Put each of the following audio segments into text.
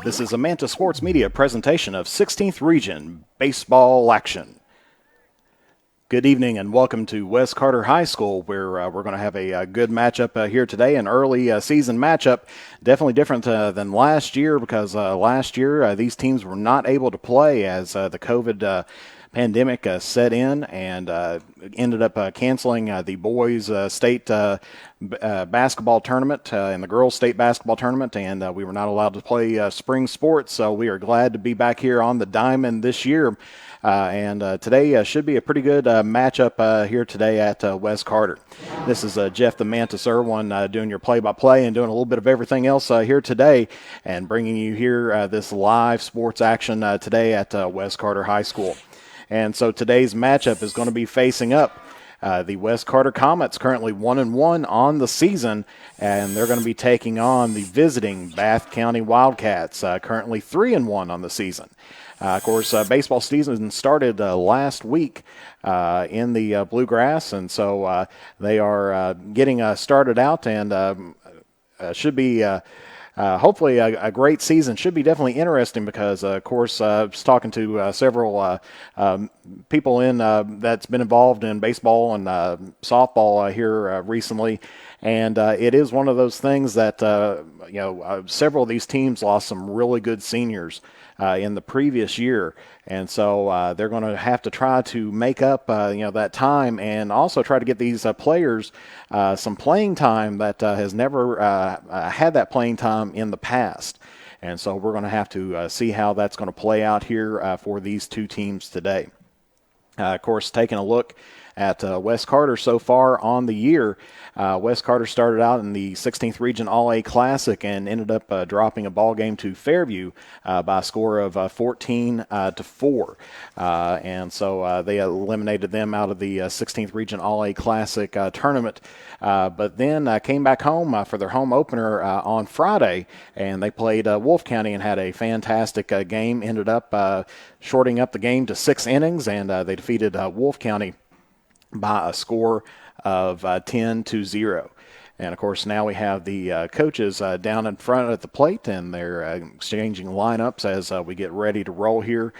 This is a Manta Sports Media presentation of 16th Region Baseball Action. Good evening and welcome to West Carter High School, where we're going to have a good matchup here today, an early season matchup. Definitely different than last year because last year these teams were not able to play as the COVID pandemic set in and ended up canceling the boys' state basketball tournament and the girls' state basketball tournament, and we were not allowed to play spring sports. So we are glad to be back here on the diamond this year. And today should be a pretty good matchup here today at West Carter. This is Jeff the Mantis Irwin doing your play-by-play and doing a little bit of everything else here today and bringing you here this live sports action today at West Carter High School. And so today's matchup is going to be facing up the West Carter Comets, currently 1-1 on the season, and they're going to be taking on the visiting Bath County Wildcats, currently 3-1 on the season. Of course, baseball season started last week in the Bluegrass, and so they are getting started out and should be hopefully a great season. Should be definitely interesting because, of course, I was talking to several people that's been involved in baseball and softball here recently, and it is one of those things that several of these teams lost some really good seniors in the previous year, and so they're going to have to try to make up that time and also try to get these players some playing time that has never had that playing time in the past. And so we're going to have to see how that's going to play out here for these two teams today. Of course, taking a look at West Carter so far on the year. West Carter started out in the 16th Region All-A Classic and ended up dropping a ball game to Fairview by a score of 14-4. And so they eliminated them out of the 16th Region All-A Classic tournament. But then came back home for their home opener on Friday, and they played Wolf County and had a fantastic game. Ended up shorting up the game to 6 innings, and they defeated Wolf County by a score of 10-0. And, of course, now we have the coaches down in front at the plate, and they're exchanging lineups as we get ready to roll here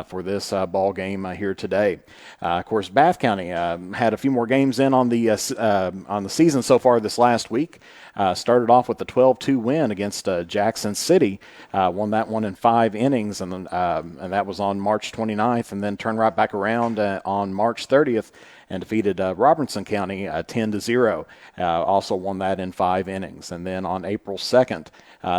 for this ball game here today. Of course, Bath County had a few more games in on the season so far this last week. Started off with a 12-2 win against Jackson City, won that one in 5 innings, and that was on March 29th, and then turned right back around on March 30th and defeated Robertson County 10-0. Also won that in 5 innings. And then on April 2nd,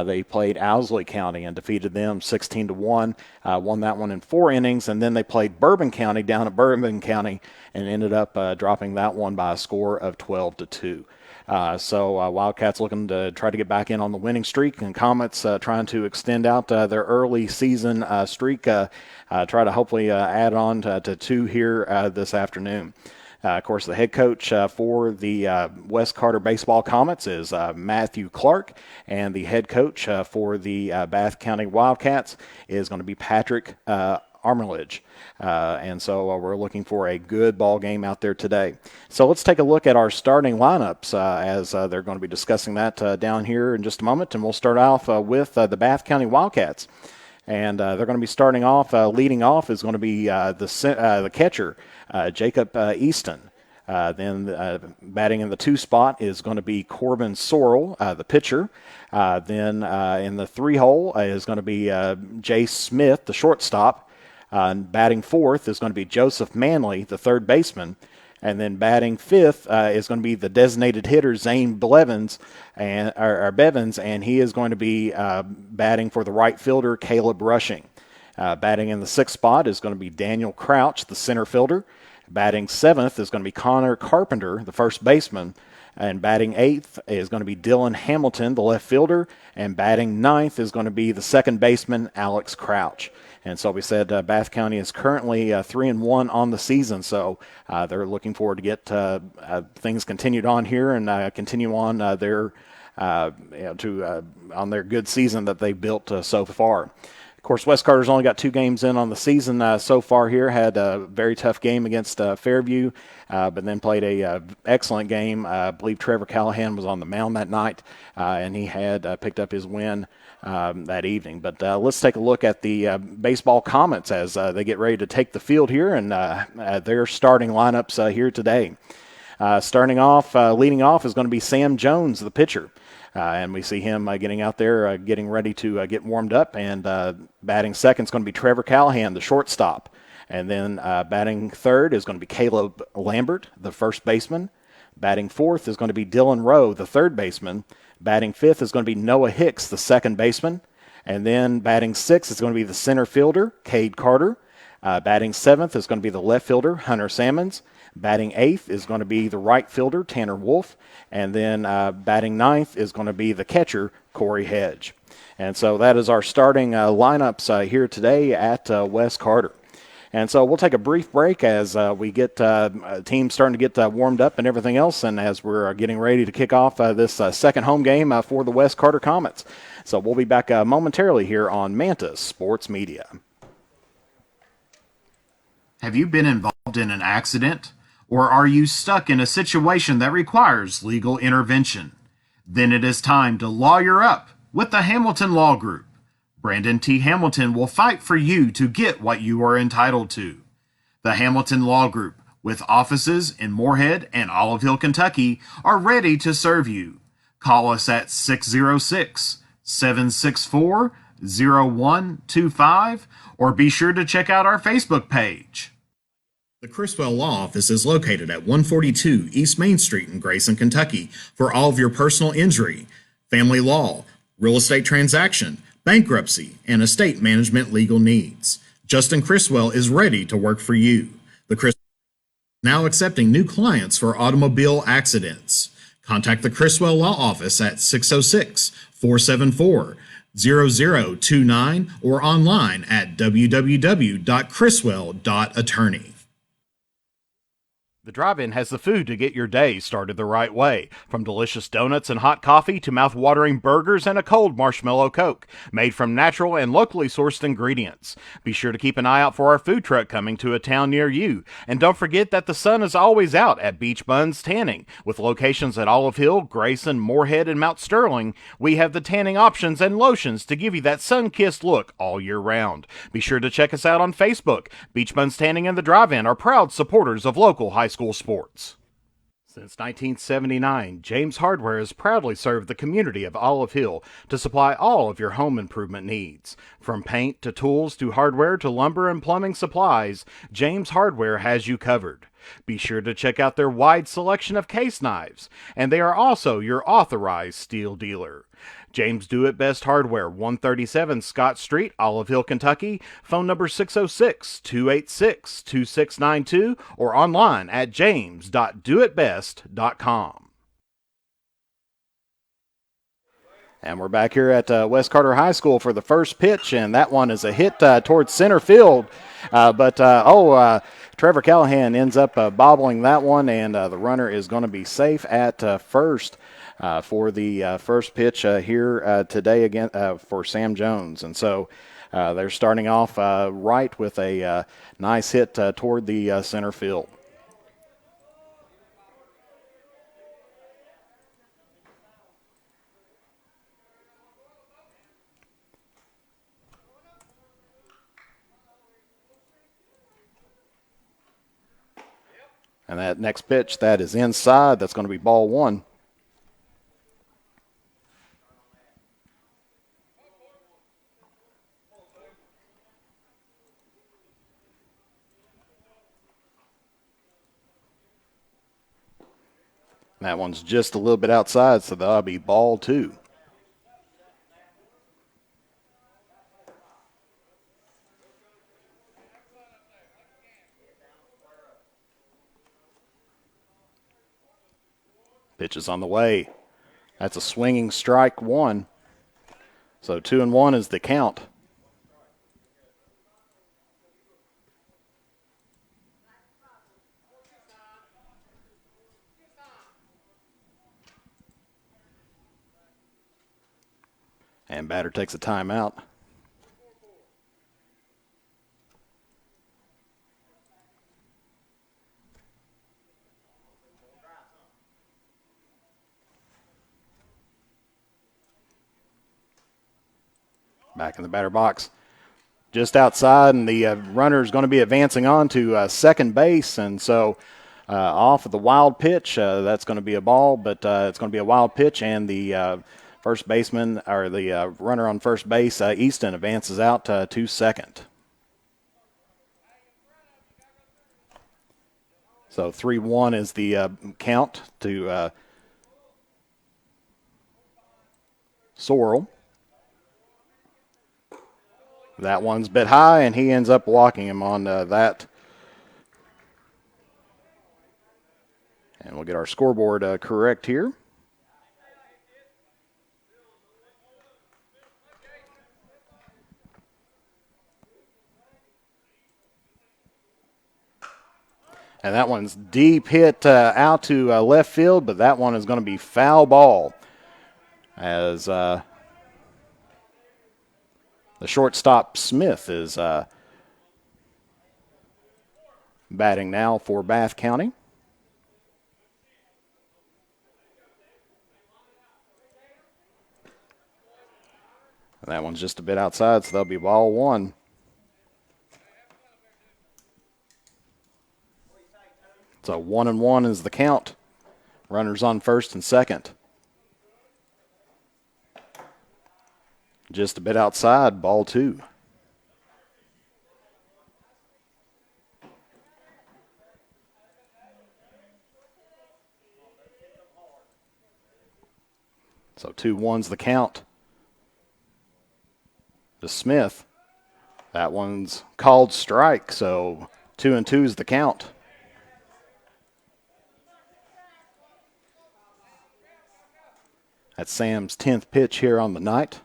they played Owsley County and defeated them 16-1. Won that one in 4 innings. And then they played Bourbon County down at Bourbon County and ended up dropping that one by a score of 12-2. So Wildcats looking to try to get back in on the winning streak, and Comets trying to extend out their early season streak, try to hopefully add on to 2 here this afternoon. Of course, the head coach for the West Carter Baseball Comets is Matthew Clark, and the head coach for the Bath County Wildcats is going to be Patrick Armitage. And so we're looking for a good ball game out there today. So let's take a look at our starting lineups as they're going to be discussing that down here in just a moment. And we'll start off with the Bath County Wildcats. And they're going to be starting off, leading off is going to be the catcher, Jacob Easton. Then batting in the 2 spot is going to be Corbin Sorrell, the pitcher. Then in the 3 hole is going to be Jay Smith, the shortstop. Batting 4th is going to be Joseph Manley, the 3rd baseman. And then batting 5th is going to be the designated hitter, Zane Bevins, and he is going to be batting for the right fielder, Caleb Rushing. Batting in the 6th spot is going to be Daniel Crouch, the center fielder. Batting 7th is going to be Connor Carpenter, the 1st baseman. And batting 8th is going to be Dylan Hamilton, the left fielder. And batting 9th is going to be the 2nd baseman, Alex Crouch. And so we said Bath County is currently 3-1 on the season, so they're looking forward to get things continued on here and continue on their on their good season that they built so far. Of course, West Carter's only got 2 games in on the season so far here. Had a very tough game against Fairview, but then played a excellent game. I believe Trevor Callahan was on the mound that night, and he had picked up his win that evening. But let's take a look at the baseball comments as they get ready to take the field here and their starting lineups here today. Leading off is going to be Sam Jones, the pitcher. And we see him getting out there, getting ready to get warmed up. And batting second is going to be Trevor Callahan, the shortstop. And then batting third is going to be Caleb Lambert, the first baseman. Batting fourth is going to be Dylan Rowe, the third baseman. Batting fifth is going to be Noah Hicks, the second baseman. And then batting sixth is going to be the center fielder, Cade Carter. Batting seventh is going to be the left fielder, Hunter Sammons. Batting eighth is going to be the right fielder, Tanner Wolf. And then batting ninth is going to be the catcher, Corey Hedge. And so that is our starting lineups here today at West Carter. And so we'll take a brief break as we get teams starting to get warmed up and everything else, and as we're getting ready to kick off this second home game for the West Carter Comets. So we'll be back momentarily here on Manta Sports Media. Have you been involved in an accident? Or are you stuck in a situation that requires legal intervention? Then it is time to lawyer up with the Hamilton Law Group. Brandon T. Hamilton will fight for you to get what you are entitled to. The Hamilton Law Group, with offices in Moorhead and Olive Hill, Kentucky, are ready to serve you. Call us at 606-764-0125 or be sure to check out our Facebook page. The Criswell Law Office is located at 142 East Main Street in Grayson, Kentucky for all of your personal injury, family law, real estate transaction, bankruptcy, and estate management legal needs. Justin Criswell is ready to work for you. The Criswell is now accepting new clients for automobile accidents. Contact the Criswell Law Office at 606-474-0029 or online at www.criswell.attorney. The drive-in has the food to get your day started the right way. From delicious donuts and hot coffee to mouth-watering burgers and a cold marshmallow Coke, made from natural and locally sourced ingredients. Be sure to keep an eye out for our food truck coming to a town near you. And don't forget that the sun is always out at Beach Buns Tanning. With locations at Olive Hill, Grayson, Moorhead, and Mount Sterling, we have the tanning options and lotions to give you that sun-kissed look all year round. Be sure to check us out on Facebook. Beach Buns Tanning and the Drive-In are proud supporters of local high school sports. Since 1979, James Hardware has proudly served the community of Olive Hill to supply all of your home improvement needs. From paint to tools to hardware to lumber and plumbing supplies, James Hardware has you covered. Be sure to check out their wide selection of case knives, and they are also your authorized steel dealer. James Do It Best Hardware, 137 Scott Street, Olive Hill, Kentucky. Phone number 606-286-2692 or online at james.doitbest.com. And we're back here at West Carter High School for the first pitch, and that one is a hit towards center field. Trevor Callahan ends up bobbling that one, and the runner is going to be safe at first. For the first pitch here today again for Sam Jones. And so they're starting off right with a nice hit toward the center field. And that next pitch, that is inside. That's going to be ball one. That one's just a little bit outside, so that'll be ball two. Pitch is on the way. That's a swinging strike one. So 2-1 is the count. And batter takes a timeout. Back in the batter box. Just outside, and the runner is going to be advancing on to second base, and so off of the wild pitch, that's going to be a ball, but it's going to be a wild pitch, and the first baseman, or the runner on first base, Easton, advances out to second. So 3-1 is the count to Sorrell. That one's bit high, and he ends up walking him on that. And we'll get our scoreboard correct here. And that one's deep hit out to left field, but that one is going to be foul ball as the shortstop Smith is batting now for Bath County. And that one's just a bit outside, so that'll be ball one. So 1-1 is the count. Runners on first and second. Just a bit outside, ball two. So 2-1's the count to Smith. That one's called strike, so 2-2 is the count. That's Sam's 10th pitch here on the night.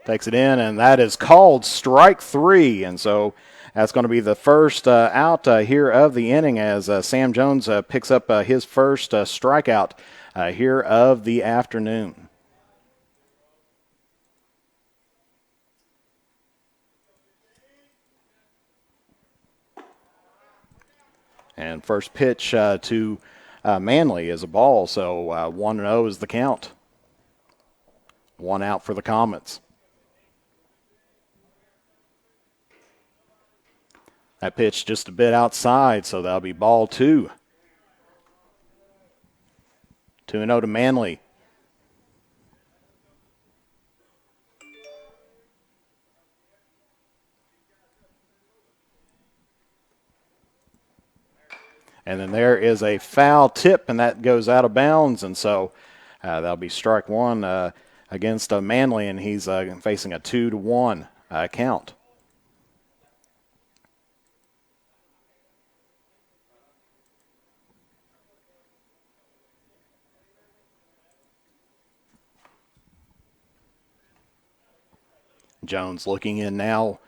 Takes it in, and that is called strike three. And so that's going to be the first out here of the inning as Sam Jones picks up his first strikeout here of the afternoon. And first pitch to Manley is a ball, so 1-0 is the count. One out for the Comets. That pitch just a bit outside, so that'll be ball two. 2-0 to Manley. And then there is a foul tip, and that goes out of bounds, and so that'll be strike one against Manley, and he's facing a 2-1 count. Jones looking in now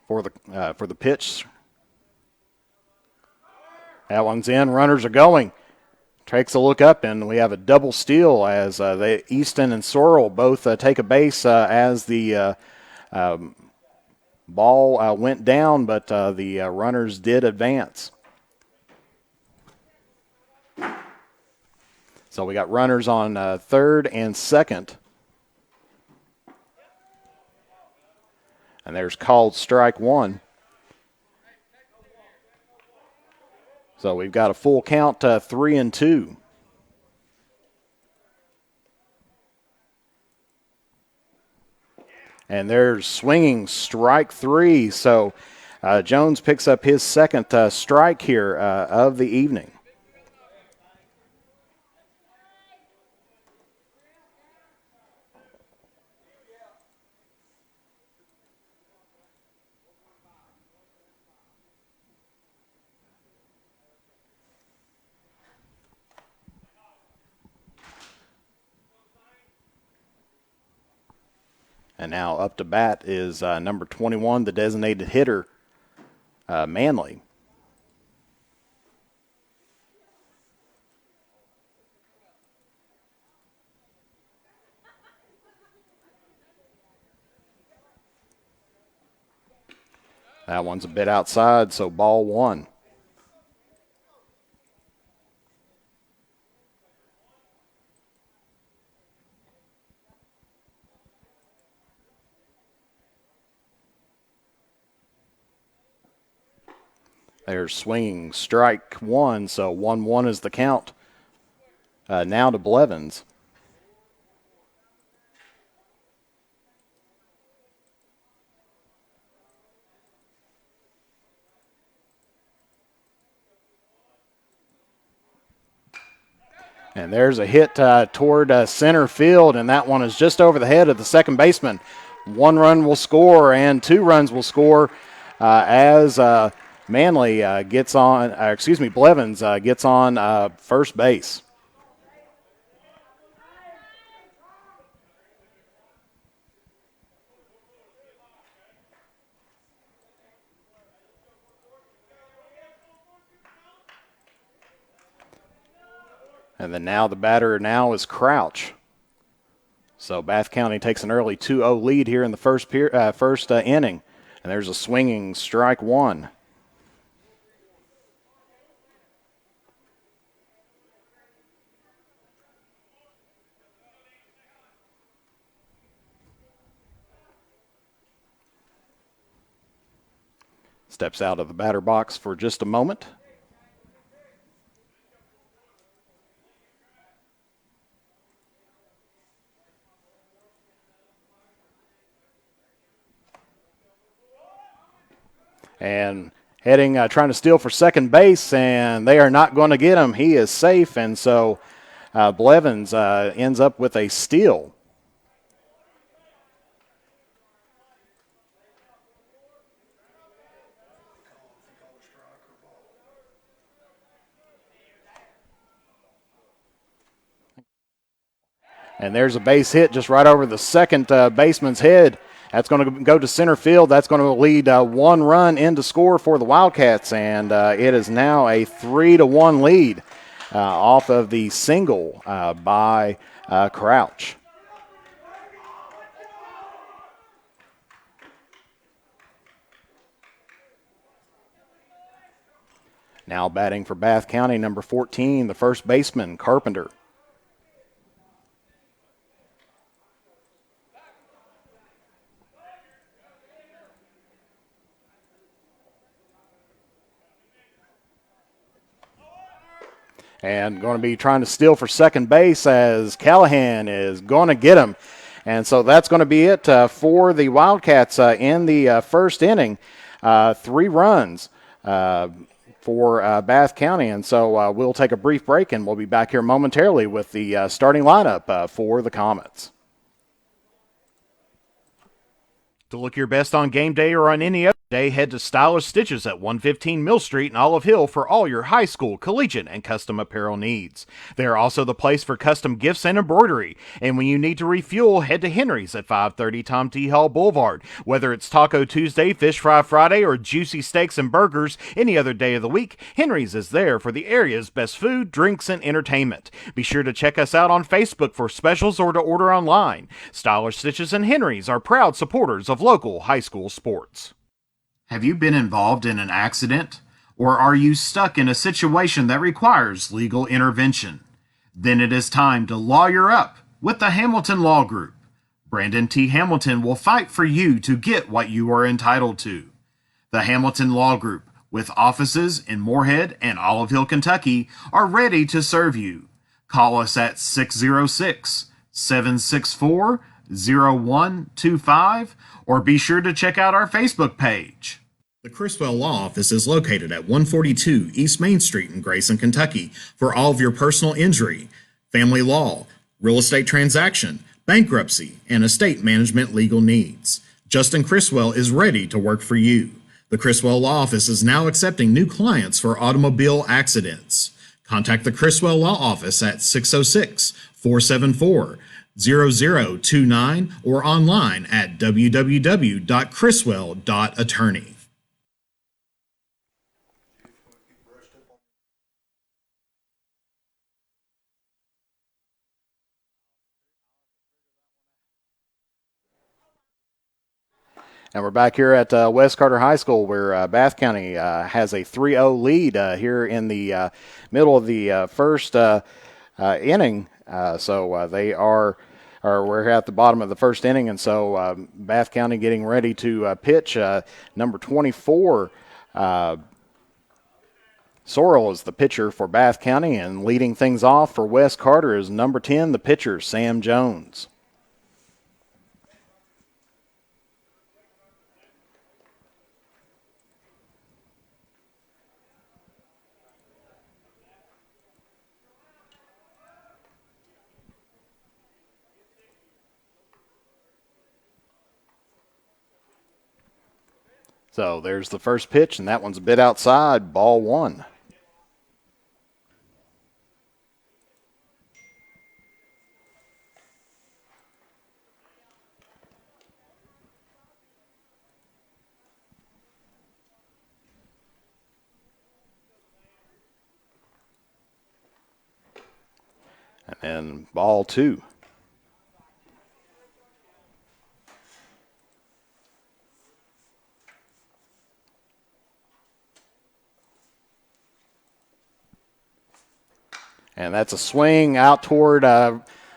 for the pitch. That one's in. Runners are going. Takes a look up, and we have a double steal as Easton and Sorrell both take a base as the ball went down, but the runners did advance. So we got runners on third and second. And there's called strike one. So we've got a full count, 3-2. And there's swinging strike three. So Jones picks up his second strike here of the evening. And now up to bat is number 21, the designated hitter, Manley. That one's a bit outside, so ball one. There's swinging strike one, so 1-1 is the count. Now to Blevins. And there's a hit toward center field, and that one is just over the head of the second baseman. 1 run will score, and 2 runs will score as Blevins gets on first base. And then now the batter now is Crouch. So Bath County takes an early 2-0 lead here in the first inning. And there's a swinging strike one. Steps out of the batter box for just a moment. And heading, trying to steal for second base, and they are not going to get him. He is safe, and so Blevins ends up with a steal. And there's a base hit just right over the second baseman's head. That's going to go to center field. That's going to lead 1 run into score for the Wildcats, and it is now a 3-1 lead off of the single by Crouch. Now batting for Bath County, number 14, the first baseman, Carpenter. And going to be trying to steal for second base as Callahan is going to get him. And so that's going to be it for the Wildcats in the first inning. 3 runs for Bath County. And so we'll take a brief break, and we'll be back here momentarily with the starting lineup for the Comets. To look your best on game day or on any other day, head to Stylish Stitches at 115 Mill Street in Olive Hill for all your high school, collegiate, and custom apparel needs. They are also the place for custom gifts and embroidery. And when you need to refuel, head to Henry's at 530 Tom T. Hall Boulevard. Whether it's Taco Tuesday, Fish Fry Friday, or juicy steaks and burgers any other day of the week, Henry's is there for the area's best food, drinks, and entertainment. Be sure to check us out on Facebook for specials or to order online. Stylish Stitches and Henry's are proud supporters of local high school sports. Have you been involved in an accident? Or are you stuck in a situation that requires legal intervention? Then it is time to lawyer up with the Hamilton Law Group. Brandon T. Hamilton will fight for you to get what you are entitled to. The Hamilton Law Group, with offices in Moorhead and Olive Hill, Kentucky, are ready to serve you. Call us at 606-764-0125 or be sure to check out our Facebook page. The Criswell Law Office is located at 142 East Main Street in Grayson, Kentucky for all of your personal injury, family law, real estate transaction, bankruptcy, and estate management legal needs. Justin Criswell is ready to work for you. The Criswell Law Office is now accepting new clients for automobile accidents. Contact the Criswell Law Office at 606-474-0029 or online at www.criswell.attorney. And we're back here at West Carter High School where Bath County has a 3-0 lead here in the middle of the first inning. So they are, or we're at the bottom of the first inning, and so Bath County getting ready to pitch number 24, Sorrell is the pitcher for Bath County, and leading things off for West Carter is number 10, the pitcher, Sam Jones. So there's the first pitch, and that one's a bit outside, ball 1. And then ball 2. And that's a swing out toward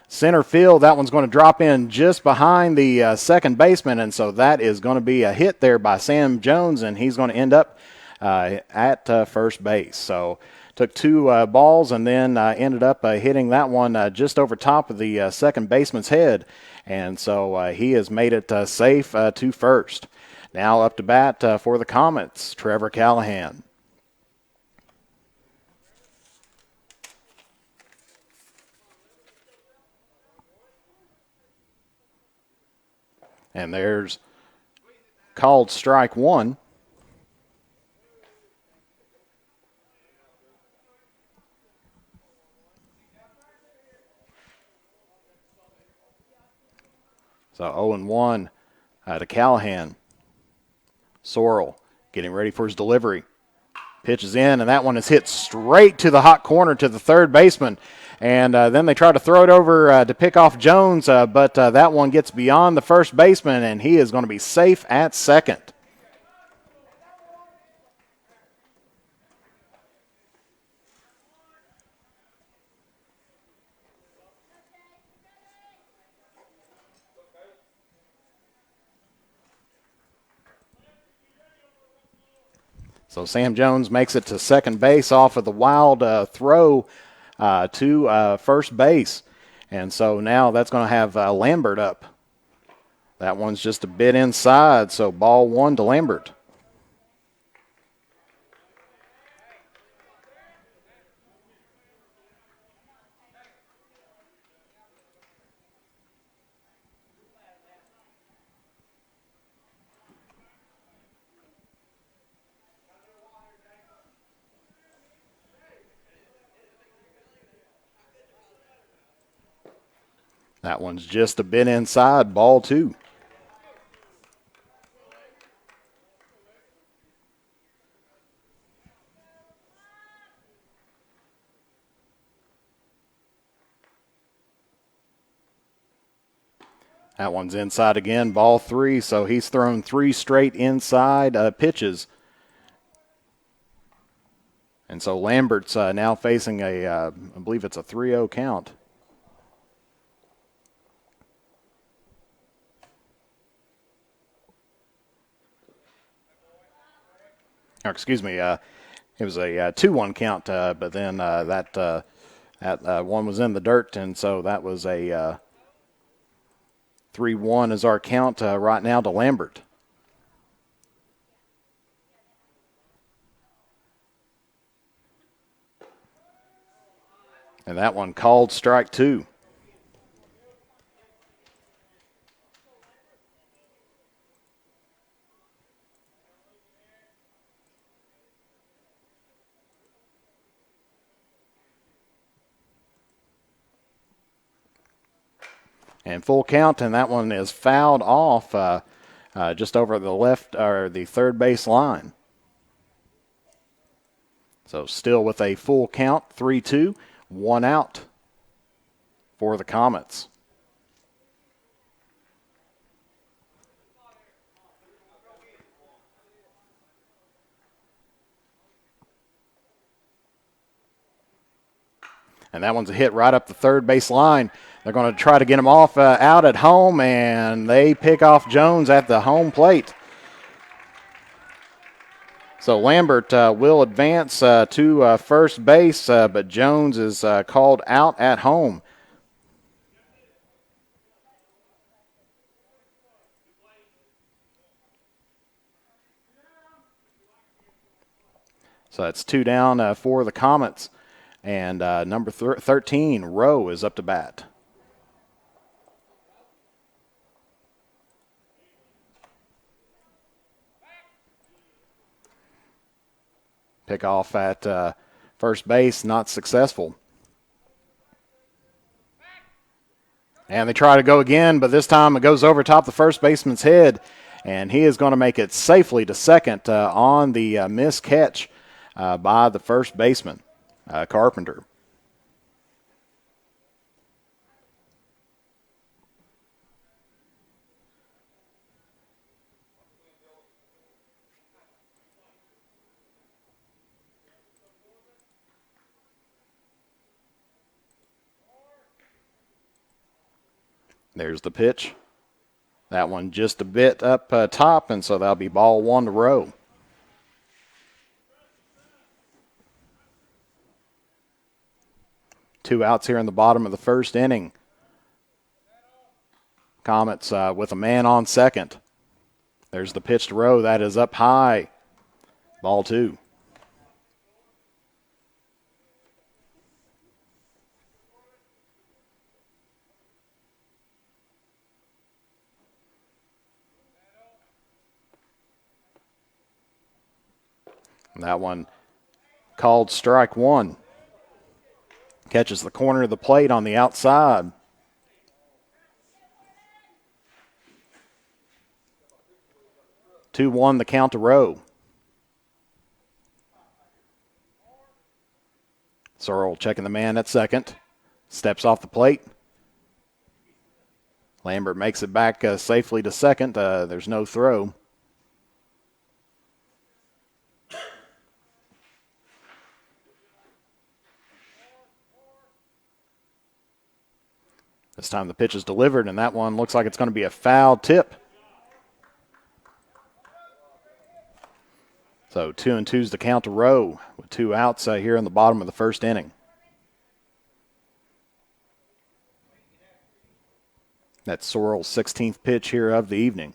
center field. That one's going to drop in just behind the second baseman, and so that is going to be a hit there by Sam Jones, and he's going to end up at first base. So took 2 balls and then ended up hitting that one just over top of the second baseman's head, and so he has made it safe to first. Now up to bat for the Comets, Trevor Callahan. And there's called strike 1. So 0-1 to Callahan. Sorrell getting ready for his delivery. Pitches in, and that one is hit straight to the hot corner to the third baseman. And then they try to throw it over to pick off Jones, but that one gets beyond the first baseman, and he is going to be safe at second. So Sam Jones makes it to second base off of the wild throw to first base. And so now that's going to have Lambert up. That one's just a bit inside, so ball 1 to Lambert. That one's just a bit inside, ball 2. That one's inside again, ball 3, so he's thrown 3 straight inside pitches. And so Lambert's now facing I believe it's a 3-0 count. Or excuse me, it was a 2-1 count, but then that one was in the dirt, and so that was a 3-1 is our count right now to Lambert. And that one called strike 2. And full count, and that one is fouled off just over the left or the third base line. So still with a full count, 3-2, 1 out for the Comets. And that one's a hit right up the third base line. They're going to try to get him off out at home, and they pick off Jones at the home plate. So Lambert will advance to first base, but Jones is called out at home. So that's 2 down for the Comets. And number 13, Rowe, is up to bat. Pick off at first base, not successful. And they try to go again, but this time it goes over top the first baseman's head, and he is going to make it safely to second on the missed catch by the first baseman, Carpenter. There's the pitch. That one just a bit up top, and so that'll be ball 1 to Rowe. Two outs here in the bottom of the first inning. Comets with a man on second. There's the pitch to Rowe. That is up high. Ball 2. That one called strike 1. Catches the corner of the plate on the outside. Two one the count to Rowe. Searle checking the man at second. Steps off the plate. Lambert makes it back safely to second. There's no throw. This time the pitch is delivered, and that one looks like it's going to be a foul tip. So 2-2's the count to Rowe with 2 outs here in the bottom of the first inning. That's Sorrell's 16th pitch here of the evening.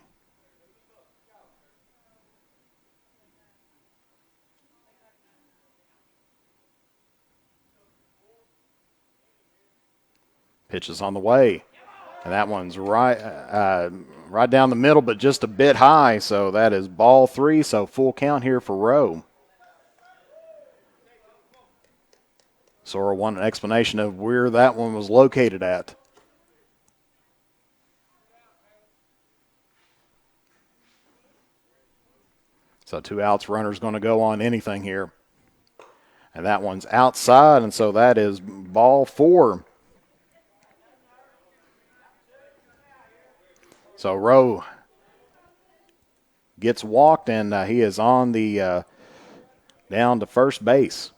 Pitch is on the way. And that one's right down the middle, but just a bit high. So that is ball 3. So full count here for Rowe. Sorrell wanted an explanation of where that one was located at. So 2 outs, runner's going to go on anything here. And that one's outside, and so that is ball 4. So Rowe gets walked, and he is on the down to first base.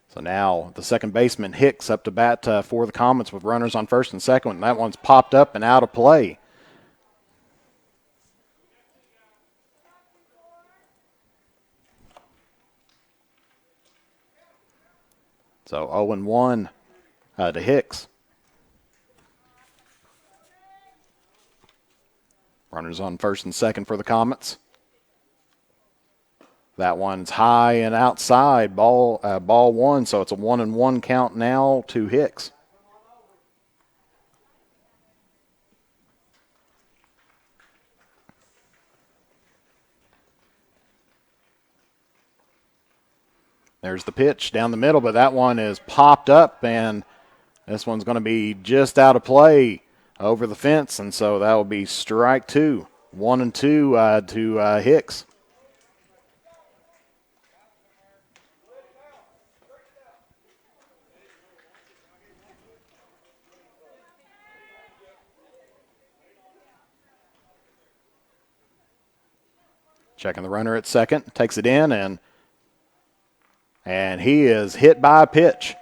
So now the second baseman, Hicks, up to bat for the Comets with runners on first and second, and that one's popped up and out of play. So 0-1 to Hicks. Runners on first and second for the Comets. That one's high and outside, ball 1, so it's a 1-1 count now to Hicks. There's the pitch down the middle, but that one is popped up, and this one's going to be just out of play over the fence, and so that will be strike 2. 1-2 to Hicks. Checking the runner at second, takes it in, and he is hit by a pitch.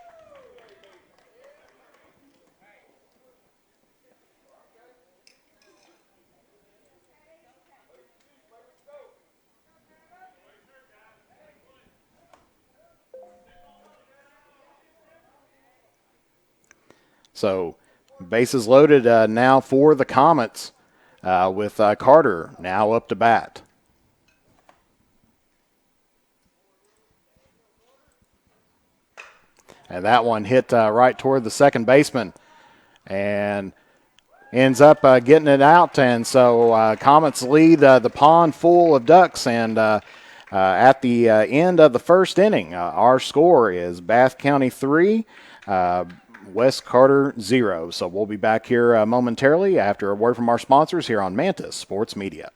So bases loaded now for the Comets with Carter now up to bat. And that one hit right toward the second baseman and ends up getting it out. And so Comets lead the pond full of ducks. And at the end of the first inning, our score is Bath County 3, West Carter 0. So we'll be back here momentarily after a word from our sponsors here on Mantis Sports Media.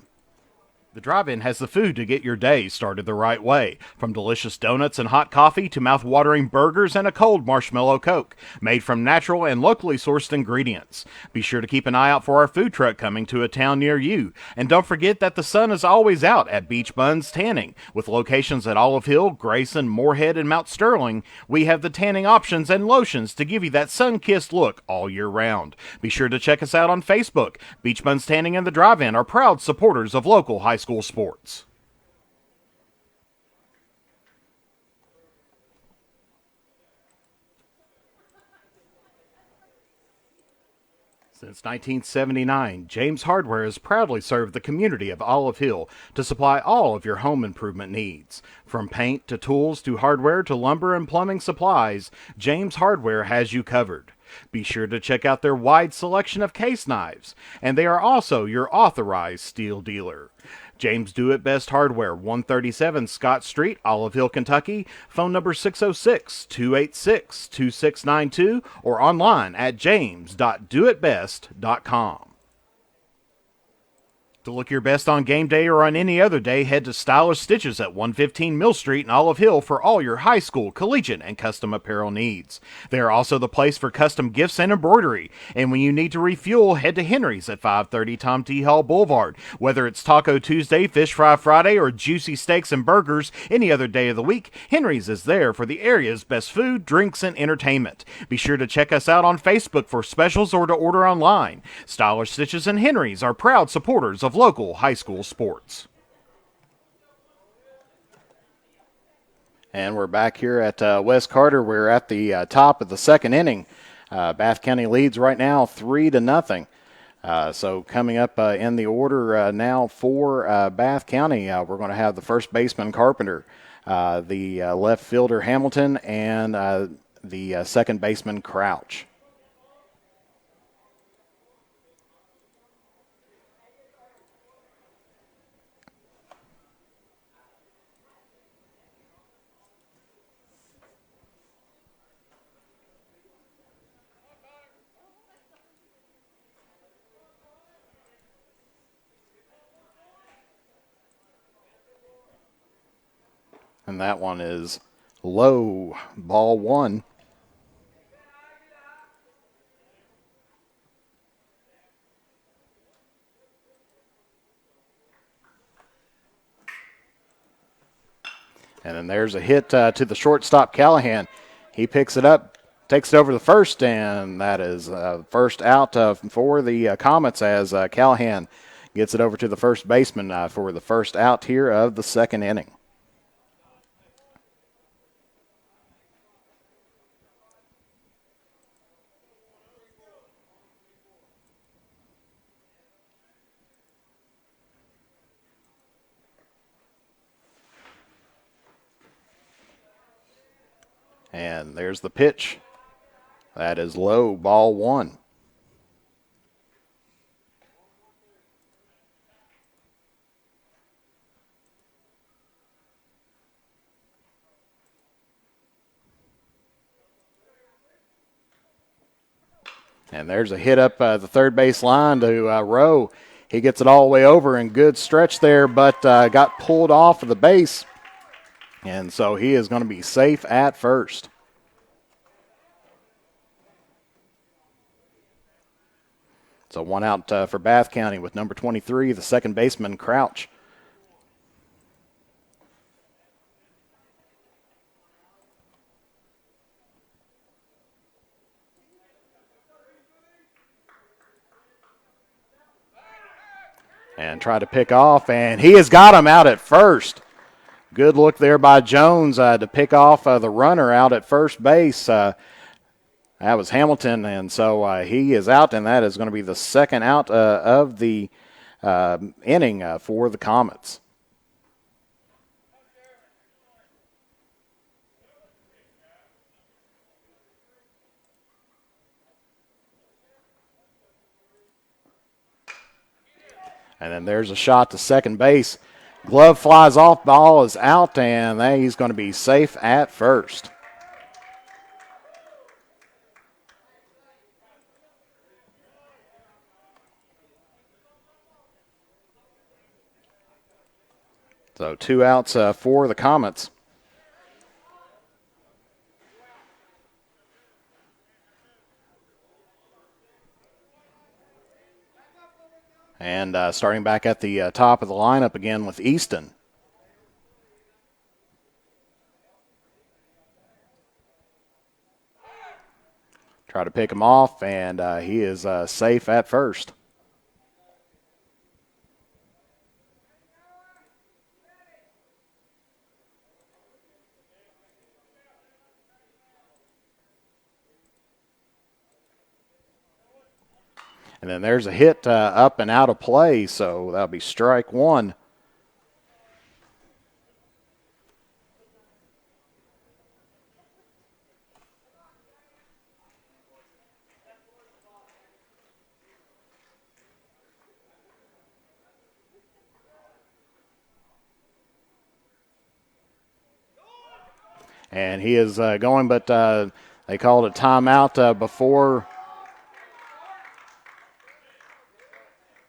The drive-in has the food to get your day started the right way. From delicious donuts and hot coffee to mouth-watering burgers and a cold marshmallow Coke, made from natural and locally sourced ingredients. Be sure to keep an eye out for our food truck coming to a town near you. And don't forget that the sun is always out at Beach Buns Tanning. With locations at Olive Hill, Grayson, Moorhead, and Mount Sterling, we have the tanning options and lotions to give you that sun-kissed look all year round. Be sure to check us out on Facebook. Beach Buns Tanning and the Drive-In are proud supporters of local high school sports. Since 1979, James Hardware has proudly served the community of Olive Hill to supply all of your home improvement needs. From paint to tools to hardware to lumber and plumbing supplies, James Hardware has you covered. Be sure to check out their wide selection of case knives, and they are also your authorized steel dealer. James Do It Best Hardware, 137 Scott Street, Olive Hill, Kentucky. Phone number 606-286-2692 or online at james.doitbest.com. To look your best on game day or on any other day, head to Stylish Stitches at 115 Mill Street in Olive Hill for all your high school, collegiate, and custom apparel needs. They are also the place for custom gifts and embroidery. And when you need to refuel, head to Henry's at 530 Tom T. Hall Boulevard. Whether it's Taco Tuesday, Fish Fry Friday, or juicy steaks and burgers any other day of the week, Henry's is there for the area's best food, drinks, and entertainment. Be sure to check us out on Facebook for specials or to order online. Stylish Stitches and Henry's are proud supporters of local high school sports. And we're back here at West Carter. We're at the top of the second inning. Bath County leads right now 3-0. So coming up in the order now for Bath County, we're going to have the first baseman Carpenter, the left fielder Hamilton, and the second baseman Crouch. And that one is low, ball one. And then there's a hit to the shortstop, Callahan. He picks it up, takes it over the first, and that is first out for the Comets as Callahan gets it over to the first baseman for the first out here of the second inning. And there's the pitch. That is low, ball one. And there's a hit up the third base line to Rowe. He gets it all the way over and good stretch there, but got pulled off of the base. And so he is going to be safe at first. So one out for Bath County with number 23, the second baseman, Crouch. And try to pick off, and he has got him out at first. Good look there by Jones to pick off the runner out at first base. That was Hamilton, and so he is out, and that is going to be the second out of the inning for the Comets. And then there's a shot to second base. Glove flies off, ball is out, and he's going to be safe at first. So 2 outs for the Comets. And starting back at the top of the lineup again with Easton. Try to pick him off, and he is safe at first. And then there's a hit up and out of play, so that'll be strike one. And he is going, but they called a timeout before.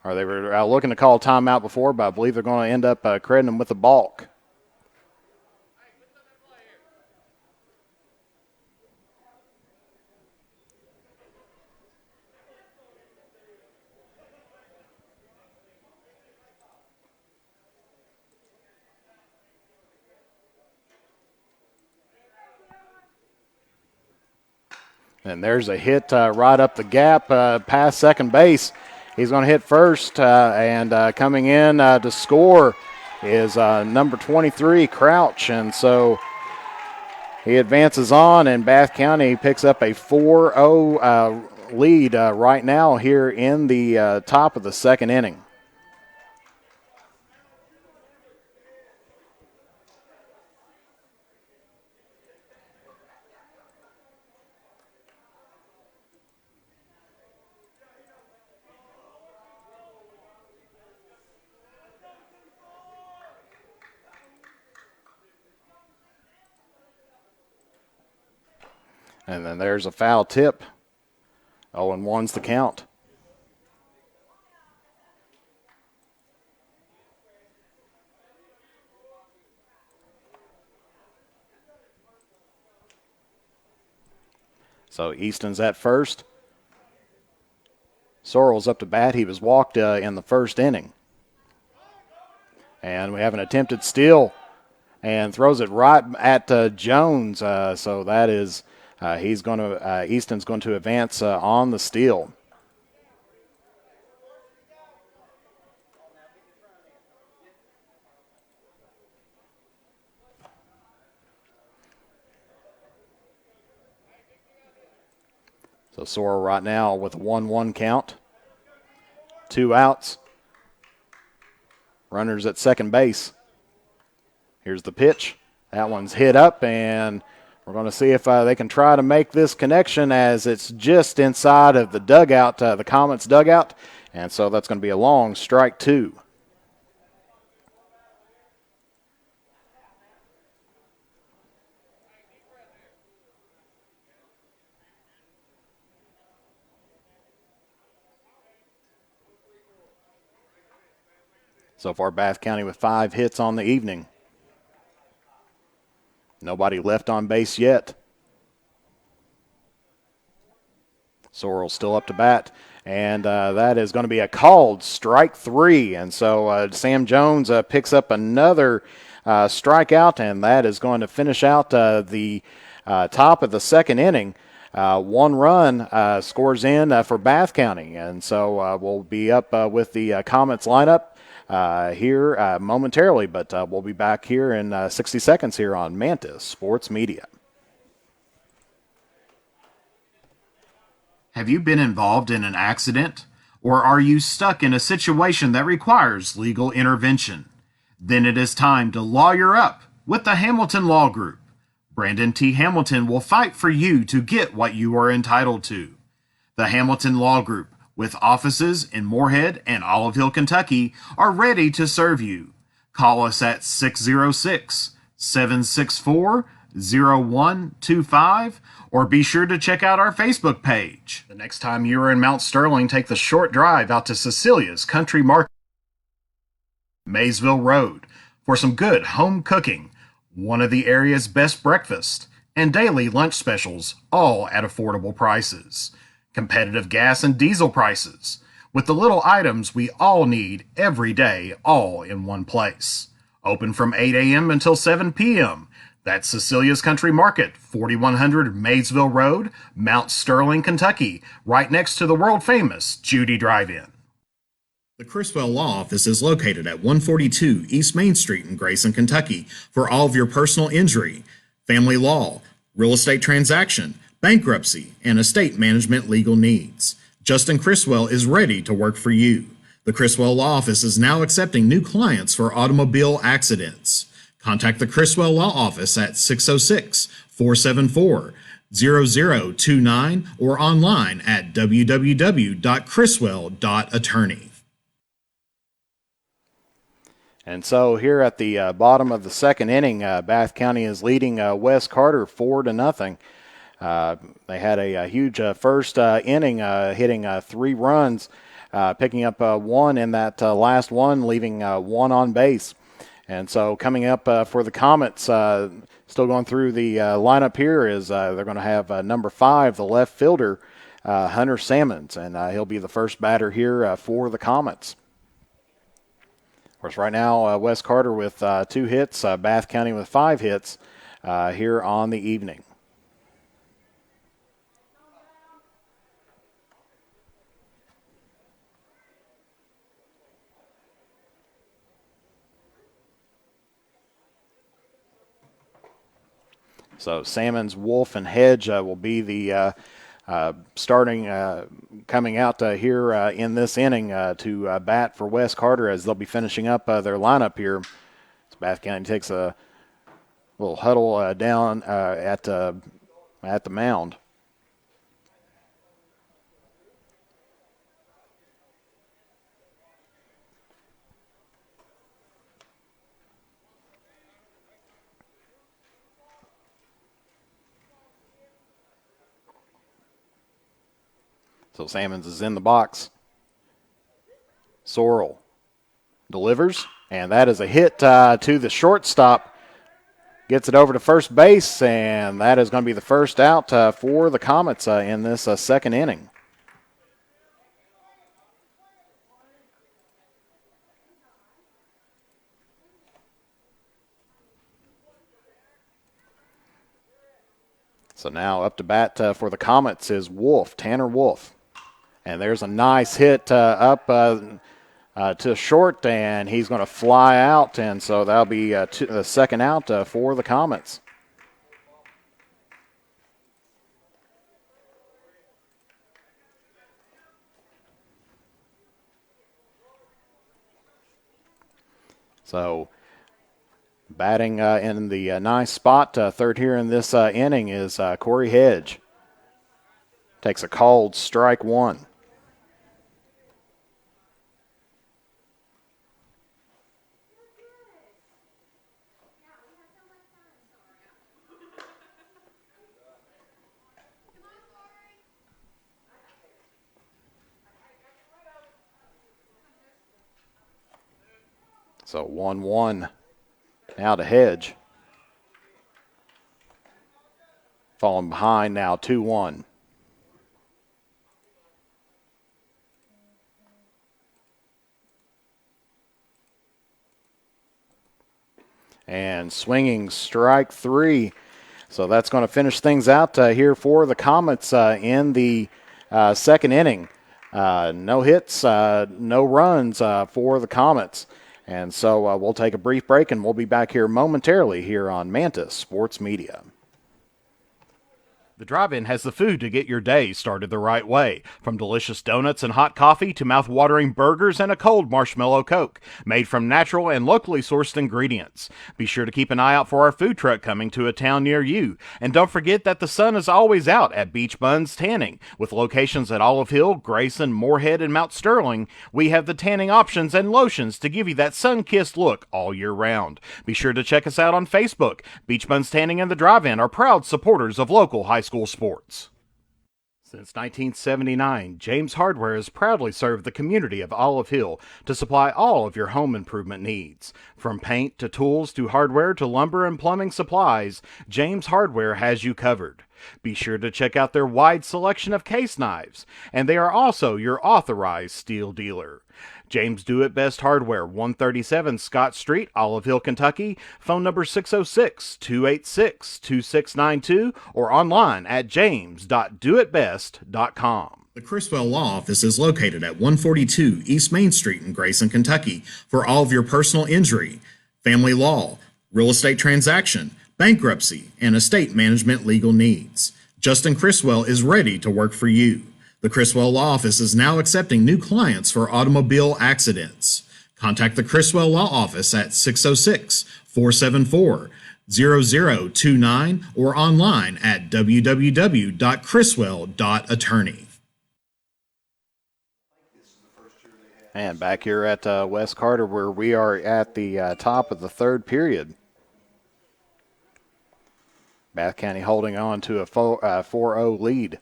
Or they were looking to call a timeout before, but I believe they're going to end up crediting him with a balk. And there's a hit right up the gap past second base. He's going to hit first, and coming in to score is number 23, Crouch. And so he advances on, and Bath County picks up a 4-0 lead right now here in the top of the second inning. And then there's a foul tip. 0-1's the count. So Easton's at first. Sorrell's up to bat. He was walked in the first inning. And we have an attempted steal and throws it right at Jones. So that is... Easton's going to advance on the steal. So Sorrell right now with a 1-1 count. 2 outs. Runners at second base. Here's the pitch. That one's hit up, and we're going to see if they can try to make this connection, as it's just inside of the dugout, the Comets dugout. And so that's going to be a long strike 2. So far, Bath County with 5 hits on the evening. Nobody left on base yet. Sorrell still up to bat, and that is going to be a called strike 3. And so Sam Jones picks up another strikeout, and that is going to finish out the top of the second inning. 1 run scores in for Bath County, and so we'll be up with the Comets lineup here momentarily, but we'll be back here in 60 seconds here on Mantis Sports Media. Have you been involved in an accident? Or are you stuck in a situation that requires legal intervention? Then it is time to lawyer up with the Hamilton Law Group. Brandon T. Hamilton will fight for you to get what you are entitled to. The Hamilton Law Group, with offices in Moorhead and Olive Hill, Kentucky, are ready to serve you. Call us at 606-764-0125 or be sure to check out our Facebook page. The next time you are in Mount Sterling, take the short drive out to Cecilia's Country Market, Maysville Road, for some good home cooking, one of the area's best breakfasts, and daily lunch specials, all at affordable prices. Competitive gas and diesel prices, with the little items we all need every day, all in one place. Open from 8 a.m. until 7 p.m. That's Cecilia's Country Market, 4100 Maysville Road, Mount Sterling, Kentucky, right next to the world-famous Judy Drive-In. The Criswell Law Office is located at 142 East Main Street in Grayson, Kentucky, for all of your personal injury, family law, real estate transaction, bankruptcy, and estate management legal needs. Justin Criswell is ready to work for you. The Criswell Law Office is now accepting new clients for automobile accidents. Contact the Criswell Law Office at 606-474-0029 or online at www.criswell.attorney. And so here at the bottom of the second inning, Bath County is leading West Carter 4-0. They had a huge first inning, hitting 3 runs, picking up 1 in that last one, leaving 1 on base. And so coming up for the Comets, still going through the lineup here, is they're going to have number 5, the left fielder, Hunter Sammons, and he'll be the first batter here for the Comets. Of course, right now, West Carter with 2 hits, Bath County with 5 hits here on the evening. So Sammons, Wolf, and Hedge will be the starting coming out here in this inning to bat for West Carter, as they'll be finishing up their lineup here. So Bath County takes a little huddle down at the mound. So Sammons is in the box. Sorrell delivers, and that is a hit to the shortstop. Gets it over to first base, and that is going to be the first out for the Comets in this second inning. So now up to bat for the Comets is Wolf, Tanner Wolf. And there's a nice hit up to short, and he's going to fly out, and so that'll be the second out for the Comets. So batting in the nice spot, third here in this inning, is Corey Hedge. Takes a called strike 1. So 1-1 now to Hedge. Falling behind now 2-1. And swinging strike 3. So that's going to finish things out here for the Comets in the second inning. No hits, no runs for the Comets. And so we'll take a brief break, and we'll be back here momentarily here on Mantis Sports Media. The drive-in has the food to get your day started the right way, from delicious donuts and hot coffee to mouth-watering burgers and a cold marshmallow Coke, made from natural and locally sourced ingredients. Be sure to keep an eye out for our food truck coming to a town near you, and don't forget that the sun is always out at Beach Buns Tanning. With locations at Olive Hill, Grayson, Moorhead, and Mount Sterling, we have the tanning options and lotions to give you that sun-kissed look all year round. Be sure to check us out on Facebook. Beach Buns Tanning and the Drive-In are proud supporters of local high school sports. Since 1979, James Hardware has proudly served the community of Olive Hill to supply all of your home improvement needs. From paint to tools to hardware to lumber and plumbing supplies, James Hardware has you covered. Be sure to check out their wide selection of case knives, and they are also your authorized steel dealer. James Do It Best Hardware, 137 Scott Street, Olive Hill, Kentucky. Phone number 606-286-2692 or online at james.doitbest.com. The Criswell Law Office is located at 142 East Main Street in Grayson, Kentucky for all of your personal injury, family law, real estate transaction, bankruptcy, and estate management legal needs. Justin Criswell is ready to work for you. The Criswell Law Office is now accepting new clients for automobile accidents. Contact the Criswell Law Office at 606-474-0029 or online at www.criswell.attorney. And back here at West Carter, where we are at the top of the third period. Bath County holding on to a 4-0 lead.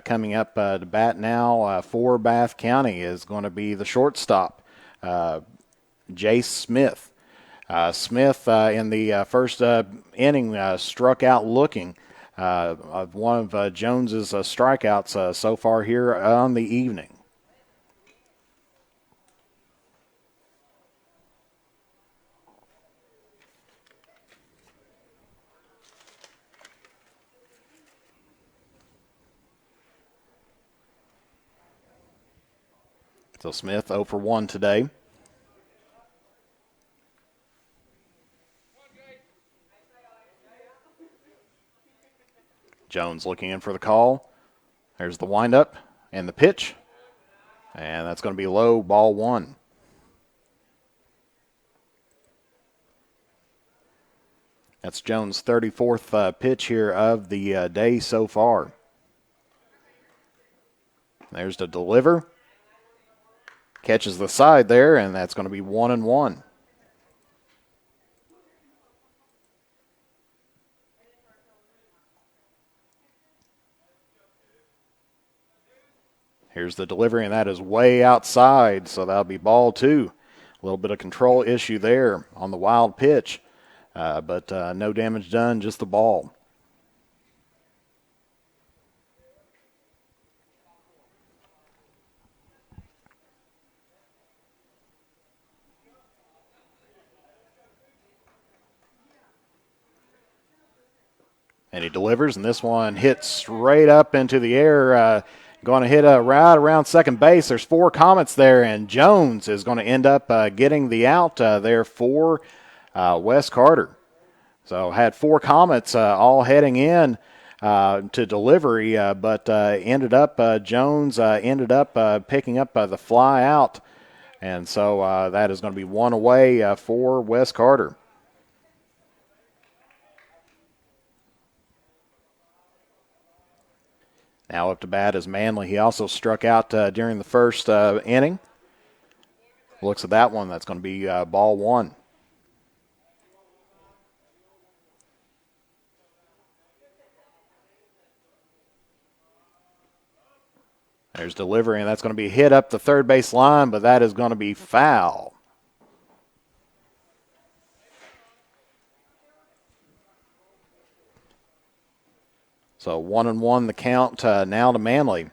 Coming up to bat now for Bath County is going to be the shortstop, Jace Smith. Smith in the first inning struck out looking. One of Jones's strikeouts so far here on the evening. So Smith 0 for 1 today. Jones looking in for the call. There's the windup and the pitch. And that's going to be low, ball one. That's Jones' 34th pitch here of the day so far. There's the deliver. Catches the side there, and that's going to be 1-1. Here's the delivery, and that is way outside, so that'll be ball two. A little bit of control issue there on the wild pitch, but no damage done, just the ball. And he delivers, and this one hits straight up into the air. Going to hit right around second base. There's four Comets there, and Jones is going to end up getting the out there for West Carter. So had four Comets all heading in to delivery, but ended up Jones ended up picking up the fly out. And so that is going to be one away for West Carter. Now up to bat is Manley. He also struck out during the first inning. Looks at that one. That's going to be ball one. There's delivery, and that's going to be hit up the third base line, but that is going to be foul. So 1-1 the count now to Manley.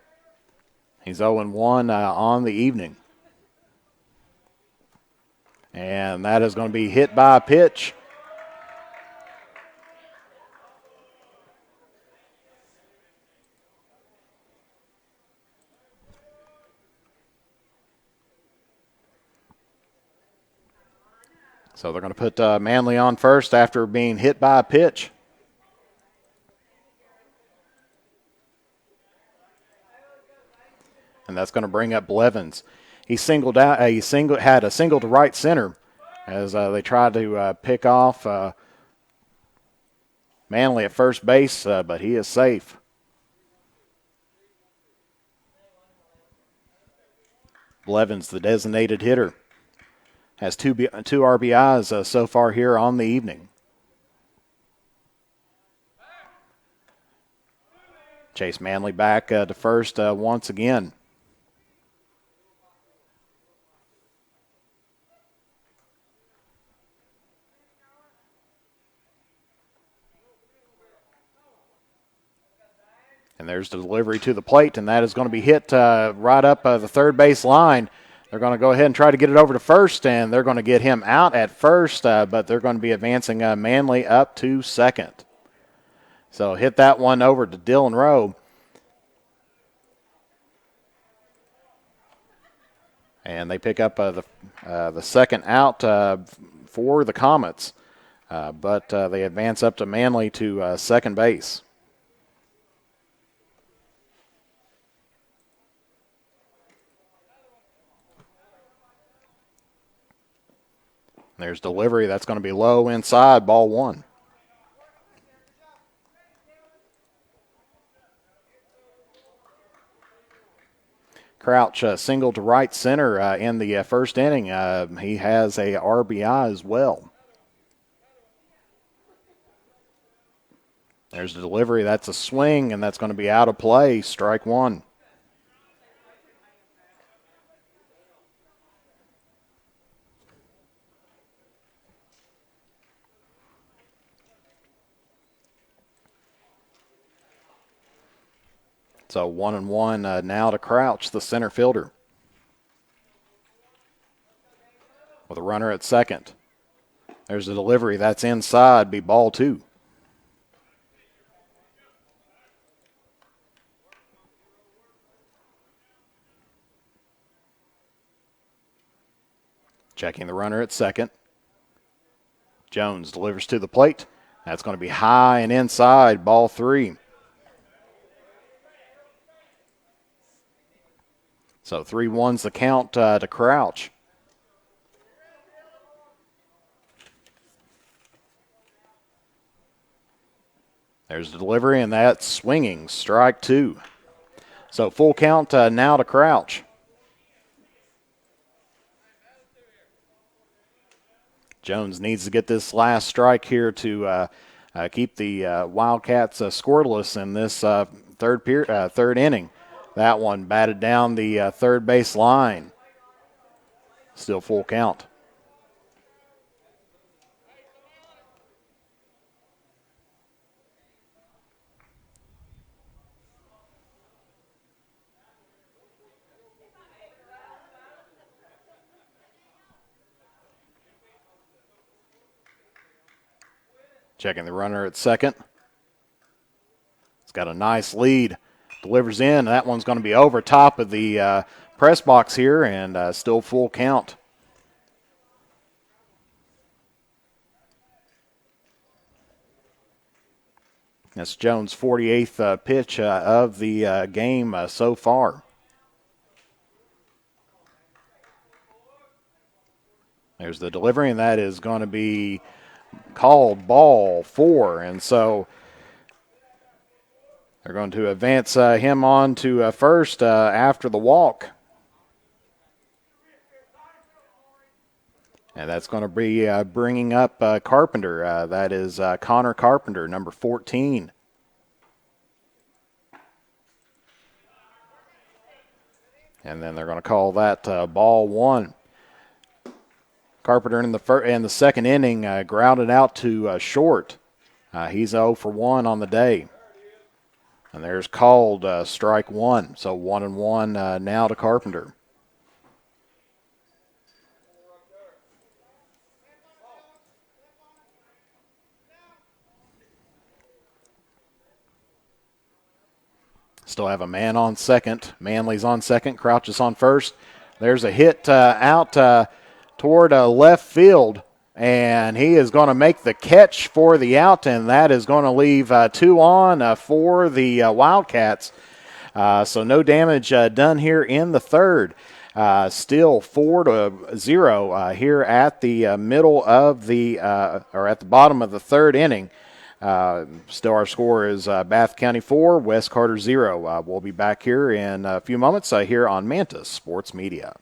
He's 0-1 on the evening. And that is going to be hit by a pitch. So they're going to put Manley on first after being hit by a pitch. and that's going to bring up Blevins. He had a single to right center as they tried to pick off Manley at first base, but he is safe. Blevins, the designated hitter, has two RBIs so far here on the evening. Chase Manley back to first once again. And there's the delivery to the plate, and that is going to be hit right up the third base line. They're going to go ahead and try to get it over to first, and they're going to get him out at first, but they're going to be advancing Manley up to second. So hit that one over to Dylan Rowe. And they pick up the second out for the Comets, but they advance up to Manley to second base. There's delivery. That's going to be low inside, ball one. Crouch single to right center in the first inning. He has a RBI as well. There's the delivery. That's a swing, and that's going to be out of play. Strike one. So 1-1 now to Crouch, the center fielder. With a runner at second. There's the delivery. That's inside. Be ball two. Checking the runner at second. Jones delivers to the plate. That's going to be high and inside. Ball three. So 3-1's the count to Crouch. There's the delivery, and that's swinging. Strike two. So full count now to Crouch. Jones needs to get this last strike here to keep the Wildcats scoreless in this third inning. That one batted down the third base line. Still full count. Checking the runner at second. It's got a nice lead. Delivers in. That one's going to be over top of the press box here, and still full count. That's Jones' 48th pitch of the game so far. There's the delivery, and that is going to be called ball four. And so they're going to advance him on to first after the walk. And that's going to be bringing up Carpenter. That is Connor Carpenter, number 14. And then they're going to call that ball one. Carpenter in the second inning grounded out to short. He's 0 for 1 on the day. And there's called strike one. So 1-1 now to Carpenter. Still have a man on second. Manley's on second. Crouch is on first. There's a hit out toward left field. And he is going to make the catch for the out, and that is going to leave 2 on for the Wildcats. So no damage done here in the third. Still 4-0 here at the middle of the or at the bottom of the third inning. Still our score is Bath County 4, West Carter 0. We'll be back here in a few moments here on Mantis Sports Media.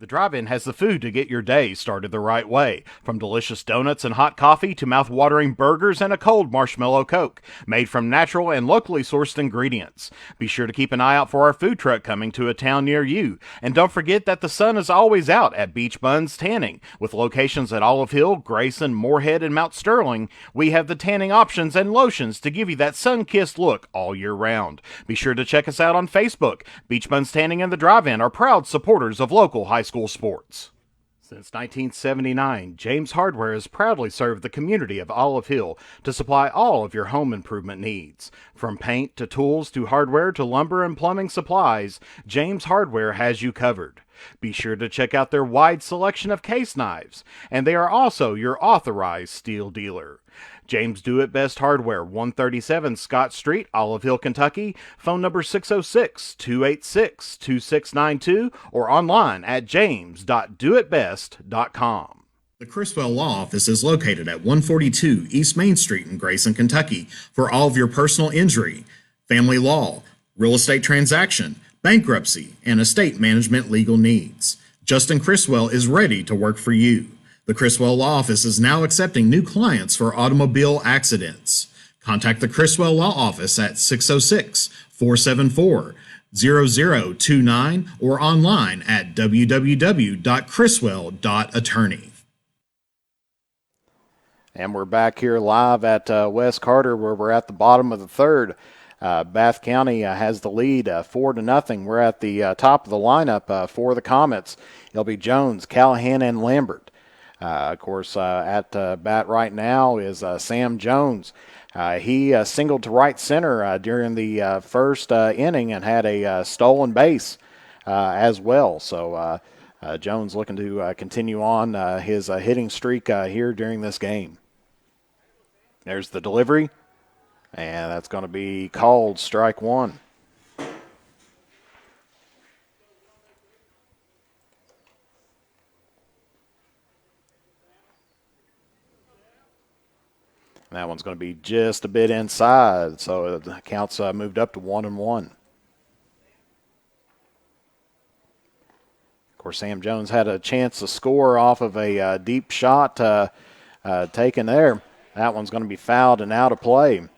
The drive-in has the food to get your day started the right way. From delicious donuts and hot coffee to mouth-watering burgers and a cold marshmallow Coke, made from natural and locally sourced ingredients. Be sure to keep an eye out for our food truck coming to a town near you. And don't forget that the sun is always out at Beach Buns Tanning. With locations at Olive Hill, Grayson, Moorhead, and Mount Sterling, we have the tanning options and lotions to give you that sun-kissed look all year round. Be sure to check us out on Facebook. Beach Buns Tanning and the Drive-In are proud supporters of local high school sports. Since 1979, James Hardware has proudly served the community of Olive Hill to supply all of your home improvement needs. From paint to tools to hardware to lumber and plumbing supplies, James Hardware has you covered. Be sure to check out their wide selection of case knives, and they are also your authorized steel dealer. James Do It Best Hardware, 137 Scott Street, Olive Hill, Kentucky. Phone number 606-286-2692 or online at james.doitbest.com. The Criswell Law Office is located at 142 East Main Street in Grayson, Kentucky for all of your personal injury, family law, real estate transaction, bankruptcy, and estate management legal needs. Justin Criswell is ready to work for you. The Criswell Law Office is now accepting new clients for automobile accidents. Contact the Criswell Law Office at 606-474-0029 or online at www.criswell.attorney. And we're back here live at West Carter, where we're at the bottom of the third. Bath County has the lead 4-0. We're at the top of the lineup for the Comets. It'll be Jones, Callahan, and Lambert. Of course, at bat right now is Sam Jones. He singled to right center during the first inning and had a stolen base as well. So Jones looking to continue on his hitting streak here during this game. There's the delivery, and that's going to be called strike one. That one's going to be just a bit inside, so the count's moved up to 1-1. Of course, Sam Jones had a chance to score off of a deep shot taken there. That one's going to be fouled and out of play.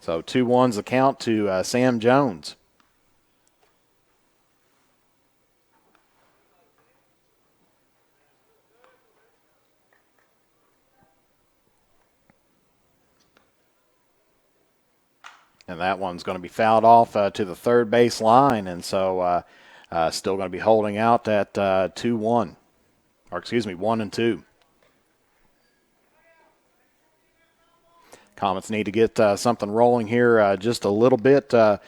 So 2-1's the count to Sam Jones. And that one's going to be fouled off to the third base line, and so still going to be holding out at 2-1. Or excuse me, 1-2. Comets need to get something rolling here just a little bit to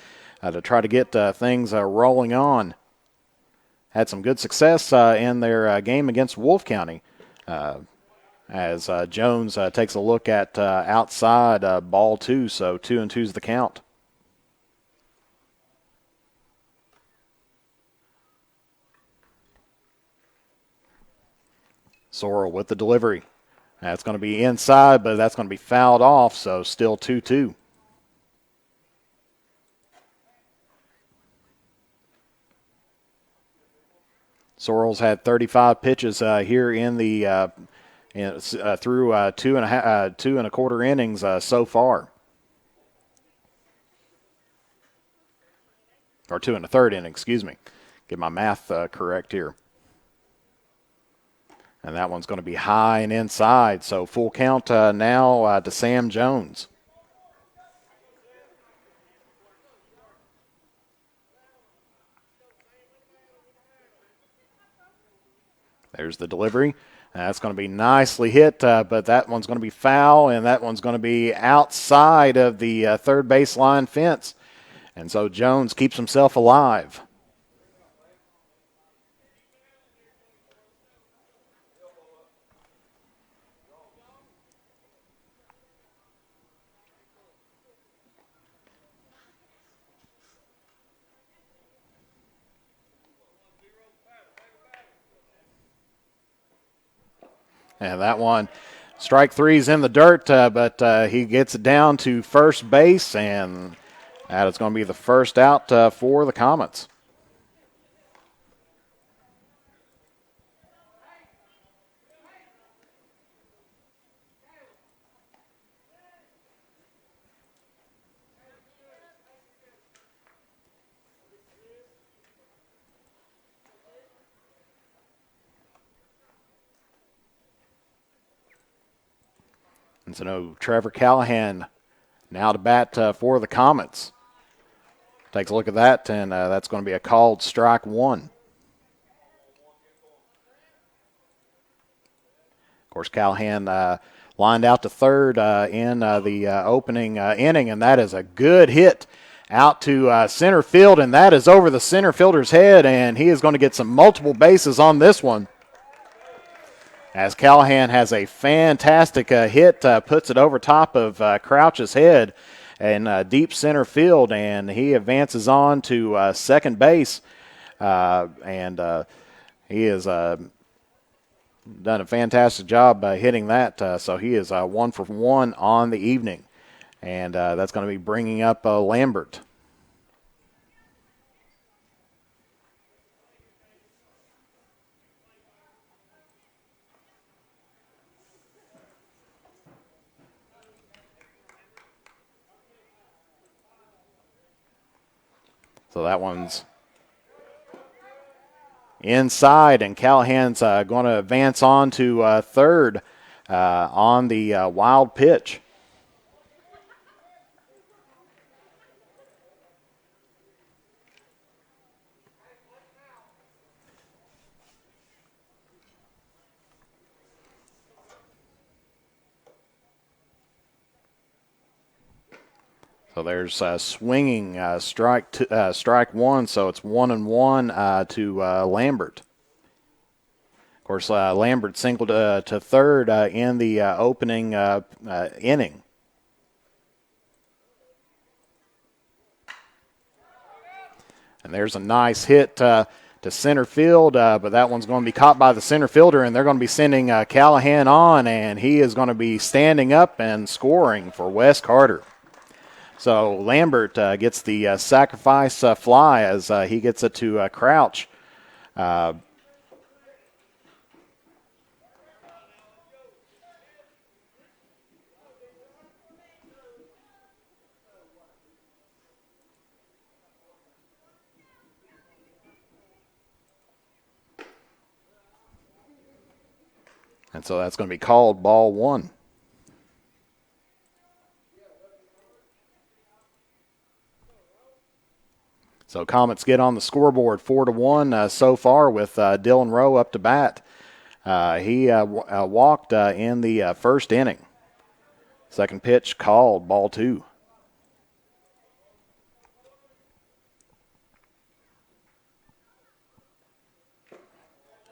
try to get things rolling on. Had some good success in their game against Wolf County as Jones takes a look at outside ball two, so 2-2's the count. Sorrell with the delivery. That's going to be inside, but that's going to be fouled off, so still 2-2. Sorrell's had 35 pitches here in the through 2 1/4 innings so far. Or 2 1/3 inning, excuse me. Get my math correct here. And that one's going to be high and inside. So full count now to Sam Jones. There's the delivery. That's going to be nicely hit, but that one's going to be foul, and that one's going to be outside of the third baseline fence. And so Jones keeps himself alive. And that one, strike three's in the dirt, but he gets it down to first base, and that is going to be the first out for the Comets. And so no Trevor Callahan now to bat for the Comets. Takes a look at that, and that's going to be a called strike one. Of course, Callahan lined out to third in the opening inning, and that is a good hit out to center field, and that is over the center fielder's head, and he is going to get some multiple bases on this one. As Callahan has a fantastic hit, puts it over top of Crouch's head in deep center field, and he advances on to second base, and he has done a fantastic job hitting that, so he is 1 for 1 on the evening, and that's going to be bringing up Lambert. So that one's inside, and Callahan's going to advance on to third on the wild pitch. So there's swinging strike one, so it's 1-1 to Lambert. Of course, Lambert singled to third in the opening inning. And there's a nice hit to center field, but that one's going to be caught by the center fielder, and they're going to be sending Callahan on, and he is going to be standing up and scoring for Wes Carter. So Lambert gets the sacrifice fly as he gets it to Crouch. And so that's going to be called ball one. So Comets get on the scoreboard 4-1 so far with Dylan Rowe up to bat. He walked in the first inning. Second pitch called, ball two.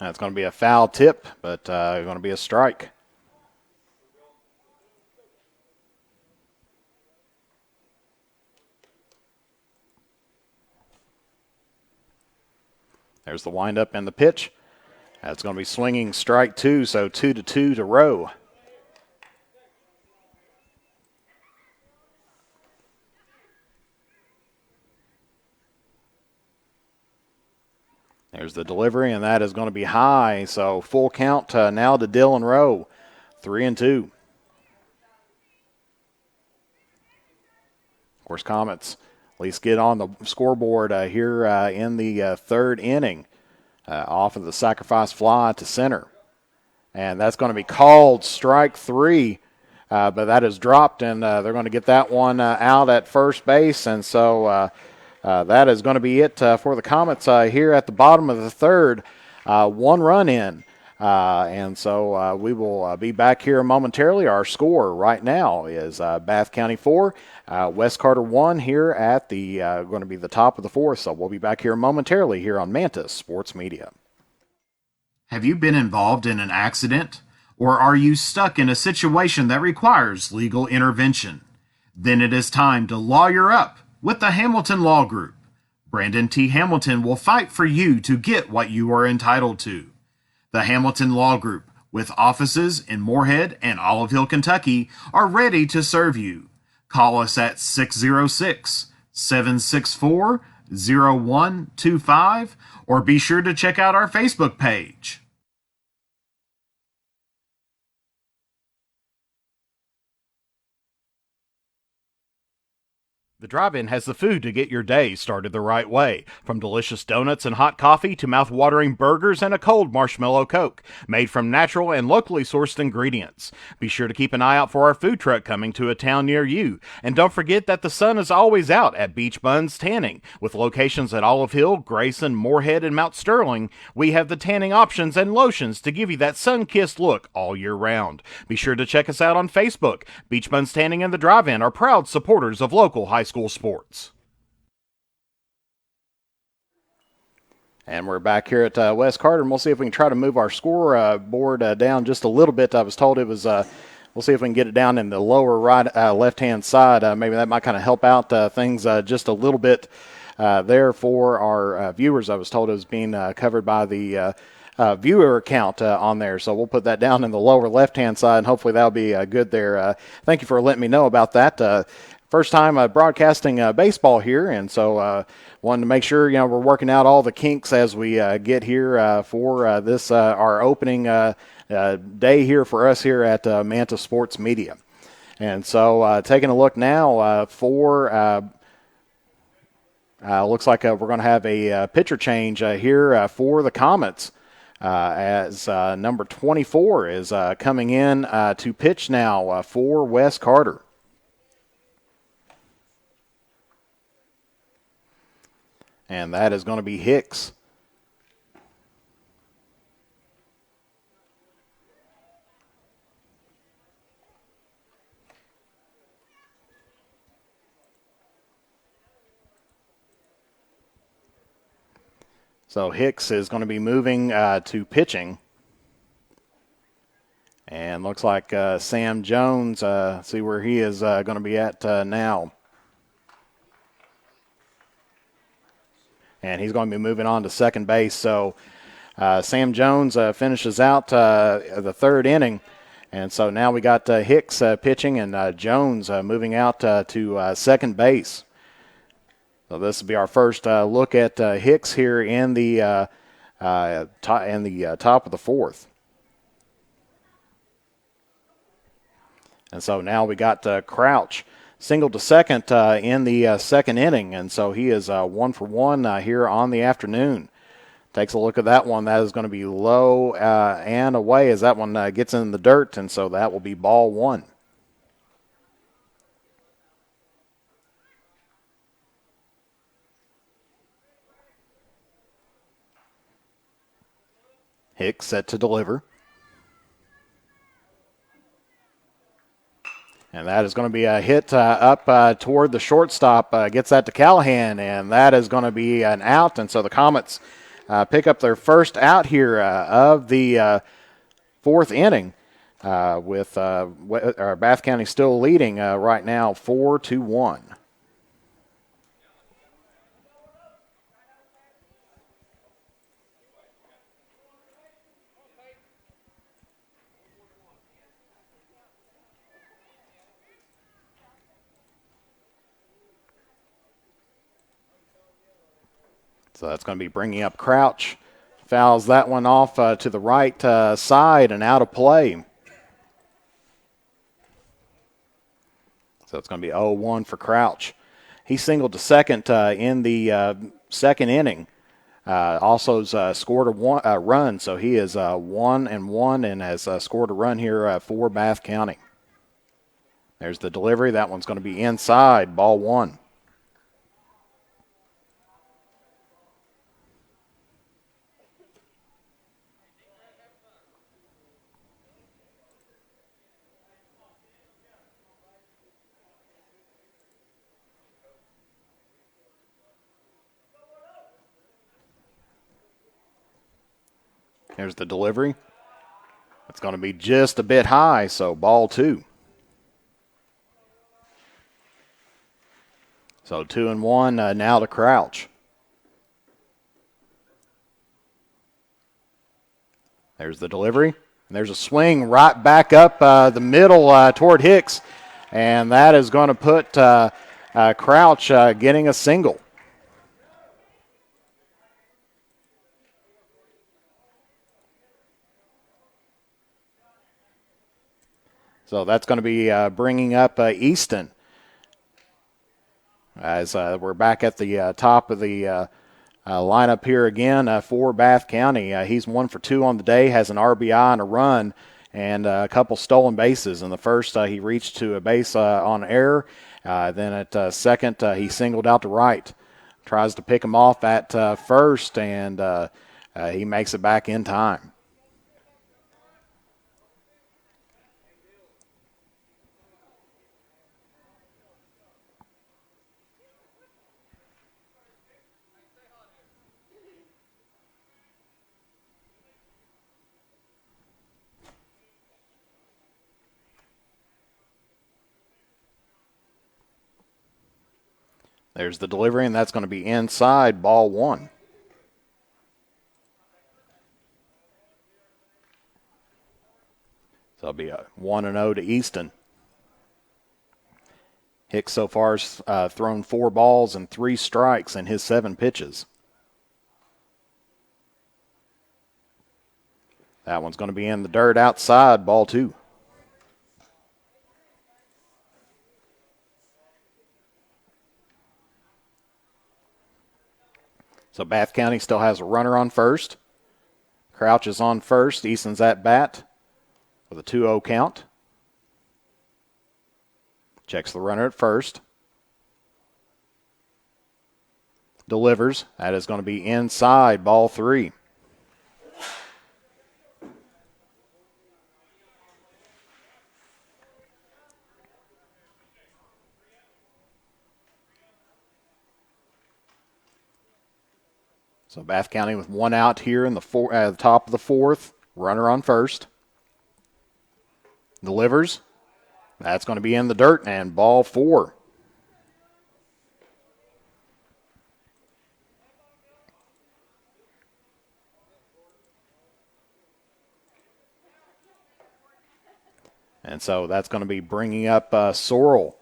That's going to be a foul tip, but going to be a strike. There's the windup and the pitch. That's going to be swinging strike two, so 2-2 to Rowe. There's the delivery, and that is going to be high, so full count now to Dylan Rowe, 3-2. Of course, Comets at least get on the scoreboard here in the third inning off of the sacrifice fly to center. And that's going to be called strike three, but that is dropped, and they're going to get that one out at first base. And so that is going to be it for the Comets here at the bottom of the third. One run in. And so we will be back here momentarily. Our score right now is Bath County 4, West Carter 1 here at the going to be the top of the fourth. So we'll be back here momentarily here on Mantis Sports Media. Have you been involved in an accident? Or are you stuck in a situation that requires legal intervention? Then it is time to lawyer up with the Hamilton Law Group. Brandon T. Hamilton will fight for you to get what you are entitled to. The Hamilton Law Group with offices in Moorhead and Olive Hill, Kentucky, are ready to serve you. Call us at 606-764-0125 or be sure to check out our Facebook page. The drive-in has the food to get your day started the right way. From delicious donuts and hot coffee to mouth-watering burgers and a cold marshmallow Coke, made from natural and locally sourced ingredients. Be sure to keep an eye out for our food truck coming to a town near you. And don't forget that the sun is always out at Beach Buns Tanning. With locations at Olive Hill, Grayson, Moorhead, and Mount Sterling, we have the tanning options and lotions to give you that sun-kissed look all year round. Be sure to check us out on Facebook. Beach Buns Tanning and the Drive-In are proud supporters of local high school sports. And we're back here at West Carter, and we'll see if we can try to move our scoreboard down just a little bit. I was told it was, we'll see if we can get it down in the lower right, left-hand side. Maybe that might kind of help out things just a little bit there for our viewers. I was told it was being covered by the viewer count on there. So we'll put that down in the lower left-hand side, and hopefully that'll be good there. Thank you for letting me know about that. First time broadcasting baseball here, and so wanted to make sure we're working out all the kinks as we get here for this our opening day here for us here at Manta Sports Media. And so taking a look now for looks like we're going to have a pitcher change here for the Comets. As number 24 is coming in to pitch now for Wes Carter. And that is going to be Hicks. So Hicks is going to be moving to pitching. And looks like Sam Jones, see where he is going to be at now. And he's going to be moving on to second base. So Sam Jones finishes out the third inning. And so now we got Hicks pitching and Jones moving out to second base. So this will be our first look at Hicks here in the top of the fourth. And so now we got Crouch singled to second in the second inning, and so he is 1 for 1 here on the afternoon. Takes a look at that one. That is going to be low and away as that one gets in the dirt, and so that will be ball one. Hicks set to deliver. And that is going to be a hit up toward the shortstop. Gets that to Callahan, and that is going to be an out. And so the Comets pick up their first out here of the fourth inning with Bath County still leading right now 4-1. So that's going to be bringing up Crouch. Fouls that one off to the right side and out of play. So it's going to be 0-1 for Crouch. He singled to second in the second inning. Also has scored a run, so he is 1-1 and has scored a run here for Bath County. There's the delivery. That one's going to be inside, ball one. Here's the delivery. It's going to be just a bit high, so ball two. So 2-1 now to Crouch. There's the delivery. And there's a swing right back up the middle toward Hicks, and that is going to put Crouch getting a single. So that's going to be bringing up Easton. As we're back at the top of the lineup here again for Bath County. He's 1 for 2 on the day, has an RBI and a run, and a couple stolen bases. In the first, he reached to a base on error. Then at second, he singled out to right. Tries to pick him off at first, and he makes it back in time. There's the delivery, and that's going to be inside, ball 1. So it'll be a 1-0 to Easton. Hicks so far has thrown 4 balls and 3 strikes in his 7 pitches. That one's going to be in the dirt outside, ball 2. So Bath County still has a runner on first. Crouch is on first. Easton's at bat with a 2-0 count. Checks the runner at first. Delivers. That is going to be inside, ball 3. So Bath County with 1 out here in the top of the 4th. Runner on first. Delivers. That's going to be in the dirt, and ball 4. And so that's going to be bringing up Sorrell.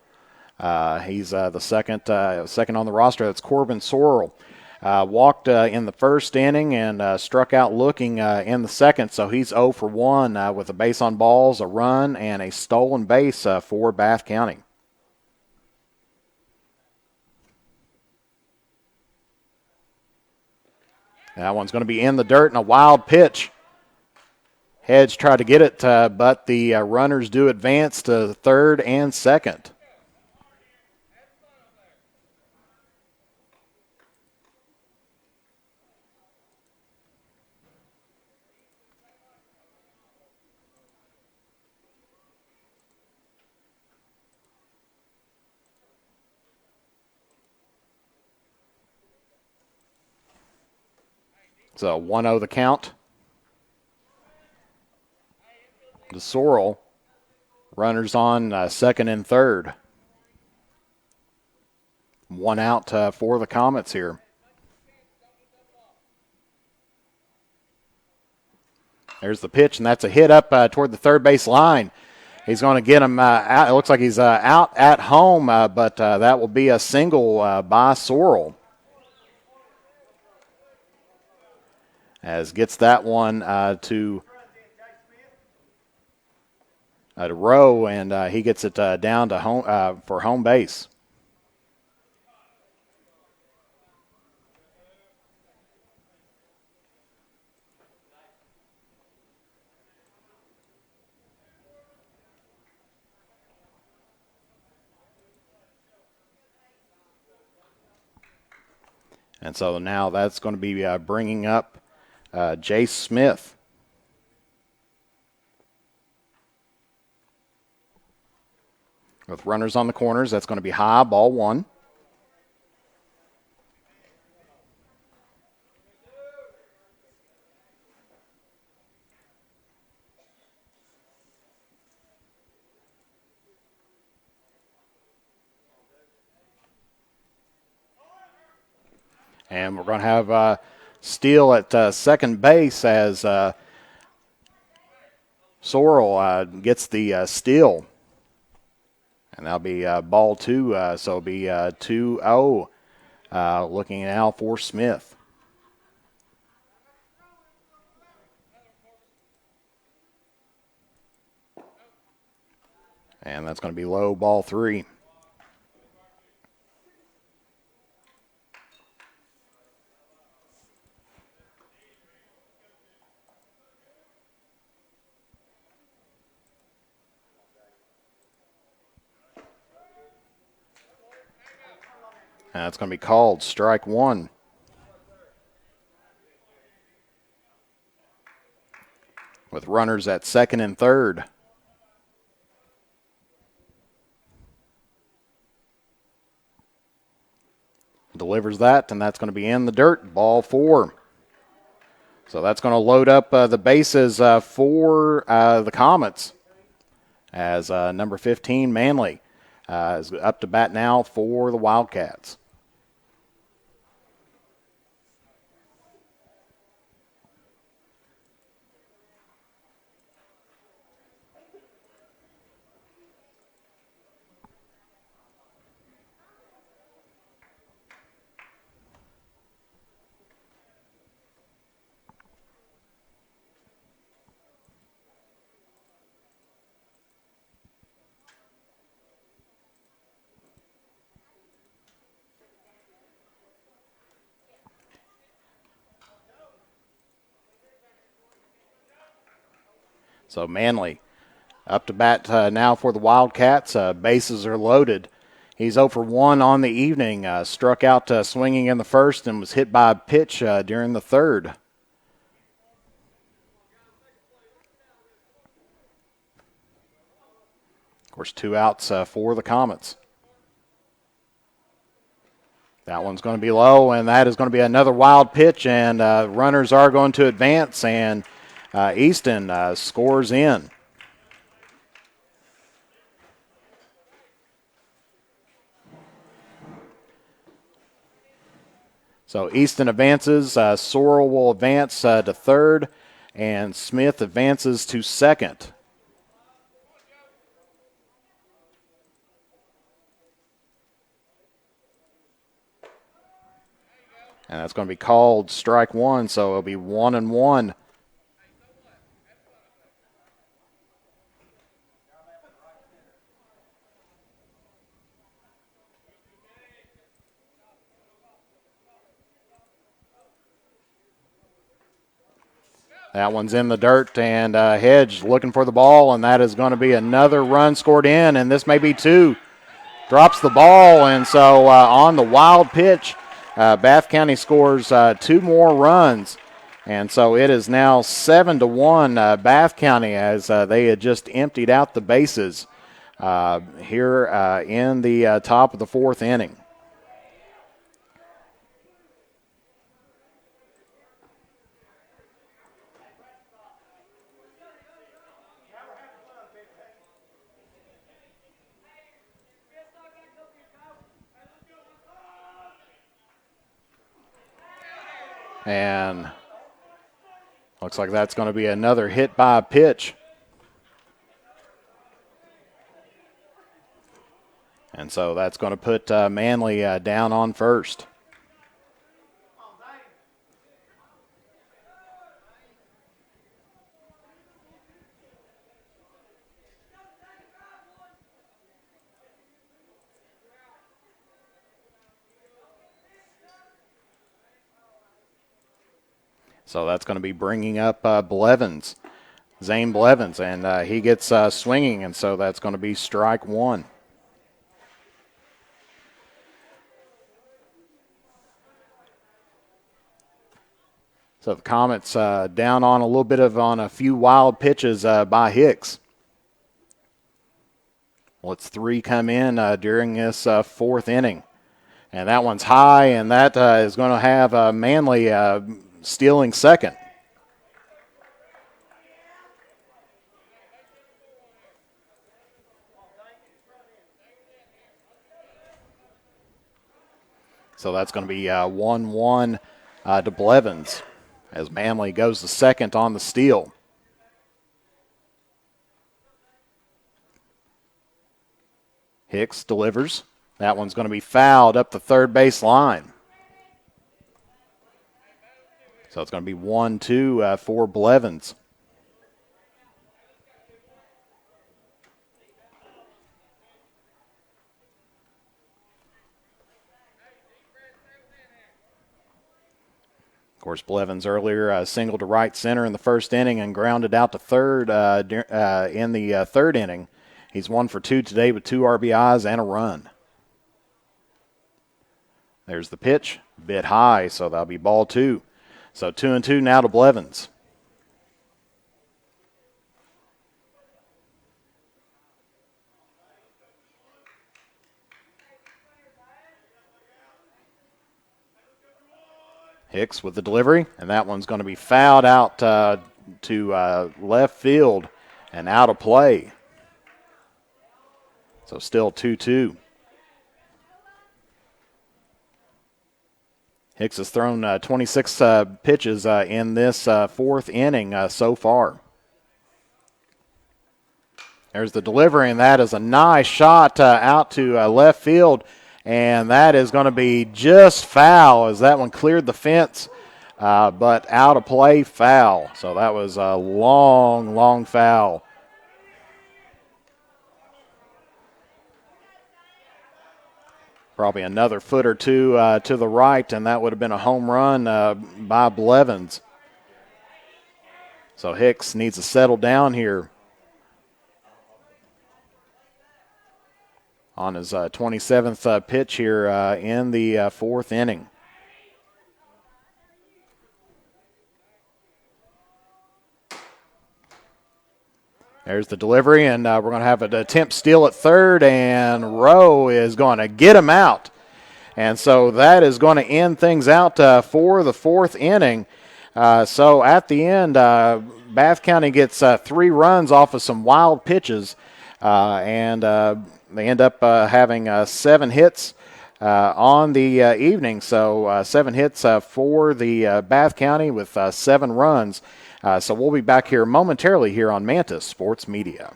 He's the second on the roster. That's Corbin Sorrell. Walked in the first inning and struck out looking in the second, so he's 0 for 1 with a base on balls, a run, and a stolen base for Bath County. That one's going to be in the dirt and a wild pitch. Hedge tried to get it, but the runners do advance to third and second. So 1-0 the count. To Sorrell. Runners on second and third. 1 out for the Comets here. There's the pitch, and that's a hit up toward the third base line. He's going to get him out. It looks like he's out at home, but that will be a single by Sorrell. As gets that one to Rowe, and he gets it down to home for home base. And so now that's going to be bringing up Jace Smith. With runners on the corners, that's going to be high, ball 1. And we're going to have Steele at second base as Sorrell gets the steal. And that'll be ball two, so it'll be 2-0. Looking now for Smith. And that's going to be low, ball three. And that's going to be called strike one. With runners at second and third. Delivers that, and that's going to be in the dirt. Ball four. So that's going to load up the bases for the Comets. As number 15, Manley, is up to bat now for the Wildcats. So Manley up to bat now for the Wildcats. Bases are loaded. He's 0 for 1 on the evening. Struck out swinging in the first and was hit by a pitch during the third. Of course, 2 outs for the Comets. That one's going to be low, and that is going to be another wild pitch, and runners are going to advance, and Easton scores in. So Easton advances, Sorrell will advance to third, and Smith advances to second. And that's going to be called strike one, so it'll be 1-1. That one's in the dirt, and Hedge looking for the ball, and that is going to be another run scored in, and this may be two. Drops the ball, and so on the wild pitch, Bath County scores 2 more runs. And so it is now 7-1 Bath County as they had just emptied out the bases here in the top of the fourth inning. And looks like that's going to be another hit by a pitch. And so that's going to put Manley down on first. So that's going to be bringing up Blevins, Zane Blevins, and he gets swinging, and so that's going to be strike one. So the Comets down on a little bit of on a few wild pitches by Hicks. Let's 3 come in during this fourth inning. And that one's high, and that is going to have Manley stealing second. So that's going to be 1-1 to Blevins as Manley goes to second on the steal. Hicks delivers. That one's going to be fouled up the third base line. So it's going to be 1-2 for Blevins. Of course, Blevins earlier singled to right center in the first inning and grounded out to third in the third inning. He's 1 for 2 today with 2 RBIs and a run. There's the pitch, bit high, so that'll be ball 2. So 2-2 now to Blevins. Hicks with the delivery, and that one's going to be fouled out to left field and out of play. So still 2-2. Hicks has thrown 26 pitches in this fourth inning so far. There's the delivery, and that is a nice shot out to left field. And that is going to be just foul as that one cleared the fence, but out of play foul. So that was a long, long foul. Probably another foot or two to the right, and that would have been a home run by Blevins. So Hicks needs to settle down here on his 27th pitch here in the fourth inning. There's the delivery, and we're going to have an attempt steal at third, and Rowe is going to get him out. And so that is going to end things out for the fourth inning. So at the end, Bath County gets 3 runs off of some wild pitches, and they end up having 7 hits on the evening. So 7 hits for the Bath County with 7 runs. So we'll be back here momentarily here on Mantis Sports Media.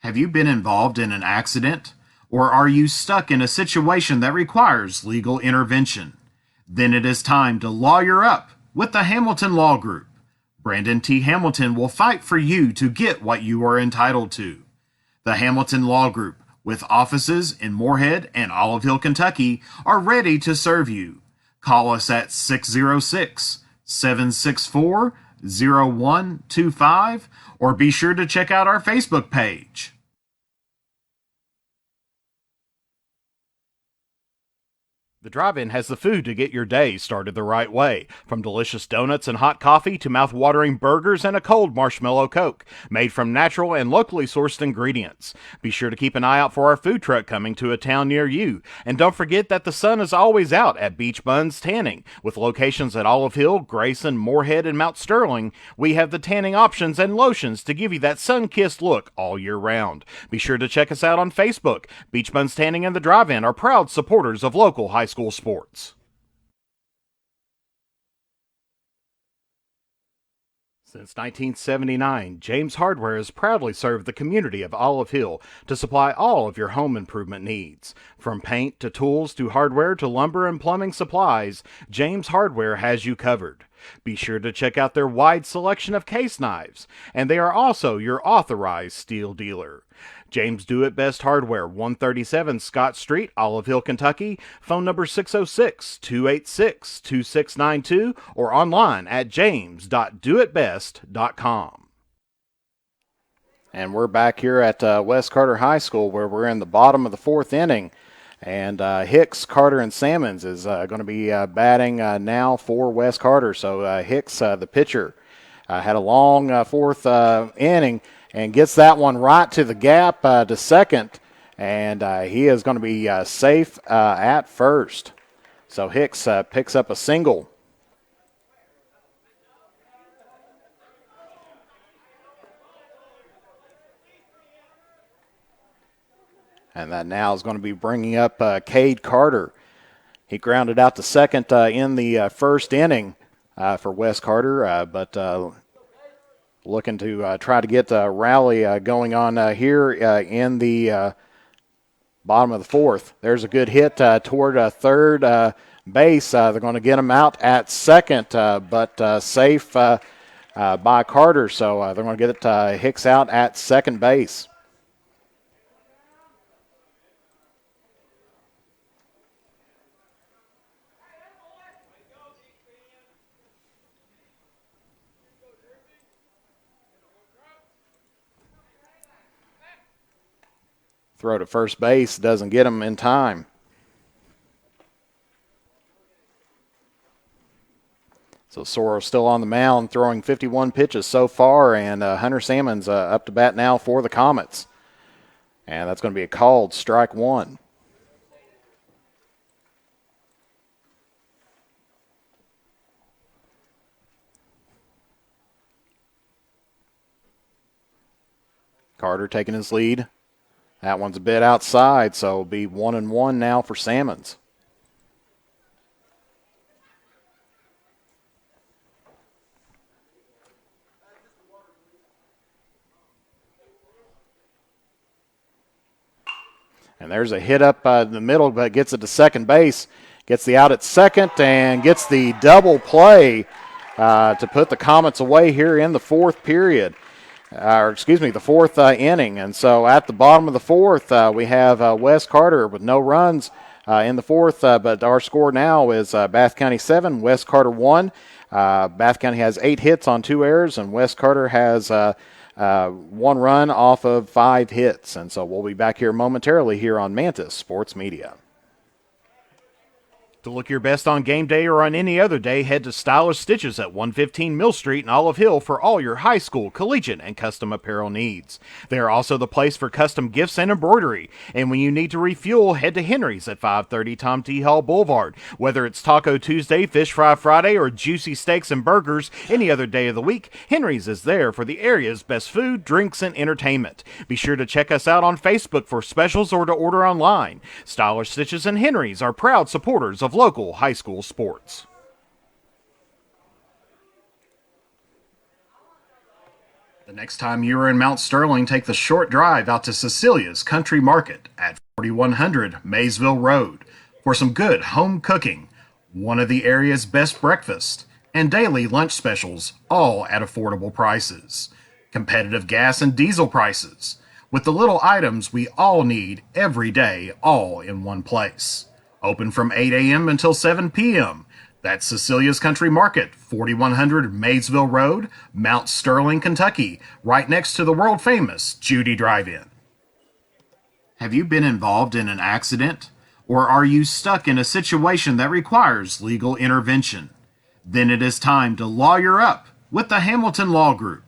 Have you been involved in an accident? Or are you stuck in a situation that requires legal intervention? Then it is time to lawyer up with the Hamilton Law Group. Brandon T. Hamilton will fight for you to get what you are entitled to. The Hamilton Law Group, with offices in Moorhead and Olive Hill, Kentucky, are ready to serve you. Call us at 606-764-0125 or be sure to check out our Facebook page. The drive-in has the food to get your day started the right way. From delicious donuts and hot coffee to mouth-watering burgers and a cold marshmallow Coke, made from natural and locally sourced ingredients. Be sure to keep an eye out for our food truck coming to a town near you. And don't forget that the sun is always out at Beach Buns Tanning. With locations at Olive Hill, Grayson, Moorhead, and Mount Sterling, we have the tanning options and lotions to give you that sun-kissed look all year round. Be sure to check us out on Facebook. Beach Buns Tanning and the Drive-In are proud supporters of local high school sports. Since 1979, James Hardware has proudly served the community of Olive Hill to supply all of your home improvement needs. From paint to tools to hardware to lumber and plumbing supplies, James Hardware has you covered. Be sure to check out their wide selection of case knives, and they are also your authorized steel dealer. James Do It Best Hardware, 137 Scott Street, Olive Hill, Kentucky. Phone number 606-286-2692 or online at james.doitbest.com. And we're back here at West Carter High School where we're in the bottom of the fourth inning. And Hicks, Carter, and Sammons is going to be batting now for West Carter. So Hicks, the pitcher, had a long fourth inning and gets that one right to the gap to second. And he is going to be safe at first. So Hicks picks up a single. And that now is going to be bringing up Cade Carter. He grounded out to second in the first inning for West Carter, but looking to try to get a rally going on here in the bottom of the fourth. There's a good hit toward third base. They're going to get him out at second, but safe by Carter. So they're going to get it Hicks out at second base. Throw to first base doesn't get him in time. So Soro's still on the mound, throwing 51 pitches so far, and Hunter Salmon's up to bat now for the Comets. And that's going to be a called strike one. Carter taking his lead. That one's a bit outside, so it'll be 1-1 now for Salmons. And there's a hit up in the middle, but gets it to second base. Gets the out at second and gets the double play to put the Comets away here in the fourth period. The fourth inning. And so at the bottom of the fourth, we have Wes Carter with no runs in the fourth, but our score now is Bath County 7, Wes Carter 1. Bath County has 8 hits on 2 errors, and Wes Carter has 1 run off of 5 hits. And so we'll be back here momentarily here on Mantis Sports Media. To look your best on game day or on any other day, head to Stylish Stitches at 115 Mill Street in Olive Hill for all your high school, collegiate, and custom apparel needs. They are also the place for custom gifts and embroidery. And when you need to refuel, head to Henry's at 530 Tom T. Hall Boulevard. Whether it's Taco Tuesday, Fish Fry Friday, or juicy steaks and burgers any other day of the week, Henry's is there for the area's best food, drinks, and entertainment. Be sure to check us out on Facebook for specials or to order online. Stylish Stitches and Henry's are proud supporters of local high school sports. The next time you are in Mount Sterling, take the short drive out to Cecilia's Country Market at 4100 Maysville Road for some good home cooking, one of the area's best breakfasts, and daily lunch specials, all at affordable prices. Competitive gas and diesel prices, with the little items we all need every day, all in one place. Open from 8 a.m. until 7 p.m. That's Cecilia's Country Market, 4100 Maysville Road, Mount Sterling, Kentucky, right next to the world-famous Judy Drive-In. Have you been involved in an accident? Or are you stuck in a situation that requires legal intervention? Then it is time to lawyer up with the Hamilton Law Group.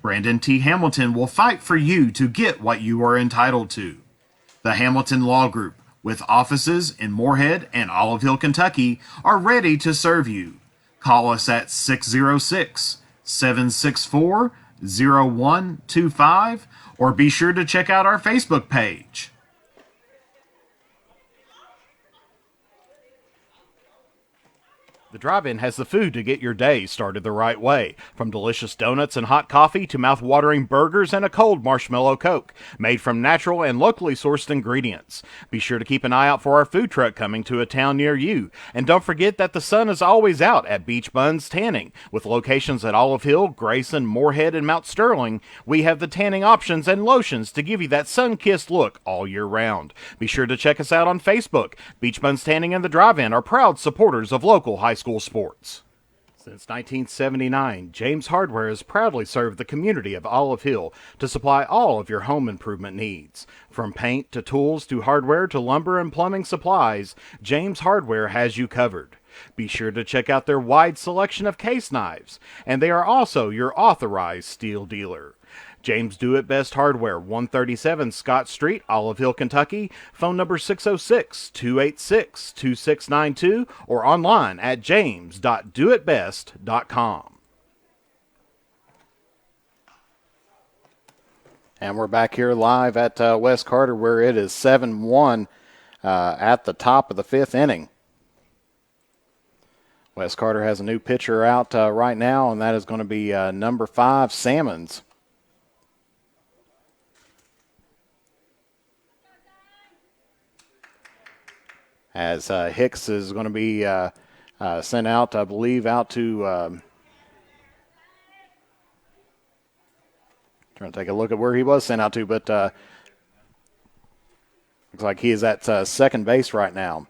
Brandon T. Hamilton will fight for you to get what you are entitled to. The Hamilton Law Group, with offices in Moorhead and Olive Hill, Kentucky, are ready to serve you. Call us at 606-764-0125 or be sure to check out our Facebook page. The drive-in has the food to get your day started the right way. From delicious donuts and hot coffee to mouth-watering burgers and a cold marshmallow Coke, made from natural and locally sourced ingredients. Be sure to keep an eye out for our food truck coming to a town near you. And don't forget that the sun is always out at Beach Buns Tanning. With locations at Olive Hill, Grayson, Moorhead, and Mount Sterling, we have the tanning options and lotions to give you that sun-kissed look all year round. Be sure to check us out on Facebook. Beach Buns Tanning and the Drive-In are proud supporters of local high school sports. Since 1979, James Hardware has proudly served the community of Olive Hill to supply all of your home improvement needs. From paint to tools to hardware to lumber and plumbing supplies, James Hardware has you covered. Be sure to check out their wide selection of case knives, and they are also your authorized steel dealer. James Do It Best Hardware, 137 Scott Street, Olive Hill, Kentucky. Phone number 606-286-2692 or online at james.doitbest.com. And we're back here live at West Carter where it is 7-1 at the top of the fifth inning. Wes Carter has a new pitcher out right now, and that is going to be number 5, Salmons. As Hicks is going to be sent out, I believe, out to trying to take a look at where he was sent out to, but looks like he is at second base right now.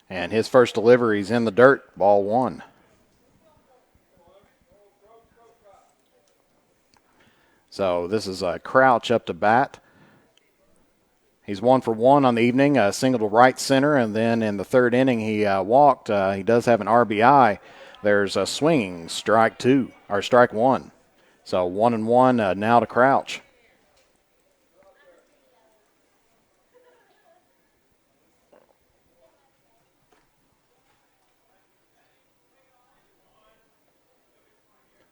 And his first delivery is in the dirt, ball 1. So this is Crouch up to bat. He's 1 for 1 on the evening, a single to right center, and then in the third inning he walked. He does have an RBI. There's a swinging strike 1. So 1-1 now to Crouch.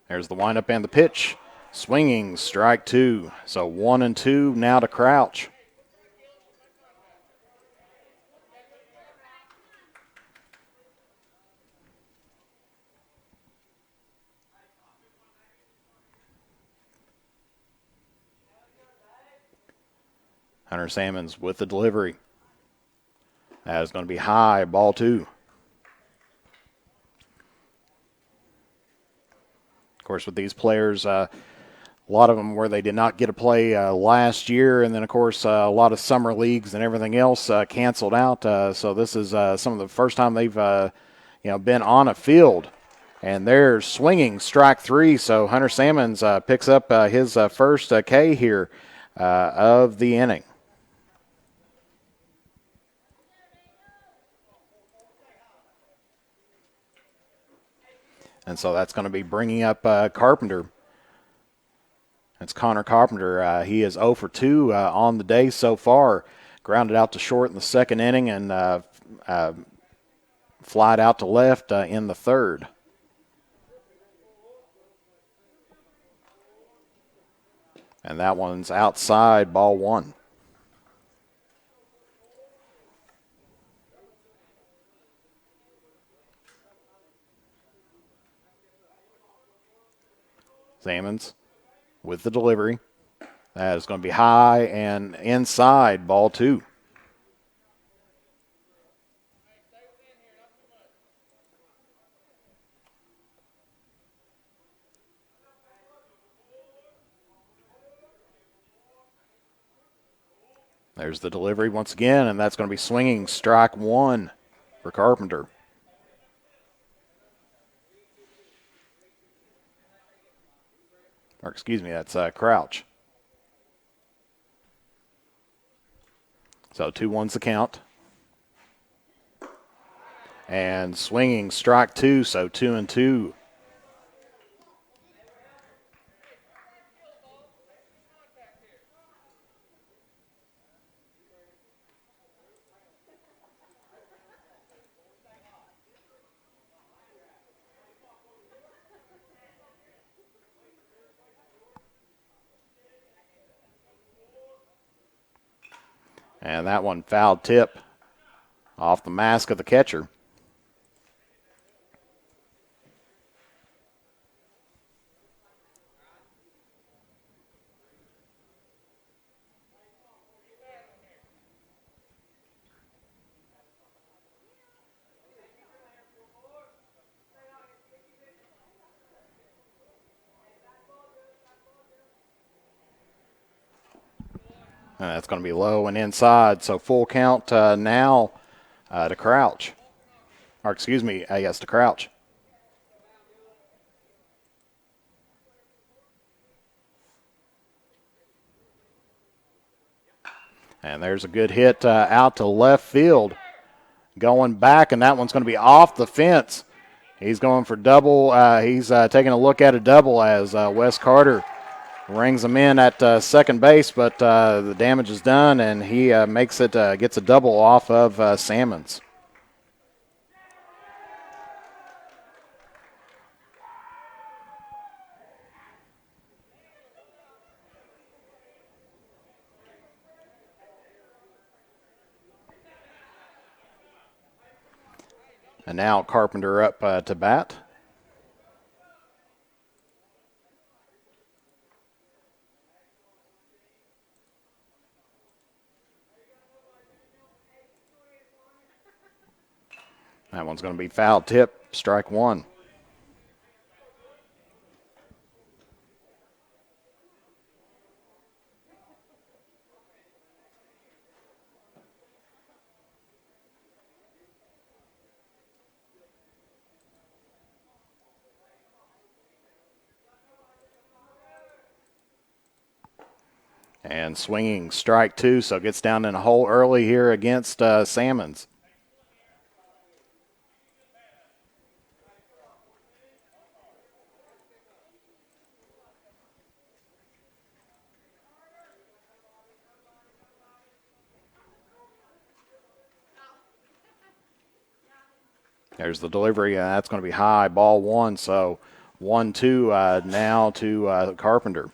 There's the windup and the pitch. Swinging strike 2. So 1-2 now to Crouch. Hunter Salmons with the delivery. That is going to be high, ball 2. Of course, with these players, a lot of them where they did not get to play last year, and then, of course, a lot of summer leagues and everything else canceled out. So this is some of the first time they've been on a field. And they're swinging strike 3, so Hunter Salmons picks up his first K here of the inning. And so that's going to be bringing up Carpenter. That's Connor Carpenter. He is 0 for 2 on the day so far. Grounded out to short in the second inning and flied out to left in the third. And that one's outside, ball 1. Salmons with the delivery. That is going to be high and inside, ball 2. There's the delivery once again, and that's going to be swinging strike 1 for Carpenter. Or excuse me, that's Crouch. So 2-1's the count. And swinging strike 2, so 2-2. And that one foul tip off the mask of the catcher. And that's going to be low and inside, so full count now to Crouch. Or excuse me, yes, to Crouch. And there's a good hit out to left field. Going back, and that one's going to be off the fence. He's going for double. He's taking a look at a double as Wes Carter rings him in at second base, but the damage is done, and he gets a double off of Salmons. And now Carpenter up to bat. That one's going to be foul tip, strike one. And swinging strike two, so gets down in a hole early here against Salmons. There's the delivery, and that's going to be high, ball one, so 1-2 now to Carpenter.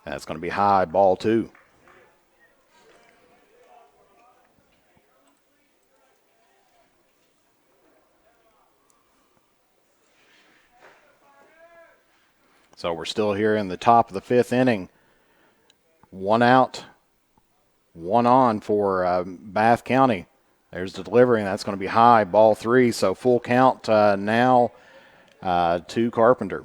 That's going to be high, ball two. So we're still here in the top of the fifth inning. One out, one on for Bath County. There's the delivery, and that's going to be high, ball three. So full count now to Carpenter.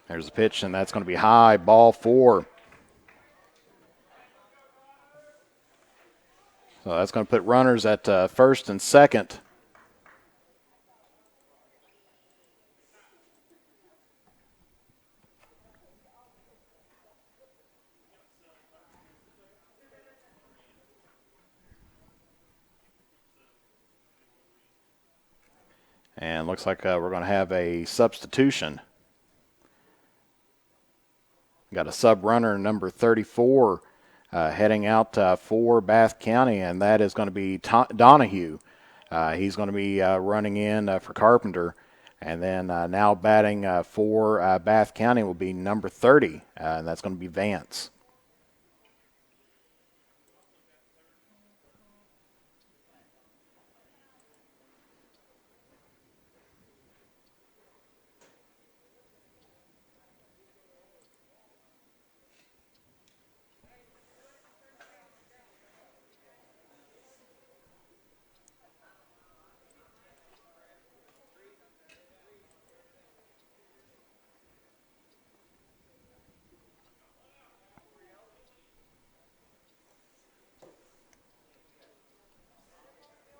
There's the pitch, and that's going to be high, ball four. So that's going to put runners at first and second. And looks like we're going to have a substitution. Got a sub runner, number 34, heading out for Bath County, and that is going to be Donahue. He's going to be running in for Carpenter. And then now batting for Bath County will be number 30, and that's going to be Vance.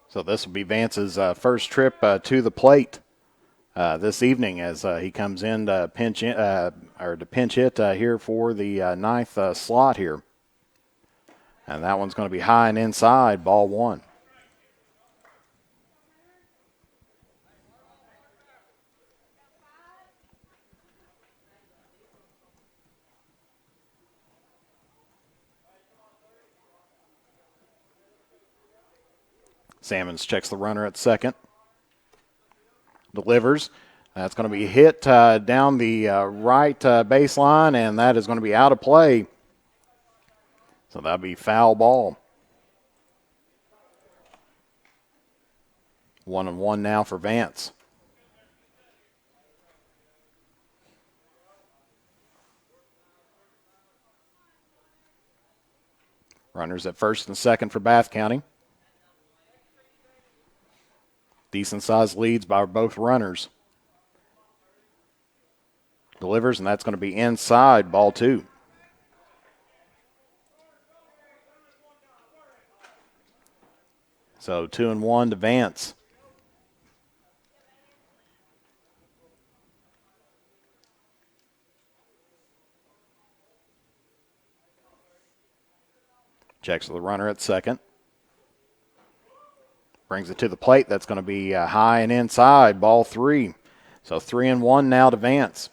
So this will be Vance's first trip to the plate this evening as he comes in to pinch hit here for the ninth slot here. And that one's going to be high and inside, ball one. Salmons checks the runner at second. Delivers. That's going to be hit down the right baseline, and that is going to be out of play. So that'll be foul ball. 1-1 now for Vance. Runners at first and second for Bath County. Decent sized leads by both runners. Delivers, and that's going to be inside, ball two. So 2-1 to Vance. Checks the runner at second. Brings it to the plate. That's going to be high and inside, ball 3. So 3-1 now to Vance.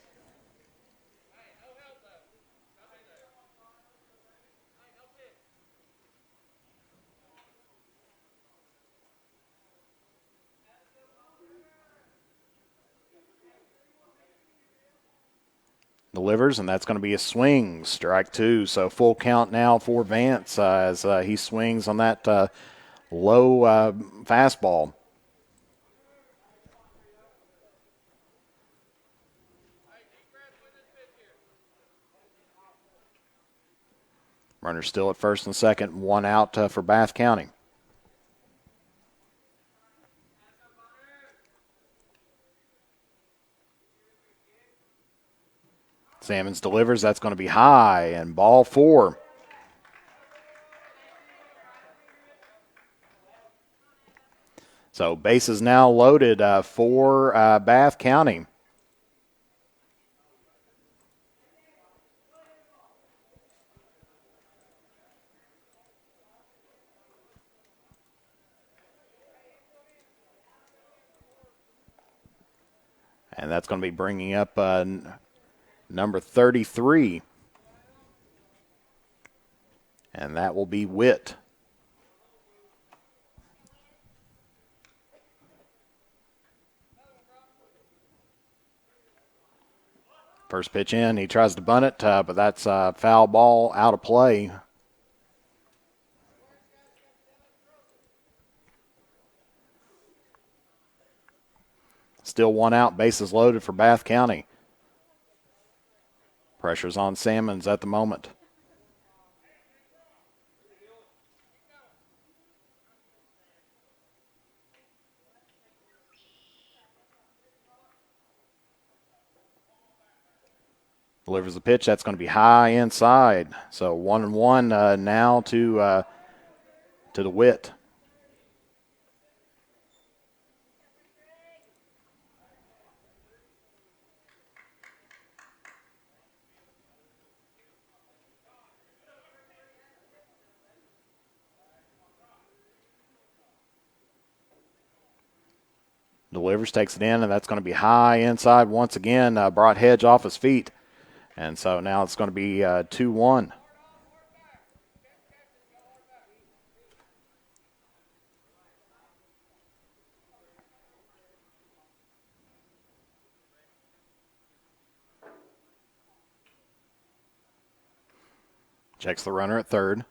Delivers, and that's going to be a swing, strike 2. So full count now for Vance as he swings on that low fastball. Runner still at first and second, 1 out for Bath County. Salmons delivers, that's going to be high, and ball 4. So bases now loaded for Bath County. And that's going to be bringing up number 33. And that will be Witt. First pitch in, he tries to bunt it, but that's a foul ball out of play. Still 1 out, bases loaded for Bath County. Pressure's on Salmons at the moment. Delivers the pitch. That's going to be high inside. So 1-1 now to the Witt. Delivers, takes it in, and that's going to be high inside once again. Brought Hedge off his feet. And so now it's going to be 2-1. Checks the runner at third.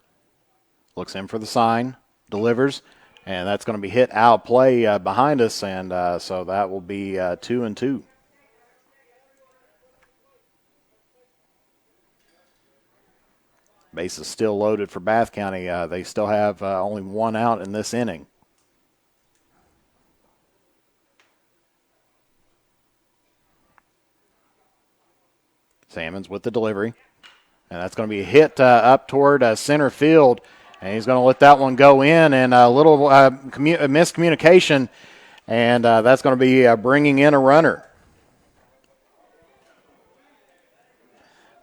Looks in for the sign. Delivers. And that's going to be hit out of play behind us. And so that will be 2-2. Base is still loaded for Bath County. They still have only 1 out in this inning. Salmons with the delivery. And that's going to be a hit up toward center field. And he's going to let that one go in. And a little miscommunication. And that's going to be bringing in a runner.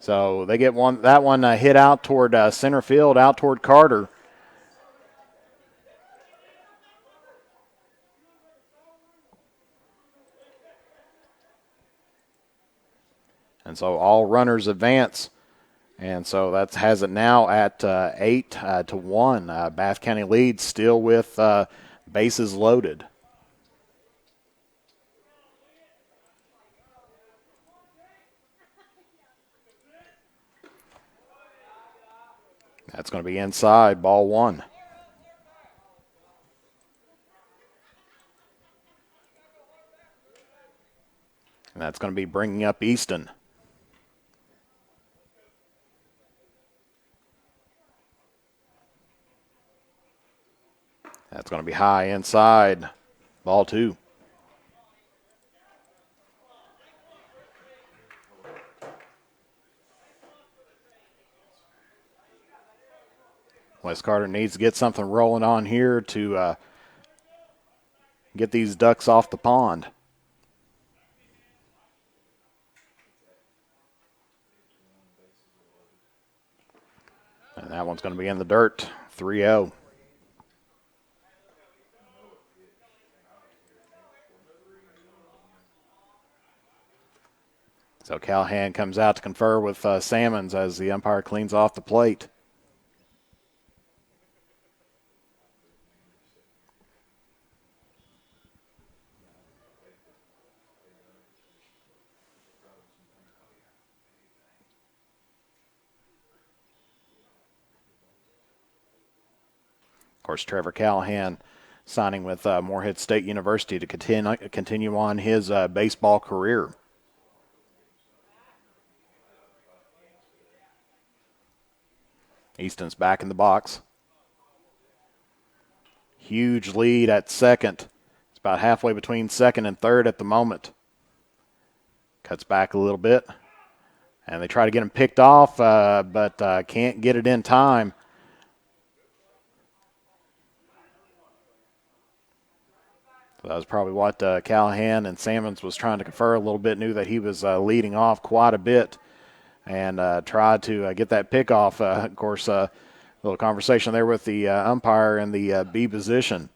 So they get that one hit out toward center field, out toward Carter. And so all runners advance. And so that has it now at 8-1. Bath County leads still with bases loaded. That's going to be inside, ball 1. And that's going to be bringing up Easton. That's going to be high inside, ball 2. Wes Carter needs to get something rolling on here to get these ducks off the pond. And that one's going to be in the dirt, 3-0. So Callahan comes out to confer with Salmons as the umpire cleans off the plate. Of course, Trevor Callahan signing with Morehead State University to continue on his baseball career. Easton's back in the box. Huge lead at second. It's about halfway between second and third at the moment. Cuts back a little bit. And they try to get him picked off, but can't get it in time. So that was probably what Callahan and Salmons was trying to confer a little bit. Knew that he was leading off quite a bit and tried to get that pickoff. Of course, a little conversation there with the umpire in the B position.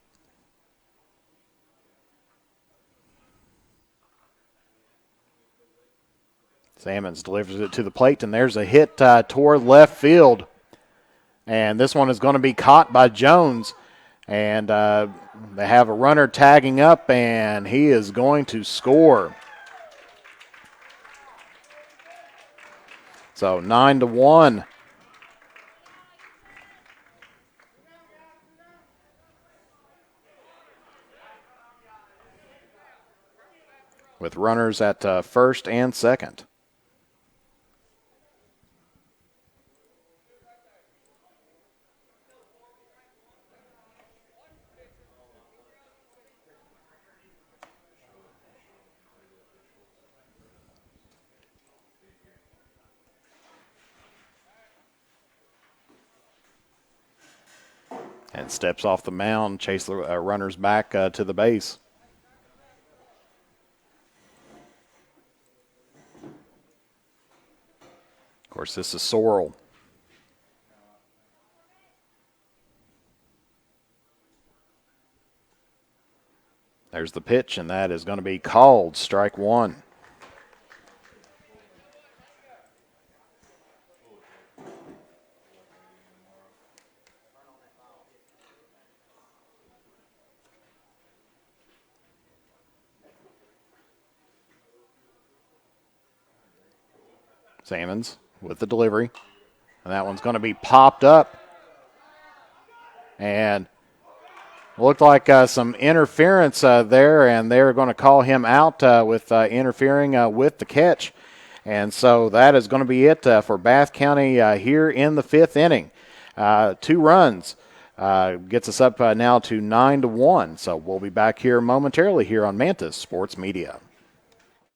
Salmons delivers it to the plate, and there's a hit toward left field. And this one is going to be caught by Jones. And they have a runner tagging up, and he is going to score. So 9-1. With runners at first and second. And steps off the mound, chase the runners back to the base. Of course, this is Sorrell. There's the pitch, and that is going to be called strike one. Salmons with the delivery. And that one's going to be popped up. And looked like some interference there, and they're going to call him out with interfering with the catch. And so that is going to be it for Bath County here in the fifth inning. 2 runs gets us up now to 9-1. So we'll be back here momentarily here on Mantis Sports Media.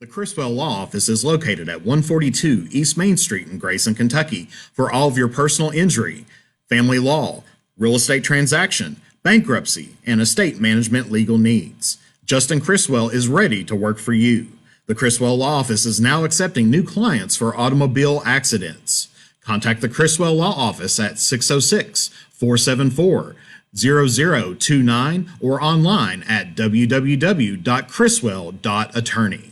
The Criswell Law Office is located at 142 East Main Street in Grayson, Kentucky for all of your personal injury, family law, real estate transaction, bankruptcy, and estate management legal needs. Justin Criswell is ready to work for you. The Criswell Law Office is now accepting new clients for automobile accidents. Contact the Criswell Law Office at 606-474-0029 or online at www.criswell.attorney.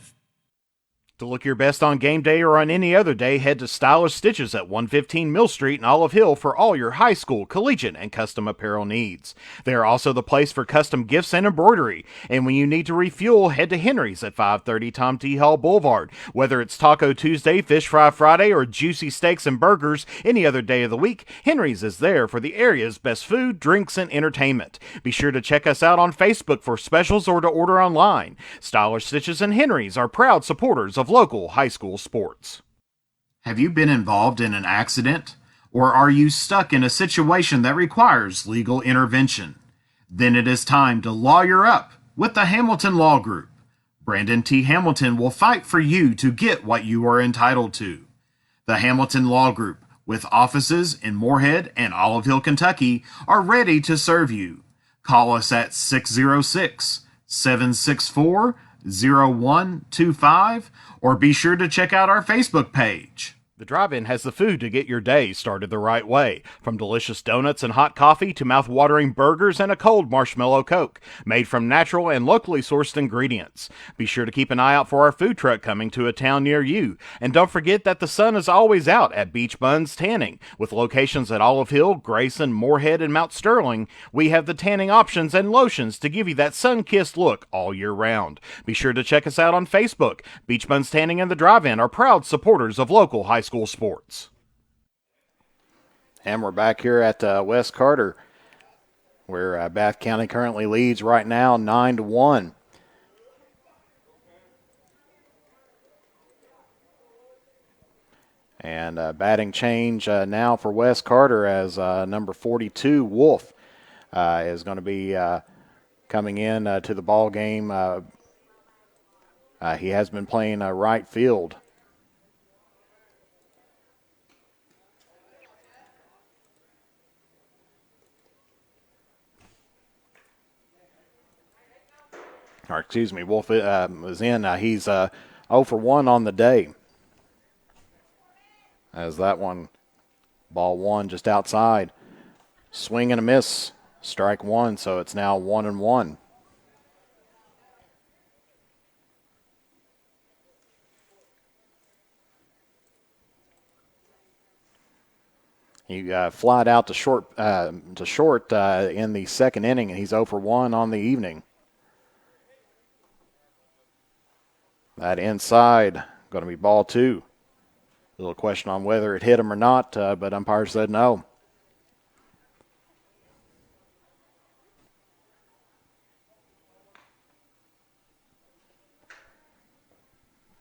To look your best on game day or on any other day, head to Stylish Stitches at 115 Mill Street in Olive Hill for all your high school, collegiate, and custom apparel needs. They are also the place for custom gifts and embroidery. And when you need to refuel, head to Henry's at 530 Tom T. Hall Boulevard. Whether it's Taco Tuesday, Fish Fry Friday, or juicy steaks and burgers any other day of the week, Henry's is there for the area's best food, drinks, and entertainment. Be sure to check us out on Facebook for specials or to order online. Stylish Stitches and Henry's are proud supporters of local high school sports. Have you been involved in an accident? Or are you stuck in a situation that requires legal intervention? Then it is time to lawyer up with the Hamilton Law Group. Brandon T. Hamilton will fight for you to get what you are entitled to. The Hamilton Law Group, with offices in Morehead and Olive Hill, Kentucky, are ready to serve you. Call us at 606-764-0125 or be sure to check out our Facebook page. The drive-in has the food to get your day started the right way. From delicious donuts and hot coffee to mouth-watering burgers and a cold marshmallow Coke, made from natural and locally sourced ingredients. Be sure to keep an eye out for our food truck coming to a town near you. And don't forget that the sun is always out at Beach Buns Tanning. With locations at Olive Hill, Grayson, Moorhead, and Mount Sterling, we have the tanning options and lotions to give you that sun-kissed look all year round. Be sure to check us out on Facebook. Beach Buns Tanning and the Drive-In are proud supporters of local high school sports. And we're back here at West Carter, where Bath County currently leads right now 9-1. And batting change now for West Carter as number 42, Wolf, is going to be coming in to the ball game. He has been playing right field. Or excuse me, Wolf is in. He's 0 for 1 on the day. As that one, ball one just outside. Swing and a miss, strike one, so it's now 1-1. He flied out to short in the second inning, and he's 0 for 1 on the evening. That inside, going to be ball two. A little question on whether it hit him or not, but umpire said no.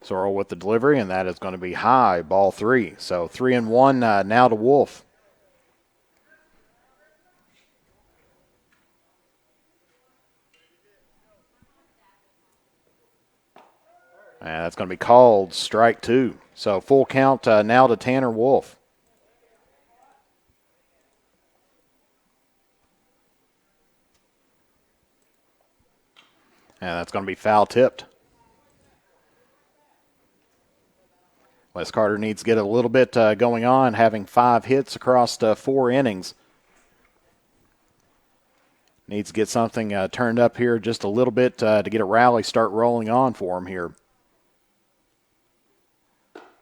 Sorrell with the delivery, and that is going to be high, ball three. So 3-1 now to Wolf. And that's going to be called strike two. So full count now to Tanner Wolf. And that's going to be foul tipped. West Carter needs to get a little bit going on, having 5 hits across 4 innings. Needs to get something turned up here just a little bit to get a rally start rolling on for him here.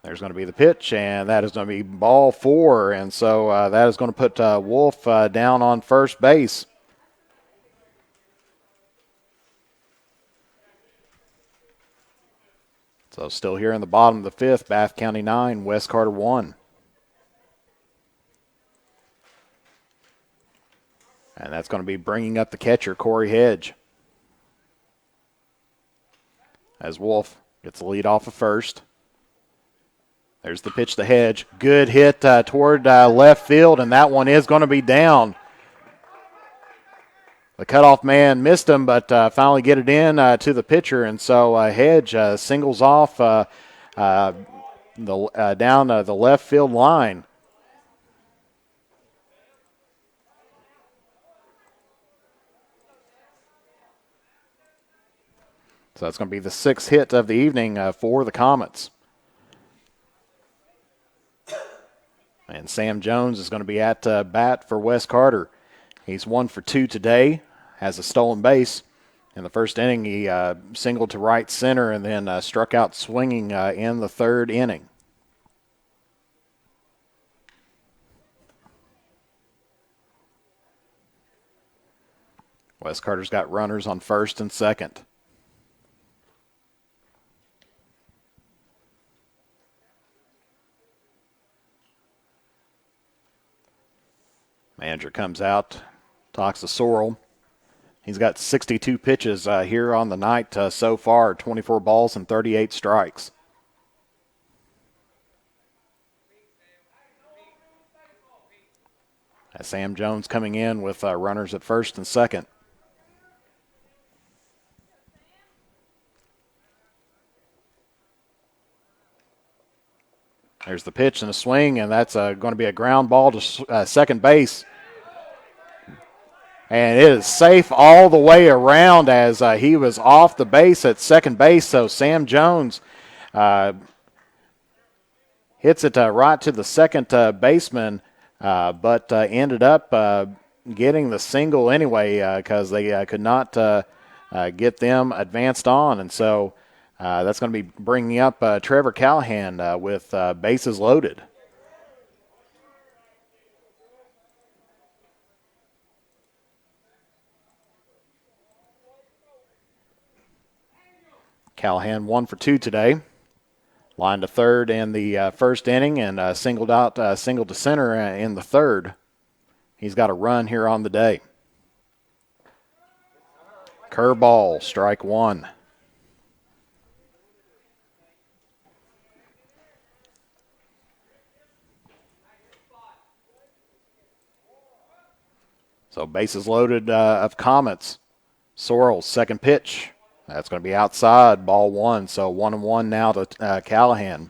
There's going to be the pitch, and that is going to be ball 4. And so that is going to put Wolf down on first base. So still here in the bottom of the 5th, Bath County 9, West Carter 1. And that's going to be bringing up the catcher, Corey Hedge. As Wolf gets the lead off of first. There's the pitch to Hedge. Good hit toward left field, and that one is going to be down. The cutoff man missed him, but finally get it in to the pitcher, and so Hedge singles off down the left field line. So that's going to be the 6th hit of the evening for the Comets. And Sam Jones is going to be at bat for West Carter. He's 1 for 2 today, has a stolen base. In the first inning, he singled to right center and then struck out swinging in the 3rd inning. West Carter's got runners on first and second. Manager comes out, talks to Sorrell. He's got 62 pitches here on the night so far, 24 balls and 38 strikes. As Sam Jones coming in with runners at first and second. There's the pitch and a swing, and that's going to be a ground ball to second base. And it is safe all the way around as he was off the base at second base. So Sam Jones hits it right to the second baseman, but ended up getting the single anyway because they could not get them advanced on. And so that's going to be bringing up Trevor Callahan with bases loaded. Callahan 1 for 2 today. Line to third in the first inning and single to center in the third. He's got a run here on the day. Curveball, strike one. So bases loaded of Comets. Sorrells, second pitch. That's going to be outside, ball one. So 1-1 now to Callahan.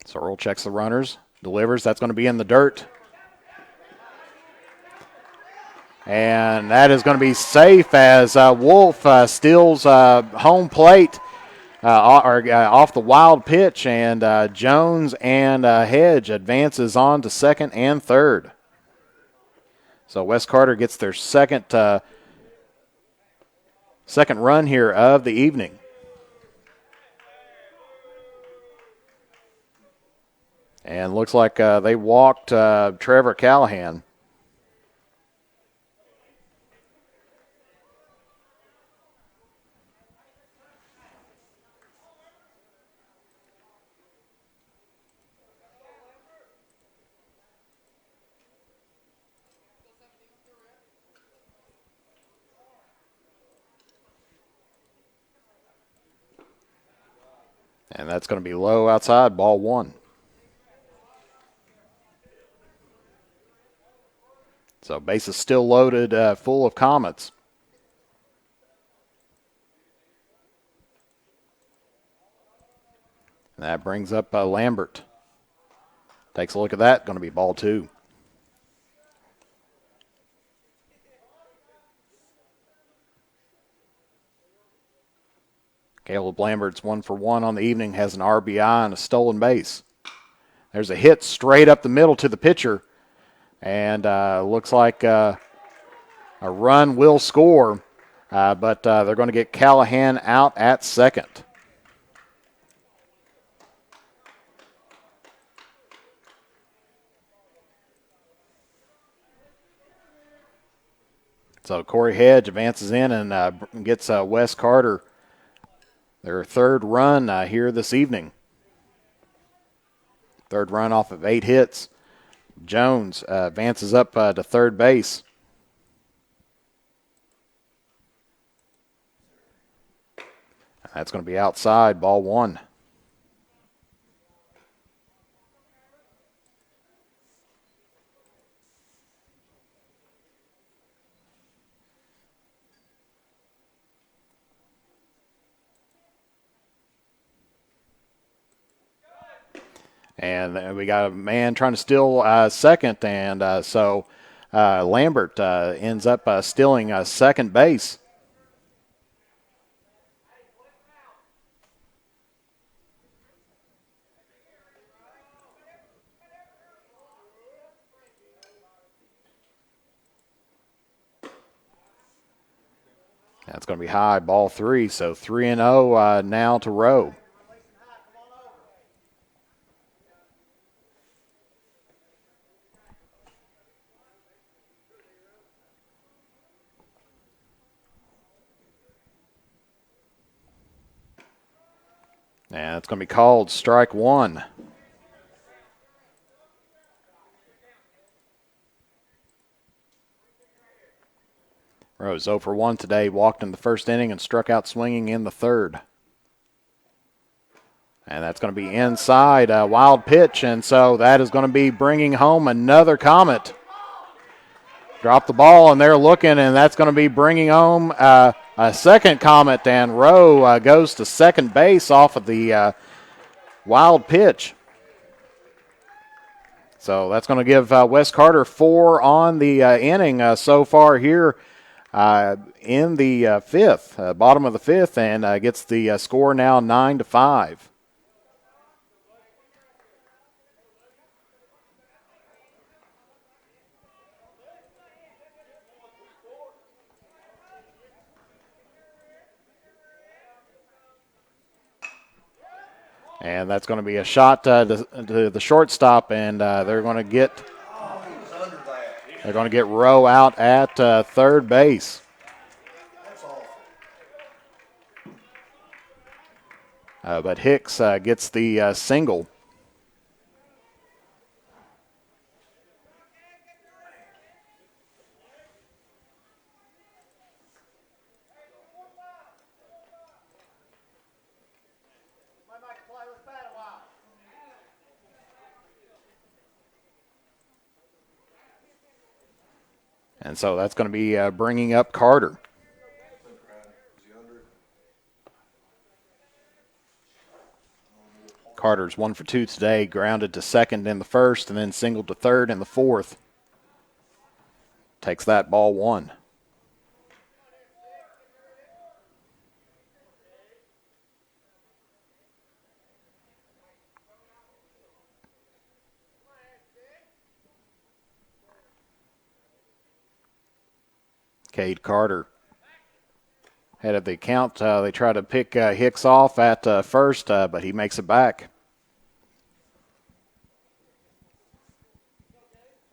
Sorrell checks the runners, delivers. That's going to be in the dirt. And that is going to be safe as Wolf steals home plate off the wild pitch, and Jones and Hedge advances on to second and third. So West Carter gets their second run here of the evening. And looks like they walked Trevor Callahan. And that's going to be low outside, ball one. So bases still loaded, full of Comets. And that brings up Lambert. Takes a look at that, going to be ball two. Caleb Lambert's 1 for 1 on the evening, has an RBI and a stolen base. There's a hit straight up the middle to the pitcher, and looks like a run will score, but they're going to get Callahan out at second. So Corey Hedge advances in and gets Wes Carter their third run here this evening. Third run off of 8 hits. Jones advances up to third base. That's going to be outside, ball one. And we got a man trying to steal second, and so Lambert ends up stealing second base. That's going to be high, ball three, so 3-0 now to Rowe. And it's going to be called strike one. Rose 0 for 1 today, walked in the first inning and struck out swinging in the third. And that's going to be inside, a wild pitch, and so that is going to be bringing home another Comet. Drop the ball, and they're looking, and that's going to be bringing home a second Comet, and Rowe goes to second base off of the wild pitch. So that's going to give Wes Carter 4 on the inning so far here in the fifth, bottom of the fifth, and gets the score now 9-5. And that's going to be a shot to the shortstop, and they're going to get Rowe out at third base. But Hicks gets the single. And so that's going to be bringing up Carter. Carter's 1 for 2 today, grounded to second in the first and then singled to third in the fourth. Takes that, ball 1. Cade Carter head of the count. They try to pick Hicks off at first, but he makes it back.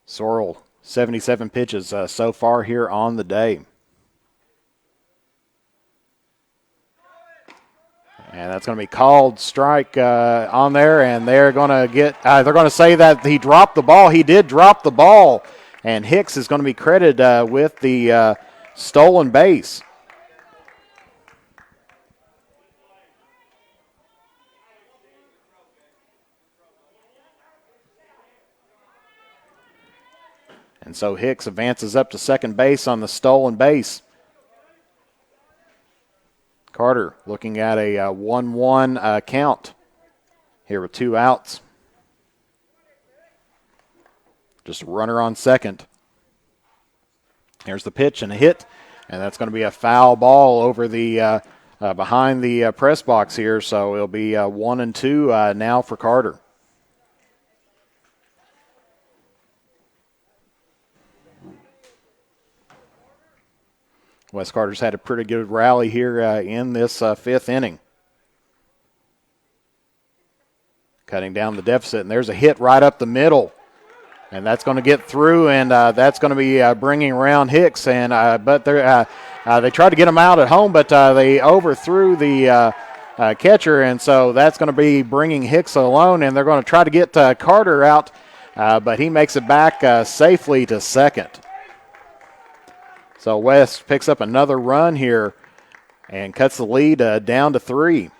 Sorrell, 77 pitches so far here on the day. And that's going to be called strike on there, and they're going to say that he dropped the ball. He did drop the ball, and Hicks is going to be credited with the stolen base. And so Hicks advances up to second base on the stolen base. Carter looking at a 1-1 count here with 2 outs. Just a runner on second. Here's the pitch and a hit, and that's going to be a foul ball over the behind the press box here, so it'll be 1-2 now for Carter. Wes Carter's had a pretty good rally here in this fifth inning. Cutting down the deficit, and there's a hit right up the middle. And that's going to get through, and that's going to be bringing around Hicks. And but they tried to get him out at home, but they overthrew the catcher, and so that's going to be bringing Hicks alone. And they're going to try to get Carter out, but he makes it back safely to second. So West picks up another run here and cuts the lead down to 3.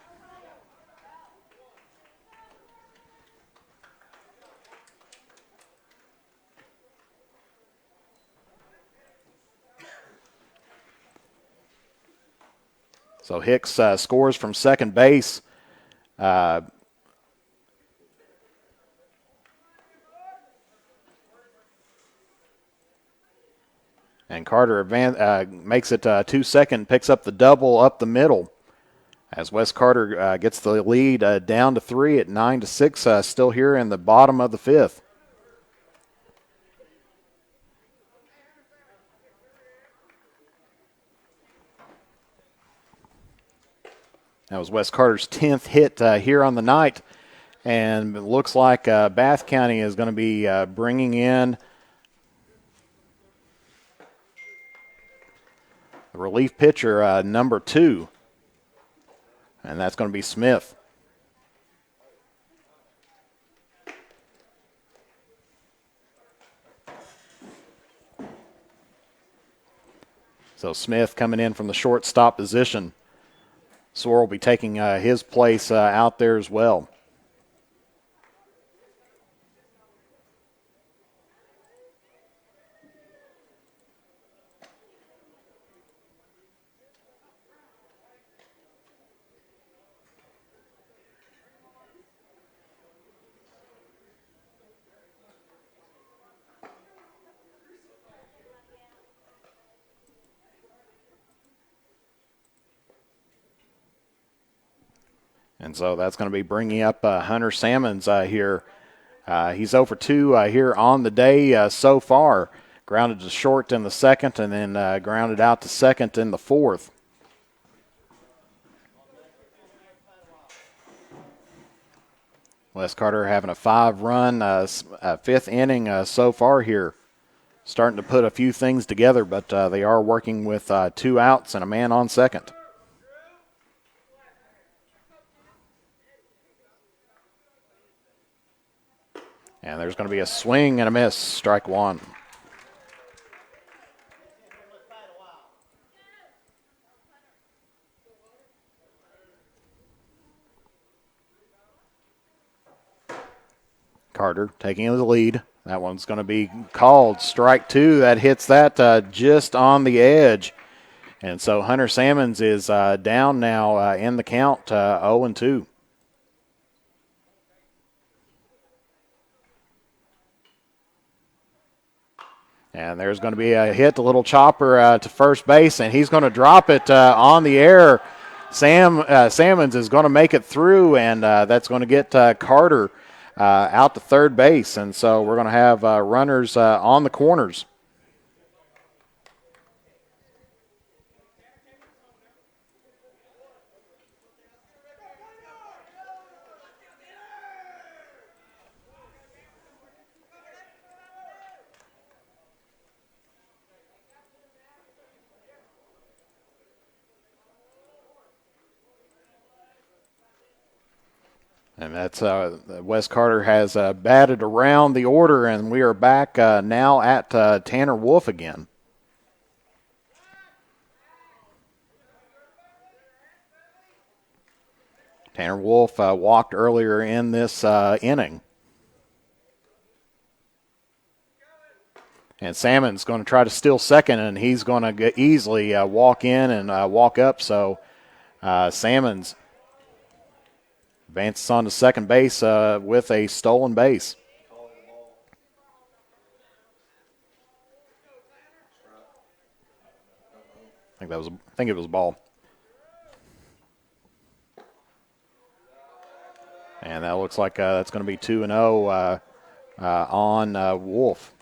So Hicks scores from second base. And Carter makes it 2 second, picks up the double up the middle. As Wes Carter gets the lead down to 3 at 9-6, still here in the bottom of the fifth. That was Wes Carter's 10th hit here on the night. And it looks like Bath County is going to be bringing in the relief pitcher, number 2. And that's going to be Smith. So Smith coming in from the shortstop position. Sorrell will be taking his place out there as well. And so that's going to be bringing up Hunter Salmons here. He's 0 for 2 here on the day so far. Grounded to short in the second and then grounded out to second in the fourth. Wes Carter having a 5-run fifth inning so far here. Starting to put a few things together, but they are working with 2 outs and a man on second. And there's going to be a swing and a miss, strike one. Carter taking the lead. That one's going to be called strike 2. That hits that just on the edge. And so Hunter Salmons is down now in the count, 0-2. And there's going to be a hit, a little chopper to first base, and he's going to drop it on the air. Salmons is going to make it through, and that's going to get Carter out to third base. And so we're going to have runners on the corners. And that's Wes Carter has batted around the order, and we are back now at Tanner Wolf again. Tanner Wolf walked earlier in this inning. And Salmon's going to try to steal second, and he's going to easily walk in and walk up. So Salmon's advances on to second base with a stolen base. I think it was a ball. And that looks like that's going to be 2-0 on Wolf.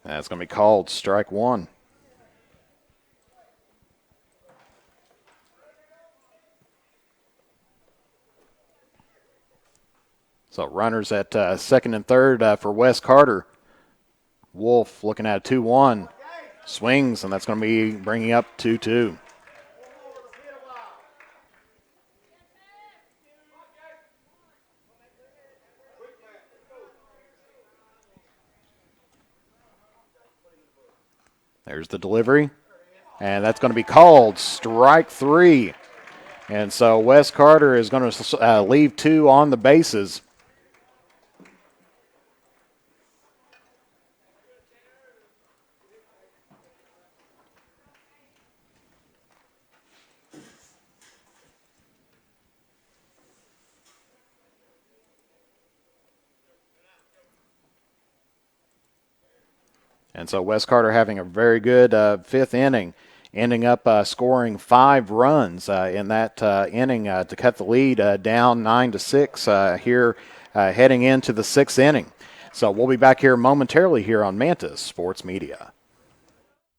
That's going to be called strike one. So runners at second and third for Wes Carter. Wolf looking at a 2-1. Swings, and that's going to be bringing up 2-2. There's the delivery, and that's going to be called strike three. And so Wes Carter is going to leave 2 on the bases. And so Wes Carter having a very good fifth inning, ending up scoring 5 runs in that inning to cut the lead down 9-6 here heading into the 6th inning. So we'll be back here momentarily here on Mantis Sports Media.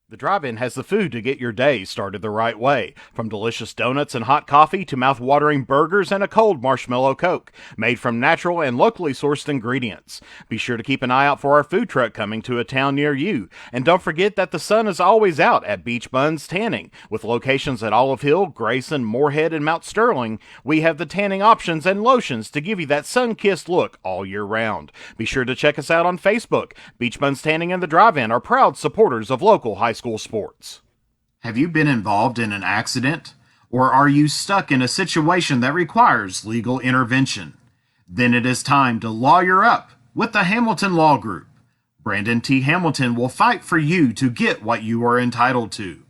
The drive-in has the food to get your day started the right way. From delicious donuts and hot coffee to mouth-watering burgers and a cold marshmallow Coke, made from natural and locally sourced ingredients. Be sure to keep an eye out for our food truck coming to a town near you. And don't forget that the sun is always out at Beach Buns Tanning. With locations at Olive Hill, Grayson, Moorhead, and Mount Sterling, we have the tanning options and lotions to give you that sun-kissed look all year round. Be sure to check us out on Facebook. Beach Buns Tanning and the Drive-In are proud supporters of local high school sports. Have you been involved in an accident? Or are you stuck in a situation that requires legal intervention? Then it is time to lawyer up with the Hamilton Law Group. Brandon T. Hamilton will fight for you to get what you are entitled to.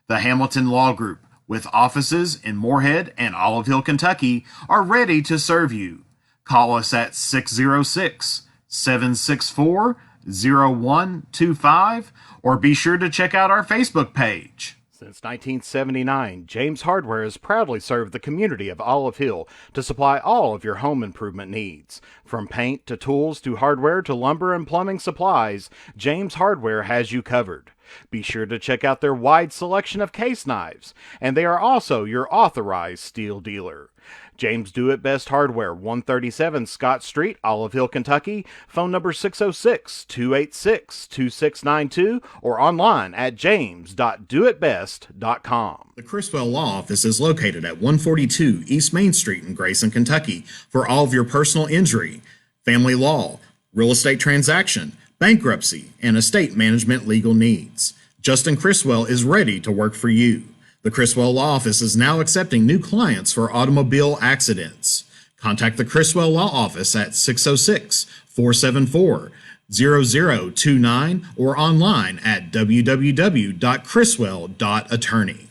The Hamilton Law Group, with offices in Moorhead and Olive Hill, Kentucky, are ready to serve you. Call us at 606 764-0125, or be sure to check out our Facebook page. Since 1979, James Hardware has proudly served the community of Olive Hill to supply all of your home improvement needs. From paint to tools to hardware to lumber and plumbing supplies, James Hardware has you covered. Be sure to check out their wide selection of case knives, and they are also your authorized steel dealer. James Do It Best Hardware, 137 Scott Street, Olive Hill, Kentucky. Phone number 606-286-2692 or online at james.doitbest.com. The Criswell Law Office is located at 142 East Main Street in Grayson, Kentucky for all of your personal injury, family law, real estate transaction, bankruptcy, and estate management legal needs. Justin Criswell is ready to work for you. The Criswell Law Office is now accepting new clients for automobile accidents. Contact the Criswell Law Office at 606-474-0029 or online at www.criswell.attorney.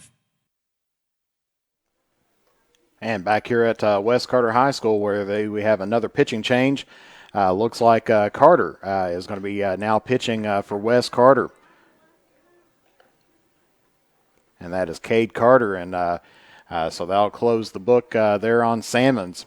And back here at West Carter High School, where we have another pitching change. Looks like Carter is going to be now pitching for West Carter. And that is Cade Carter, and so that'll close the book there on Salmons.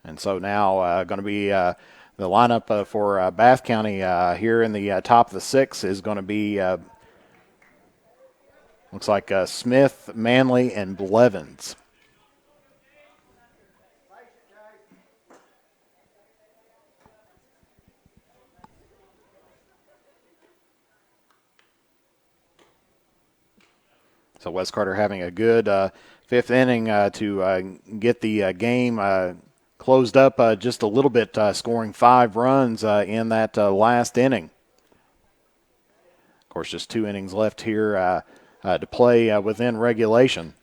And so now going to be the lineup for Bath County here in the top of the sixth is going to be looks like Smith, Manley, and Blevins. So West Carter having a good fifth inning to get the game closed up just a little bit, scoring 5 runs in that last inning. Of course, just 2 innings left here to play within regulation.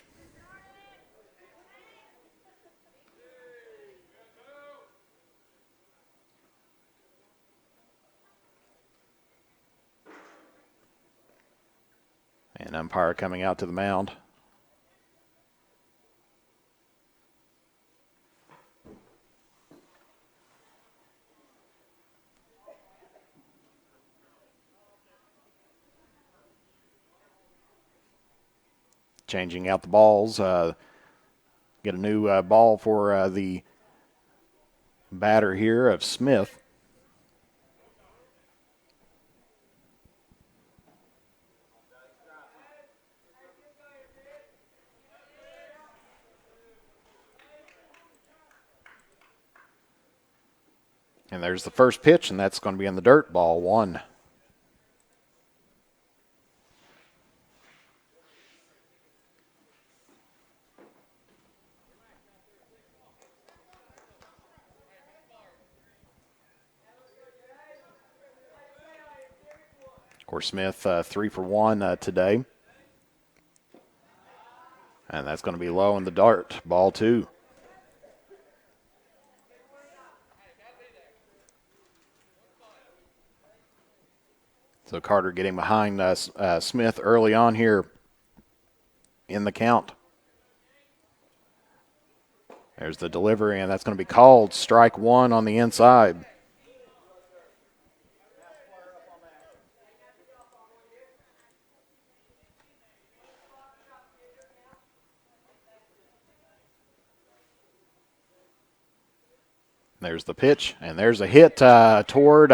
And umpire coming out to the mound. Changing out the balls. Get a new ball for the batter here of Smith. And there's the first pitch, and that's going to be in the dirt, ball 1. Of course, Smith 3 for 1 today. And that's going to be low in the dirt, ball 2. So Carter getting behind Smith early on here in the count. There's the delivery, and that's going to be called strike 1 on the inside. There's the pitch, and there's a hit toward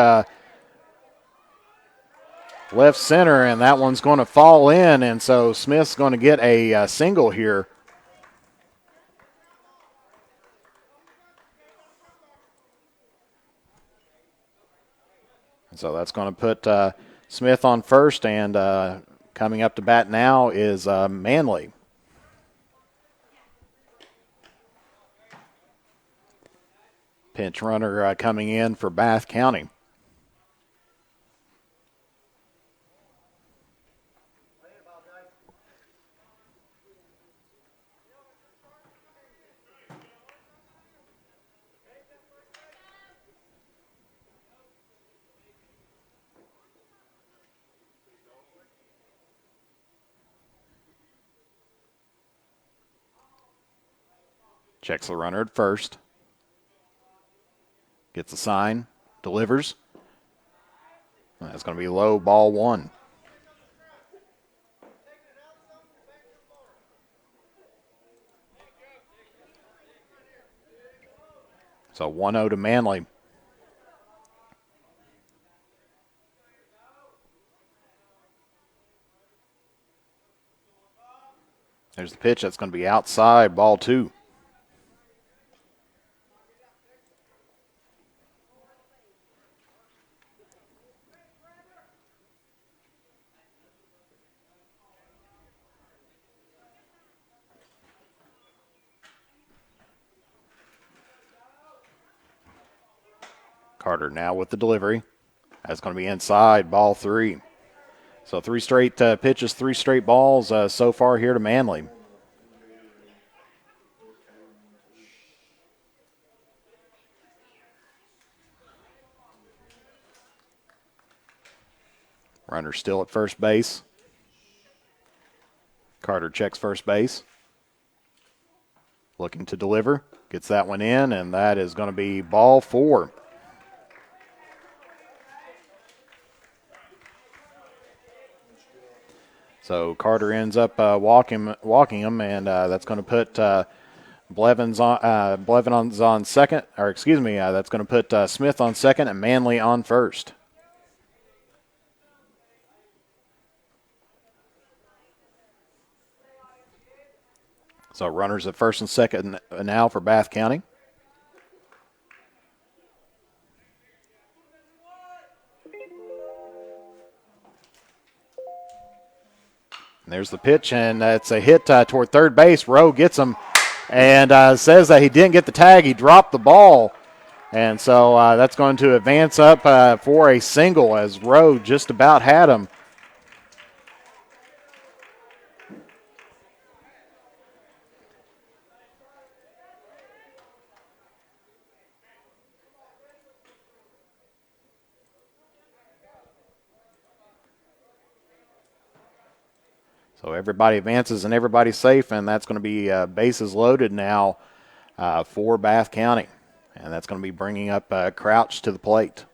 left center, and that one's going to fall in, and so Smith's going to get a single here. And so that's going to put Smith on first, and coming up to bat now is Manley. Pinch runner coming in for Bath County. Checks the runner at first. Gets a sign. Delivers. That's going to be low, ball 1. So 1-0 to Manly. There's the pitch. That's going to be outside, ball 2. Carter now with the delivery. That's going to be inside, ball 3. So 3 straight pitches, 3 straight balls so far here to Manly. Runner still at first base. Carter checks first base. Looking to deliver. Gets that one in, and that is going to be ball 4. So ends up walking him, and that's going to put Blevins on second, or excuse me, that's going to put Smith on second and Manley on first. So runners at first and second now for Bath County. And there's the pitch, and it's a hit toward third base. Rowe gets him and says that he didn't get the tag. He dropped the ball. And so that's going to advance up for a single as Rowe just about had him. So everybody advances and everybody's safe, and that's going to be bases loaded now for Bath County. And that's going to be bringing up Crouch to the plate.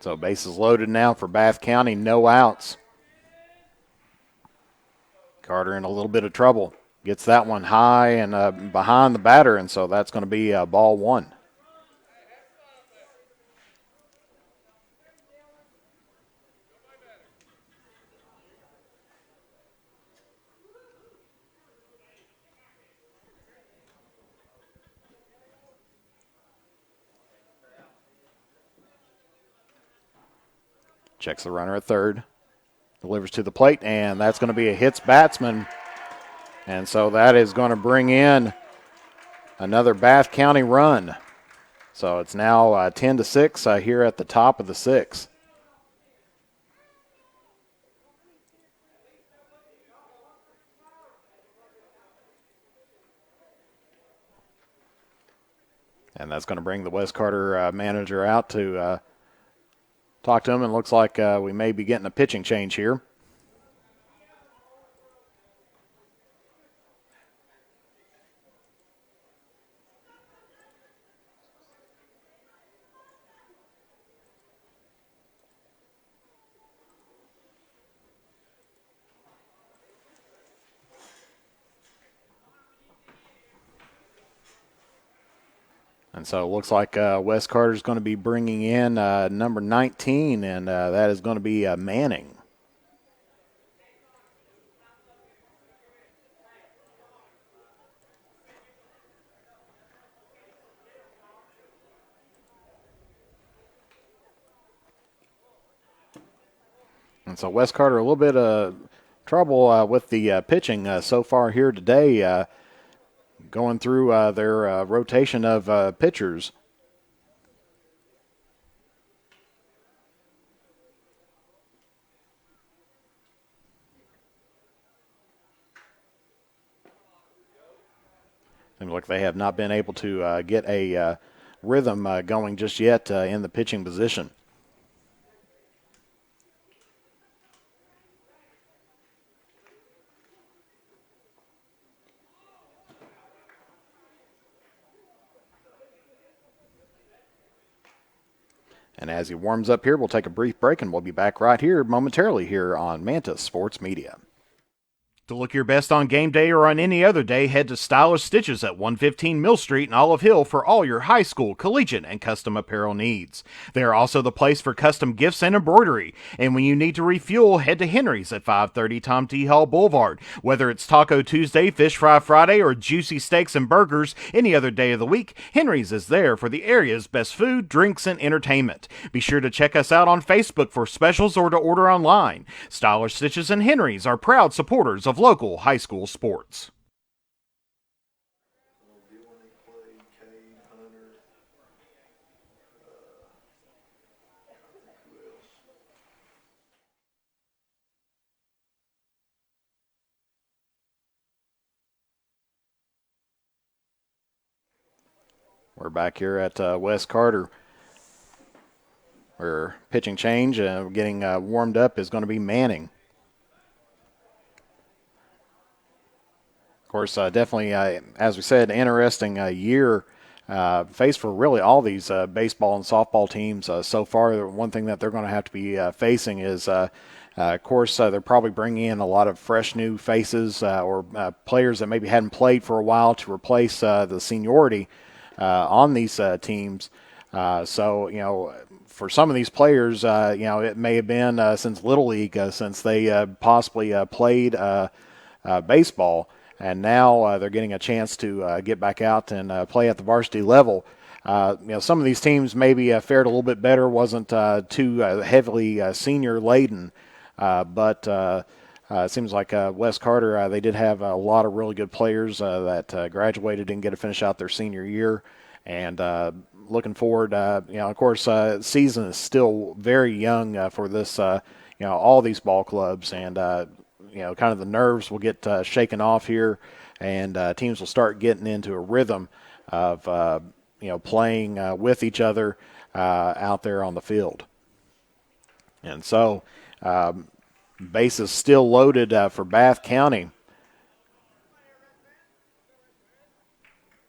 So bases loaded now for Bath County, no outs. Carter in a little bit of trouble. Gets that one high and behind the batter, and so that's going to be ball 1. Checks the runner at third. Delivers to the plate, and that's going to be a hits batsman. And so that is going to bring in another Bath County run. So it's now 10-6 here at the top of the 6th. And that's going to bring the West Carter manager out to talk to him, and looks like we may be getting a pitching change here. And so it looks like West Carter is going to be bringing in number 19, and that is going to be Manning. And so West Carter a little bit of trouble with the pitching so far here today, going through their rotation of pitchers. Seems like they have not been able to get a rhythm going just yet in the pitching position. And as he warms up here, we'll take a brief break, and we'll be back right here momentarily here on Mantis Sports Media. To look your best on game day or on any other day, head to Stylish Stitches at 115 Mill Street in Olive Hill for all your high school, collegiate, and custom apparel needs. They are also the place for custom gifts and embroidery. And when you need to refuel, head to Henry's at 530 Tom T. Hall Boulevard. Whether it's Taco Tuesday, Fish Fry Friday, or juicy steaks and burgers any other day of the week, Henry's is there for the area's best food, drinks, and entertainment. Be sure to check us out on Facebook for specials or to order online. Stylish Stitches and Henry's are proud supporters of local high school sports. We're back here at West Carter. Where pitching change, getting warmed up is going to be Manning. Of course, definitely, as we said, interesting year faced for really all these baseball and softball teams so far. One thing that they're going to have to be facing is, of course, they're probably bringing in a lot of fresh new faces or players that maybe hadn't played for a while to replace the seniority on these teams. So, for some of these players, it may have been since Little League, since they possibly played baseball. And now they're getting a chance to get back out and play at the varsity level. Some of these teams maybe fared a little bit better, wasn't too heavily senior laden, but it seems like West Carter, they did have a lot of really good players that graduated, didn't get to finish out their senior year. And looking forward, of course, season is still very young for this, all these ball clubs, and kind of the nerves will get shaken off here, and teams will start getting into a rhythm of, playing with each other out there on the field. And so, bases still loaded for Bath County.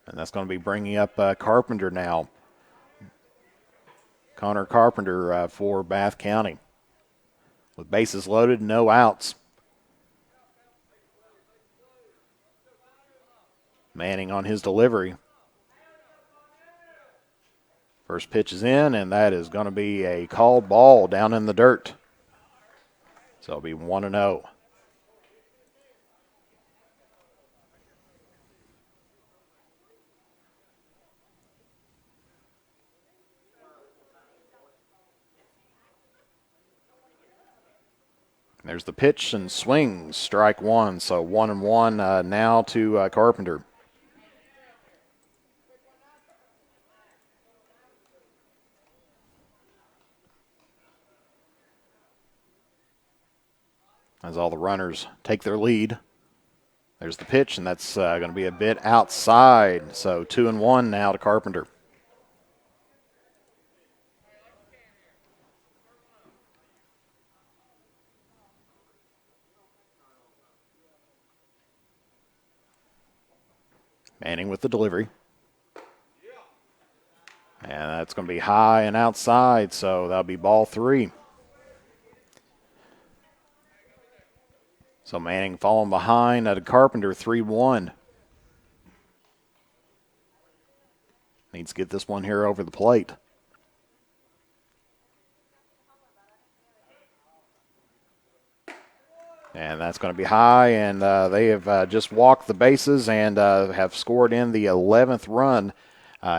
And that's going to be bringing up Carpenter now. Connor Carpenter for Bath County. With bases loaded, no outs. Manning on his delivery. First pitch is in, and that is going to be a called ball down in the dirt. So it'll be 1-0. There's the pitch and swings, strike one. So 1-1 now to Carpenter. As all the runners take their lead. There's the pitch, and that's going to be a bit outside. So 2-1 now to Carpenter. Manning with the delivery. And that's going to be high and outside, so that'll be ball three. So Manning falling behind at a Carpenter 3-1. Needs to get this one here over the plate. And that's going to be high, and they have just walked the bases and have scored in the 11th run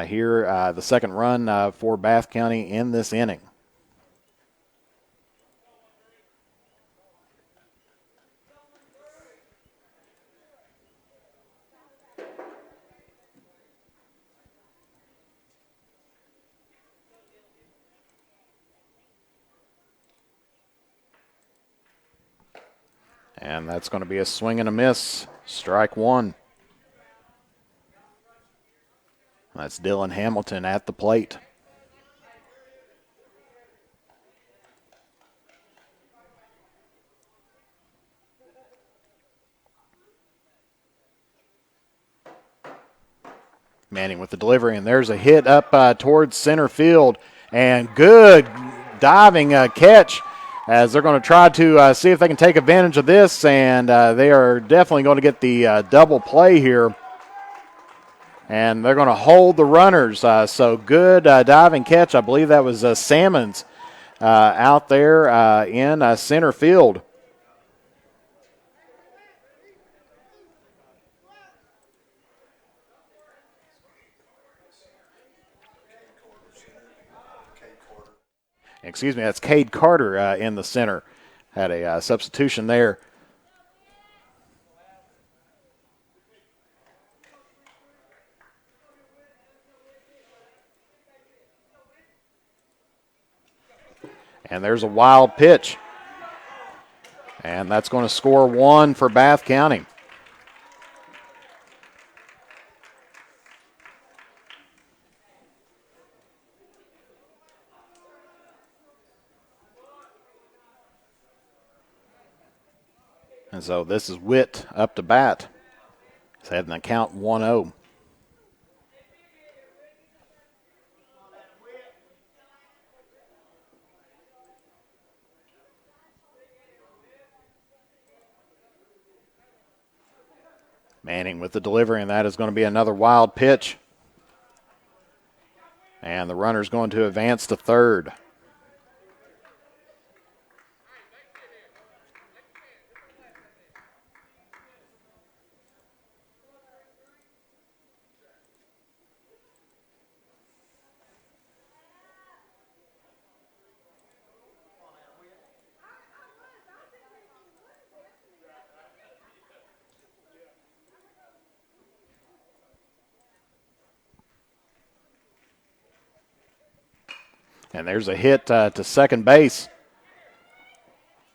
here, the second run for Bath County in this inning. And that's going to be a swing and a miss. Strike one. That's Dylan Hamilton at the plate. Manning with the delivery, and there's a hit up towards center field, and good diving catch as they're going to try to see if they can take advantage of this, and they are definitely going to get the double play here, and they're going to hold the runners. So good diving catch. I believe that was Salmons out there in center field. Excuse me, that's Cade Carter in the center. Had a substitution there. And there's a wild pitch. And that's going to score one for Bath County. And so this is Witt up to bat. He's had an account 1-0. Manning with the delivery, and that is going to be another wild pitch. And the runner's going to advance to third. And there's a hit to second base.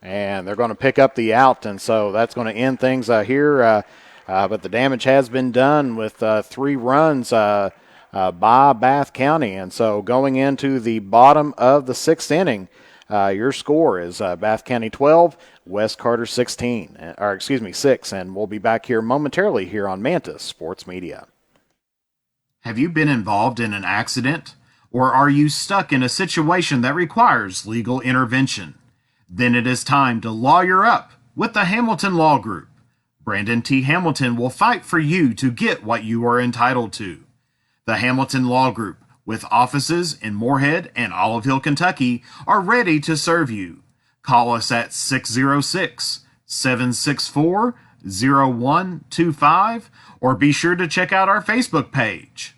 And they're going to pick up the out, and so that's going to end things here. But the damage has been done with 3 runs by Bath County. And so going into the bottom of the 6th inning, your score is Bath County 12, West Carter 6. And we'll be back here momentarily here on Mantis Sports Media. Have you been involved in an accident? Or are you stuck in a situation that requires legal intervention? Then it is time to lawyer up with the Hamilton Law Group. Brandon T. Hamilton will fight for you to get what you are entitled to. The Hamilton Law Group, with offices in Moorhead and Olive Hill, Kentucky, are ready to serve you. Call us at 606-764-0125 or be sure to check out our Facebook page.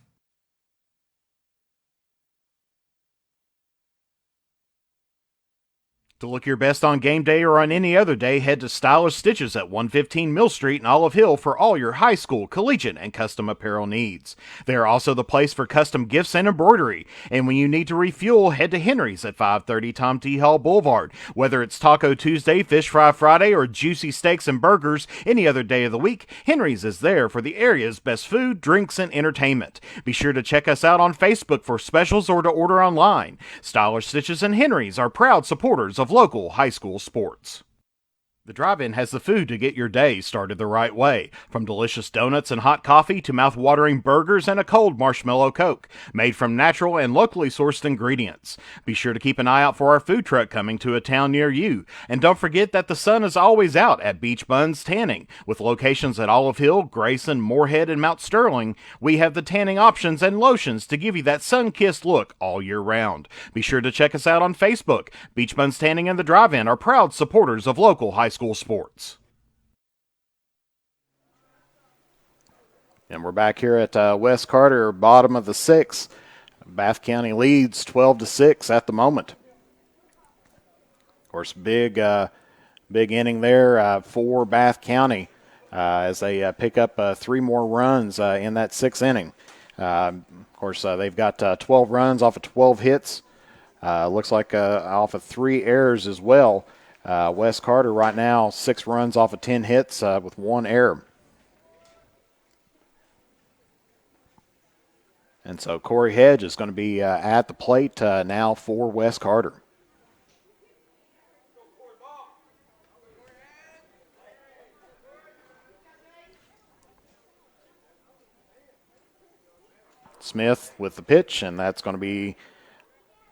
To look your best on game day or on any other day, head to Stylish Stitches at 115 Mill Street in Olive Hill for all your high school, collegiate, and custom apparel needs. They are also the place for custom gifts and embroidery. And when you need to refuel, head to Henry's at 530 Tom T. Hall Boulevard. Whether it's Taco Tuesday, Fish Fry Friday, or juicy steaks and burgers any other day of the week, Henry's is there for the area's best food, drinks, and entertainment. Be sure to check us out on Facebook for specials or to order online. Stylish Stitches and Henry's are proud supporters of local high school sports. The drive-in has the food to get your day started the right way. From delicious donuts and hot coffee to mouth-watering burgers and a cold marshmallow Coke, made from natural and locally sourced ingredients. Be sure to keep an eye out for our food truck coming to a town near you. And don't forget that the sun is always out at Beach Buns Tanning. With locations at Olive Hill, Grayson, Moorhead, and Mount Sterling, we have the tanning options and lotions to give you that sun-kissed look all year round. Be sure to check us out on Facebook. Beach Buns Tanning and the drive-in are proud supporters of local high school sports. And we're back here at West Carter, bottom of the 6th. Bath County leads 12-6 at the moment. Of course, big inning there for Bath County as they pick up 3 more runs in that 6th inning. Of course, they've got 12 runs off of 12 hits. Looks like off of 3 errors as well. West Carter right now 6 runs off of 10 hits with 1 error. And so Corey Hedge is going to be at the plate now for Wes Carter. Smith with the pitch, and that's going to be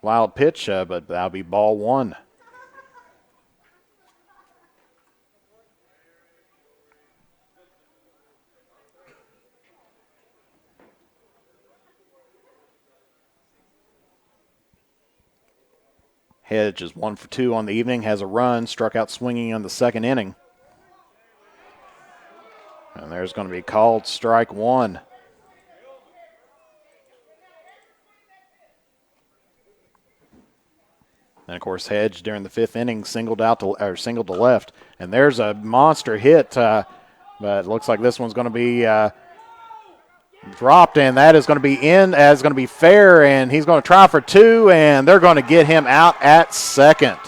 wild pitch, but that'll be ball one. Hedge is 1 for 2 on the evening, has a run, struck out swinging in the second inning. And there's going to be called strike one. And of course, Hedge during the fifth inning singled to left, and there's a monster hit, but it looks like this one's going to be dropped, and that is going to be going to be fair, and he's going to try for two, and they're going to get him out at second.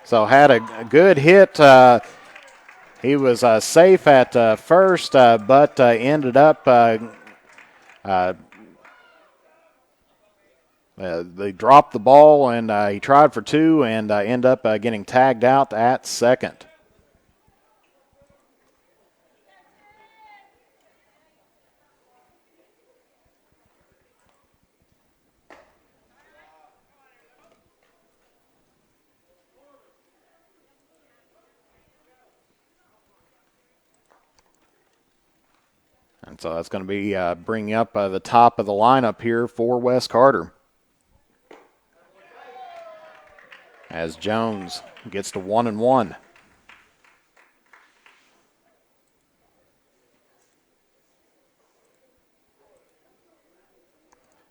So had a good hit. He was safe at first, but ended up they dropped the ball, and he tried for two and ended up getting tagged out at second. And so that's going to be bringing up the top of the lineup here for Wes Carter. As Jones gets to 1-1. Of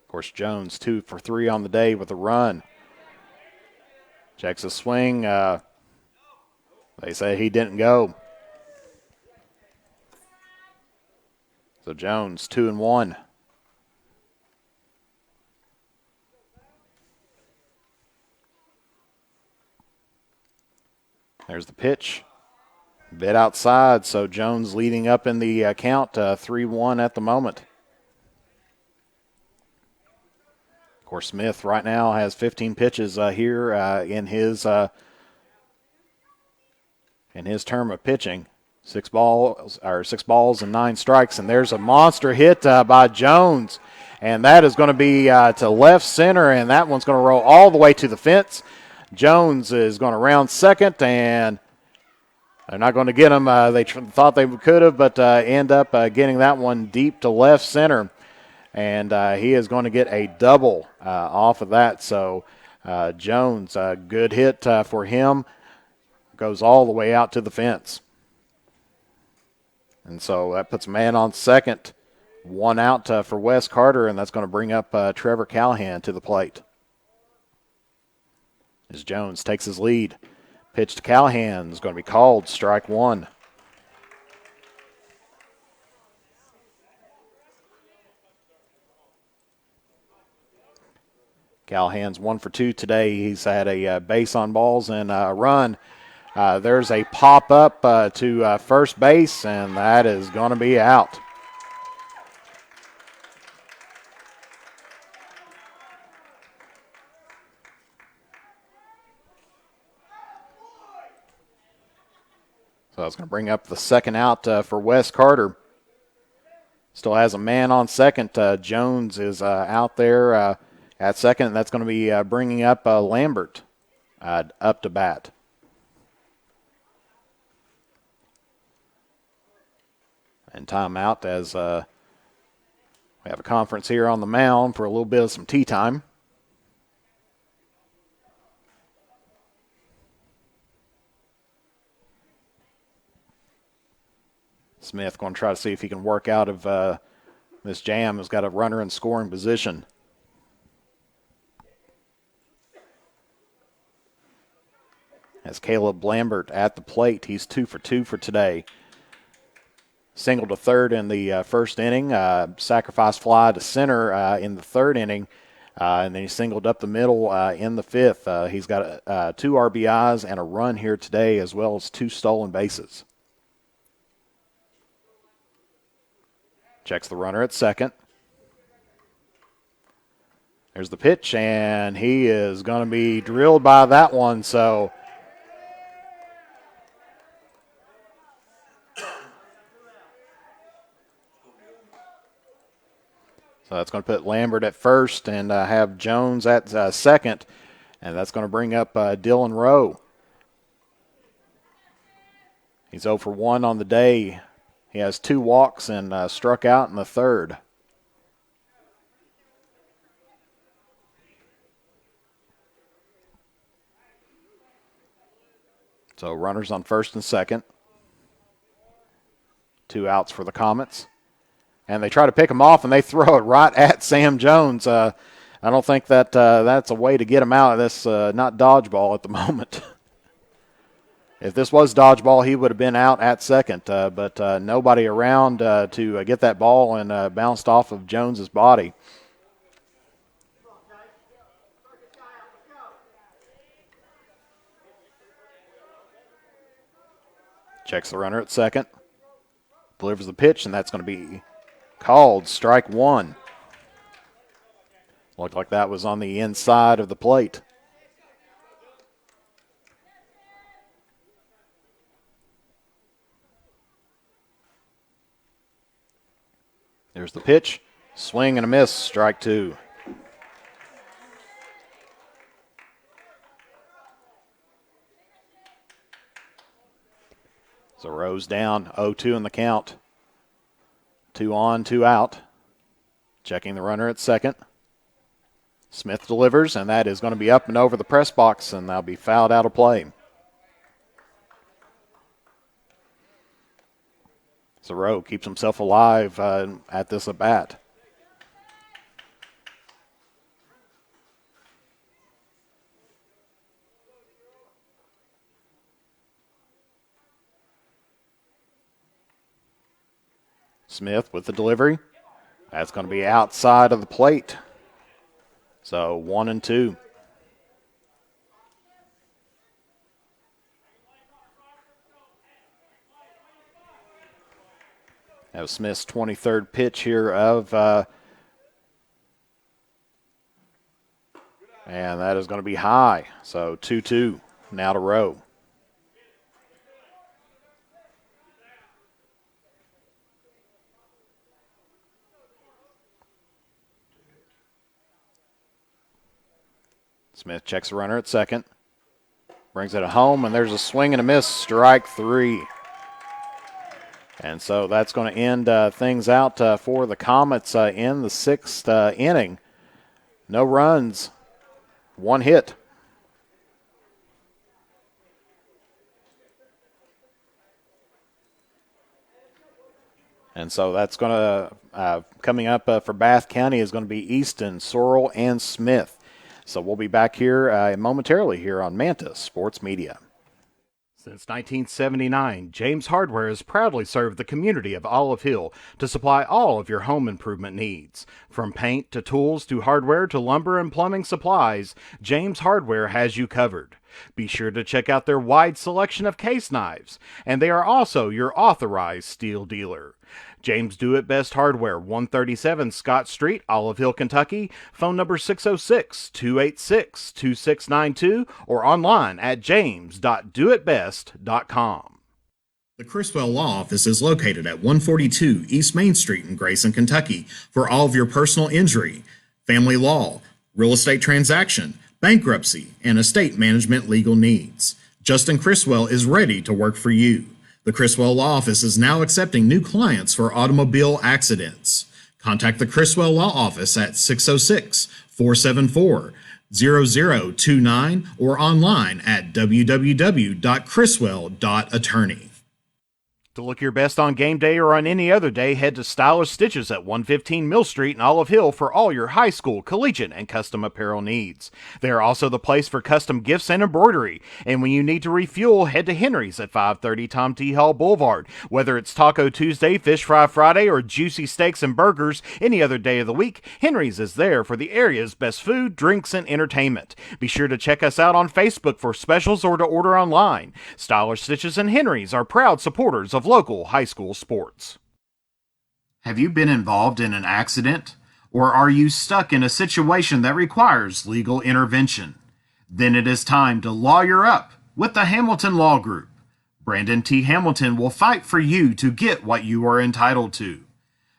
course, Jones 2 for 3 on the day with a run. Checks a swing. They say he didn't go. So Jones 2-1. There's the pitch. Bit outside, so Jones leading up in the count, 3-1 at the moment. Of course, Smith right now has 15 pitches here in his term of pitching. 6 balls and 9 strikes, and there's a monster hit by Jones, and that is going to be to left center, and that one's going to roll all the way to the fence. Jones is going to round second, and they're not going to get him. They thought they could have, but end up getting that one deep to left center, and he is going to get a double off of that. So Jones, a good hit for him, goes all the way out to the fence. And so that puts a man on second, 1 out for Wes Carter, and that's going to bring up Trevor Callahan to the plate. As Jones takes his lead. Pitch to Callahan is going to be called strike one. Callahan's 1 for 2 today. He's had a base on balls and a run. There's a pop up to first base, and that is going to be out. So that's going to bring up the second out for Wes Carter. Still has a man on second. Jones is out there at second, and that's going to be bringing up Lambert up to bat. And timeout as we have a conference here on the mound for a little bit of some tea time. Smith going to try to see if he can work out of this jam. Has got a runner in scoring position. As Caleb Lambert at the plate. He's 2 for 2 for today. Single to third in the first inning. Sacrifice fly to center in the third inning. And then he singled up the middle in the fifth. He's got 2 RBIs and a run here today, as well as 2 stolen bases. Checks the runner at second. There's the pitch, and he is going to be drilled by that one, so that's going to put Lambert at first and have Jones at second, and that's going to bring up Dylan Rowe. He's 0 for 1 on the day. He has 2 walks and struck out in the third. So runners on first and second. 2 outs for the Comets. And they try to pick him off, and they throw it right at Sam Jones. I don't think that that's a way to get him out of this, not dodgeball at the moment. If this was dodgeball, he would have been out at second, but nobody around to get that ball, and bounced off of Jones's body. Checks the runner at second. Delivers the pitch, and that's going to be called strike 1. Looked like that was on the inside of the plate. There's the pitch. Swing and a miss, strike 2. So Rose down, 0-2 in the count. 2 on, 2 out. Checking the runner at second. Smith delivers, and that is going to be up and over the press box, and that'll be fouled out of play. So Rowe keeps himself alive at this at-bat. Smith with the delivery. That's going to be outside of the plate. So 1-2. That was Smith's 23rd pitch here and that is going to be high. So 2-2 now to Rowe. Smith checks the runner at second. Brings it home, and there's a swing and a miss, strike 3. And so that's going to end things out for the Comets in the 6th inning. No runs, 1 hit. And so that's going to, coming up for Bath County is going to be Easton, Sorrell, and Smith. So we'll be back here momentarily here on Manta Sports Media. Since 1979, James Hardware has proudly served the community of Olive Hill to supply all of your home improvement needs. From paint to tools to hardware to lumber and plumbing supplies, James Hardware has you covered. Be sure to check out their wide selection of case knives, and they are also your authorized steel dealer. James Do It Best Hardware, 137 Scott Street, Olive Hill, Kentucky. Phone number 606-286-2692 or online at james.doitbest.com. The Criswell Law Office is located at 142 East Main Street in Grayson, Kentucky for all of your personal injury, family law, real estate transaction, bankruptcy, and estate management legal needs. Justin Criswell is ready to work for you. The Criswell Law Office is now accepting new clients for automobile accidents. Contact the Criswell Law Office at 606-474-0029 or online at www.criswell.attorney. To look your best on game day or on any other day, head to Stylish Stitches at 115 Mill Street in Olive Hill for all your high school, collegiate, and custom apparel needs. They are also the place for custom gifts and embroidery. And when you need to refuel, head to Henry's at 530 Tom T. Hall Boulevard. Whether it's Taco Tuesday, Fish Fry Friday, or juicy steaks and burgers any other day of the week, Henry's is there for the area's best food, drinks, and entertainment. Be sure to check us out on Facebook for specials or to order online. Stylish Stitches and Henry's are proud supporters of local high school sports. Have you been involved in an accident? Or are you stuck in a situation that requires legal intervention? Then it is time to lawyer up with the Hamilton Law Group. Brandon T. Hamilton will fight for you to get what you are entitled to.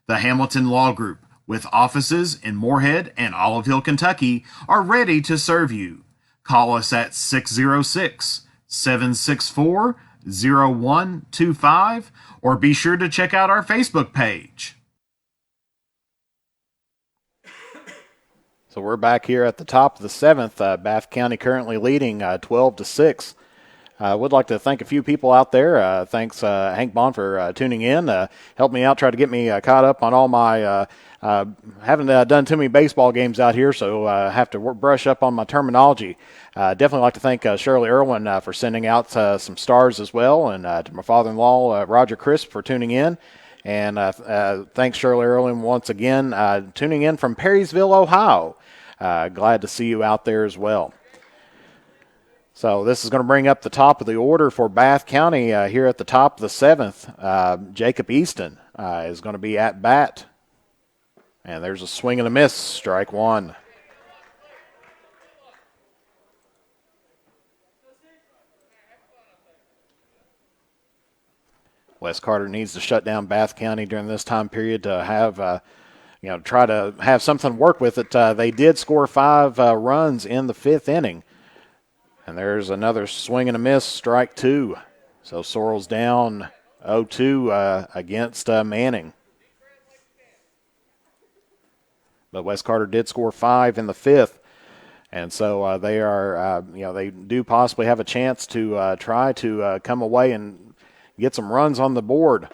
The Hamilton Law Group, with offices in Moorhead and Olive Hill, Kentucky, are ready to serve you. Call us at 606-764-0125 or be sure to check out our Facebook page. So we're back here at the top of the seventh. Bath County currently leading 12-6. I would like to thank a few people out there. Thanks, Hank Bond, for tuning in. Helped me out, try to get me caught up on all my haven't done too many baseball games out here, so I have to brush up on my terminology. Definitely like to thank Shirley Irwin for sending out some stars as well, and to my father-in-law, Roger Crisp, for tuning in. And thanks, Shirley Irwin, once again, tuning in from Perrysville, Ohio. Glad to see you out there as well. So this is going to bring up the top of the order for Bath County here at the top of the seventh. Jacob Easton is going to be at bat. And there's a swing and a miss, strike one. Wes Carter needs to shut down Bath County during this time period to have, try to have something work with it. They did score 5 runs in the 5th inning. And there's another swing and a miss, strike two. So Sorrell's down 0-2 against Manning. But Wes Carter did score 5 in the 5th. And so they are, they do possibly have a chance to try to come away and get some runs on the board.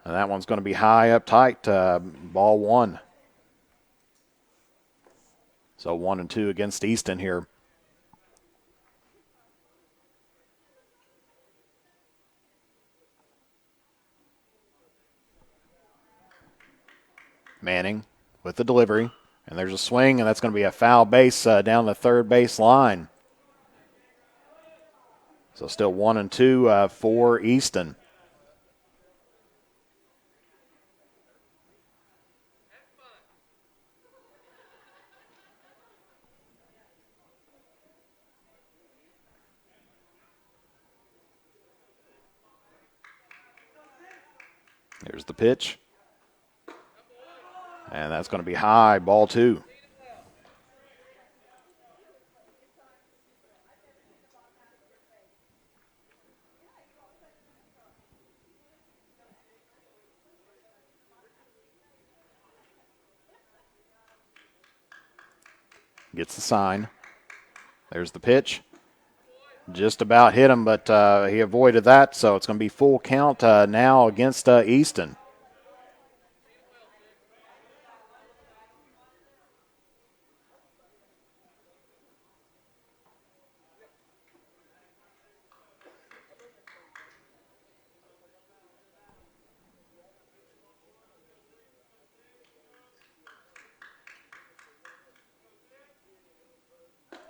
And that one's going to be high up tight, ball one. So 1-2 against Easton here. Manning with the delivery, and there's a swing, and that's going to be a foul base down the third base line. So still 1-2 for Easton. There's the pitch. And that's going to be high, ball two. Gets the sign. There's the pitch. Just about hit him, but he avoided that, so it's going to be full count now against Easton.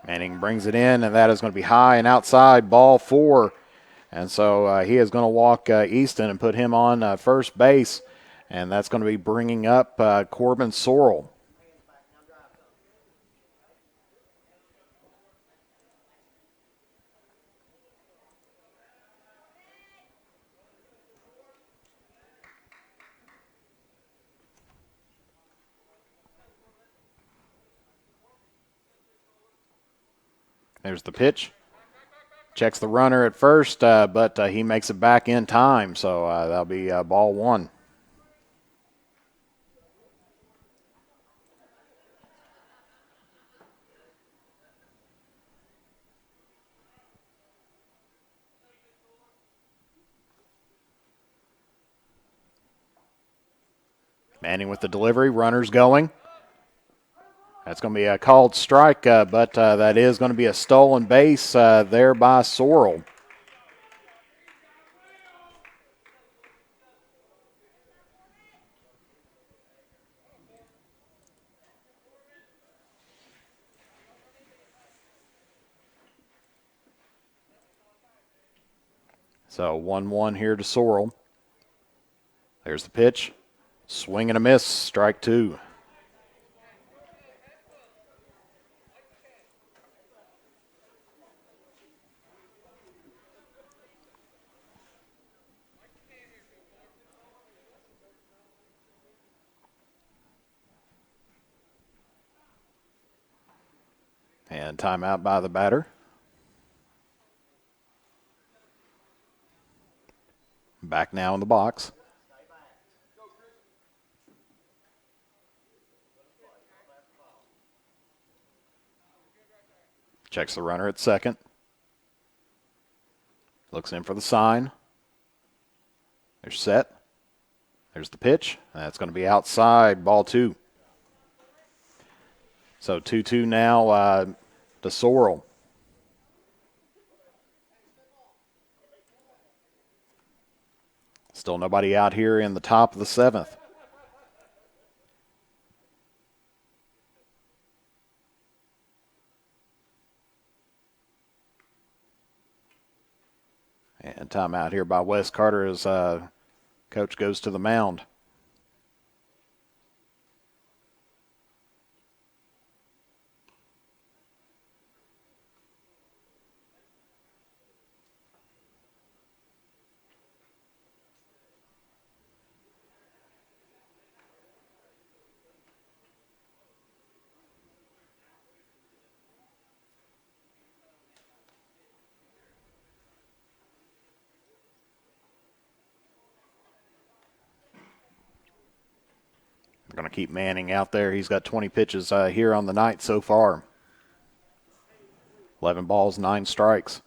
Manning brings it in, and that is going to be high and outside, ball four. And so he is going to walk Easton and put him on first base, and that's going to be bringing up Corbin Sorrell. There's the pitch. Checks the runner at first, but he makes it back in time, so that'll be ball one. Manning with the delivery, runners going. That's going to be a called strike, but that is going to be a stolen base there by Sorrell. So 1-1 here to Sorrell. There's the pitch. Swing and a miss, strike two. And timeout by the batter. Back now in the box. Checks the runner at second. Looks in for the sign. They're set. There's the pitch. That's going to be outside, ball two. So 2-2 now to Sorrell. Still nobody out here in the top of the seventh. And timeout here by Wes Carter as coach goes to the mound. We're going to keep Manning out there. He's got 20 pitches here on the night so far. 11 balls, 9 strikes.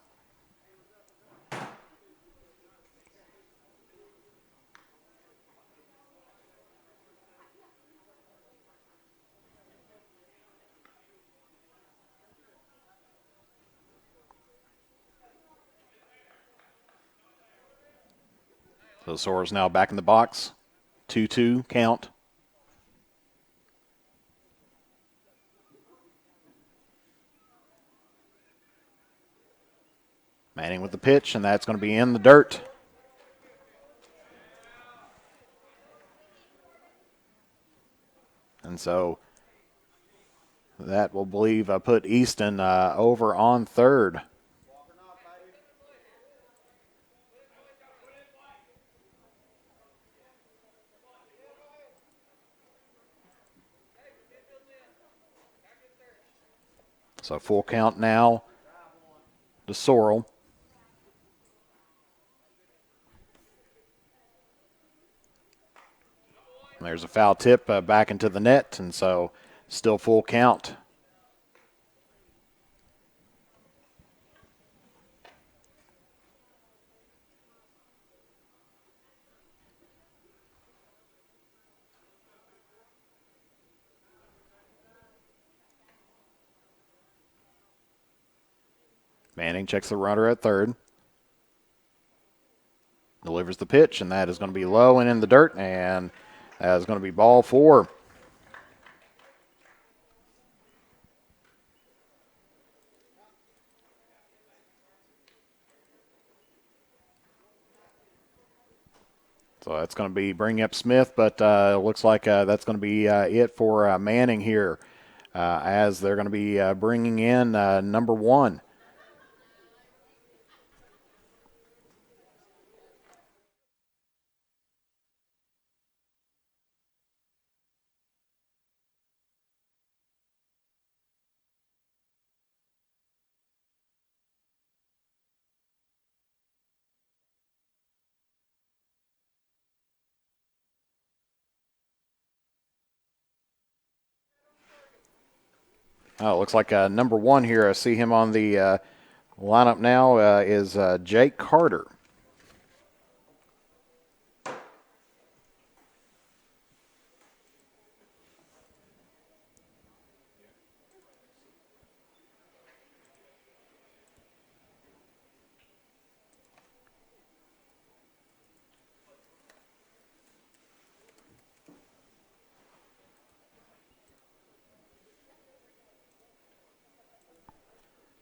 So Sorrell's now back in the box. 2-2 count. Manning with the pitch, and that's going to be in the dirt. And so that will put Easton over on third. So full count now to Sorrell. There's a foul tip back into the net, and so still full count. Manning checks the runner at third. Delivers the pitch, and that is going to be low and in the dirt, and that is going to be ball four. So that's going to be bringing up Smith, but it looks like that's going to be it for Manning here as they're going to be bringing in number one. Oh, it looks like number one here. I see him on the lineup now is Jake Carter.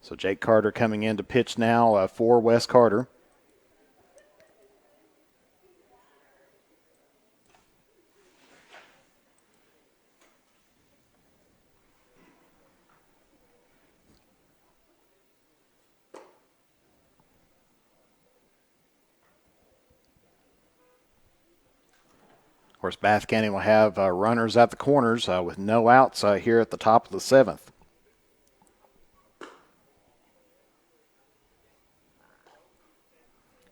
So Jake Carter coming in to pitch now for Wes Carter. Of course, Bath County will have runners at the corners with no outs here at the top of the 7th.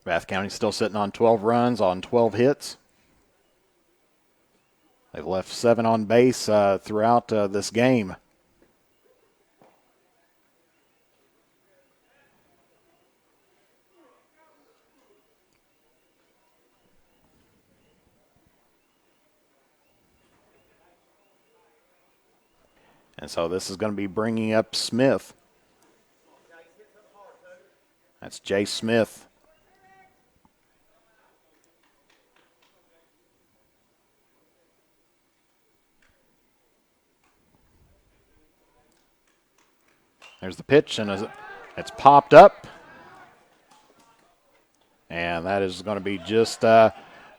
Bath County still sitting on 12 runs on 12 hits. They've left 7 on base throughout this game. And so this is going to be bringing up Smith. That's Jay Smith. There's the pitch, and it's popped up. And that is going to be just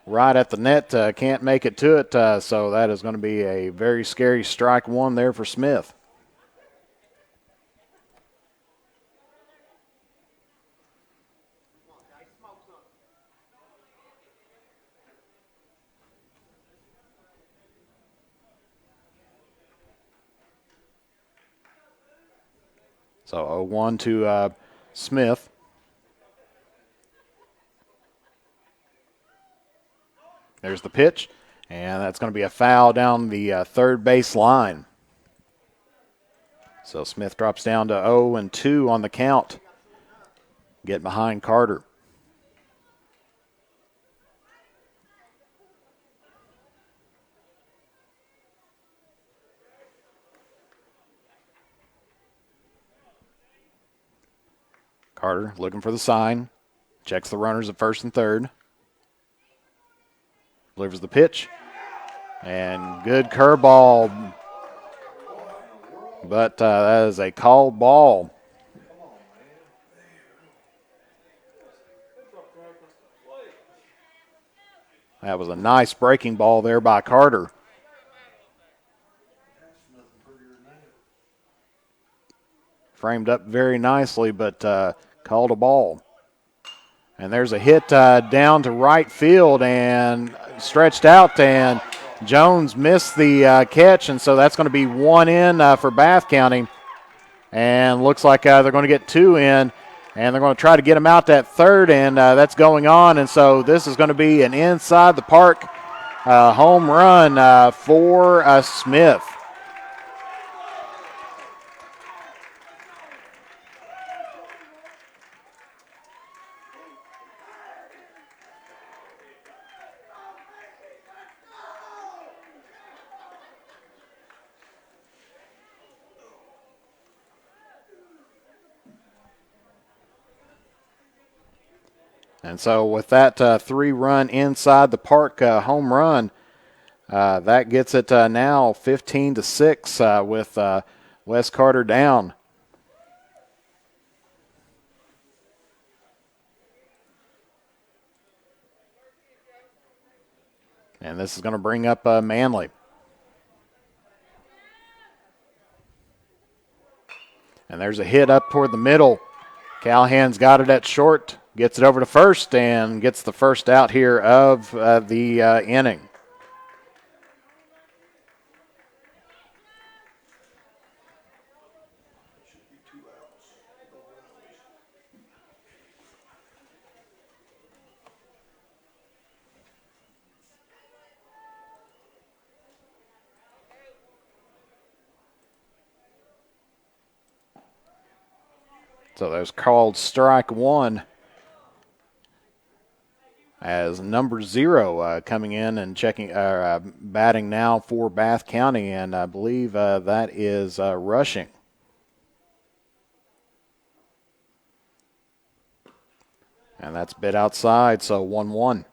right at the net. Can't make it to it, so that is going to be a very scary strike one there for Smith. So 0-1 to Smith. There's the pitch, and that's going to be a foul down the third base line. So Smith drops down to 0-2 on the count, getting behind Carter. Carter looking for the sign, checks the runners at first and third. Delivers the pitch, and good curveball, but that is a called ball. That was a nice breaking ball there by Carter. Framed up very nicely, but called a ball. And there's a hit down to right field and stretched out, and Jones missed the catch, and so that's going to be 1 in for Bath County. And looks like they're going to get 2 in, and they're going to try to get him out that third, and that's going on. And so this is going to be an inside the park home run for Smith. And so with that 3-run inside the park home run, that gets it now 15-6 with Wes Carter down. And this is going to bring up Manley. And there's a hit up toward the middle. Callahan's got it at short. Gets it over to first and gets the first out here of the inning. So that was called strike 1. As number 0 coming in and checking, batting now for Bath County, and I believe that is Rushing. And that's bit outside, so 1-1.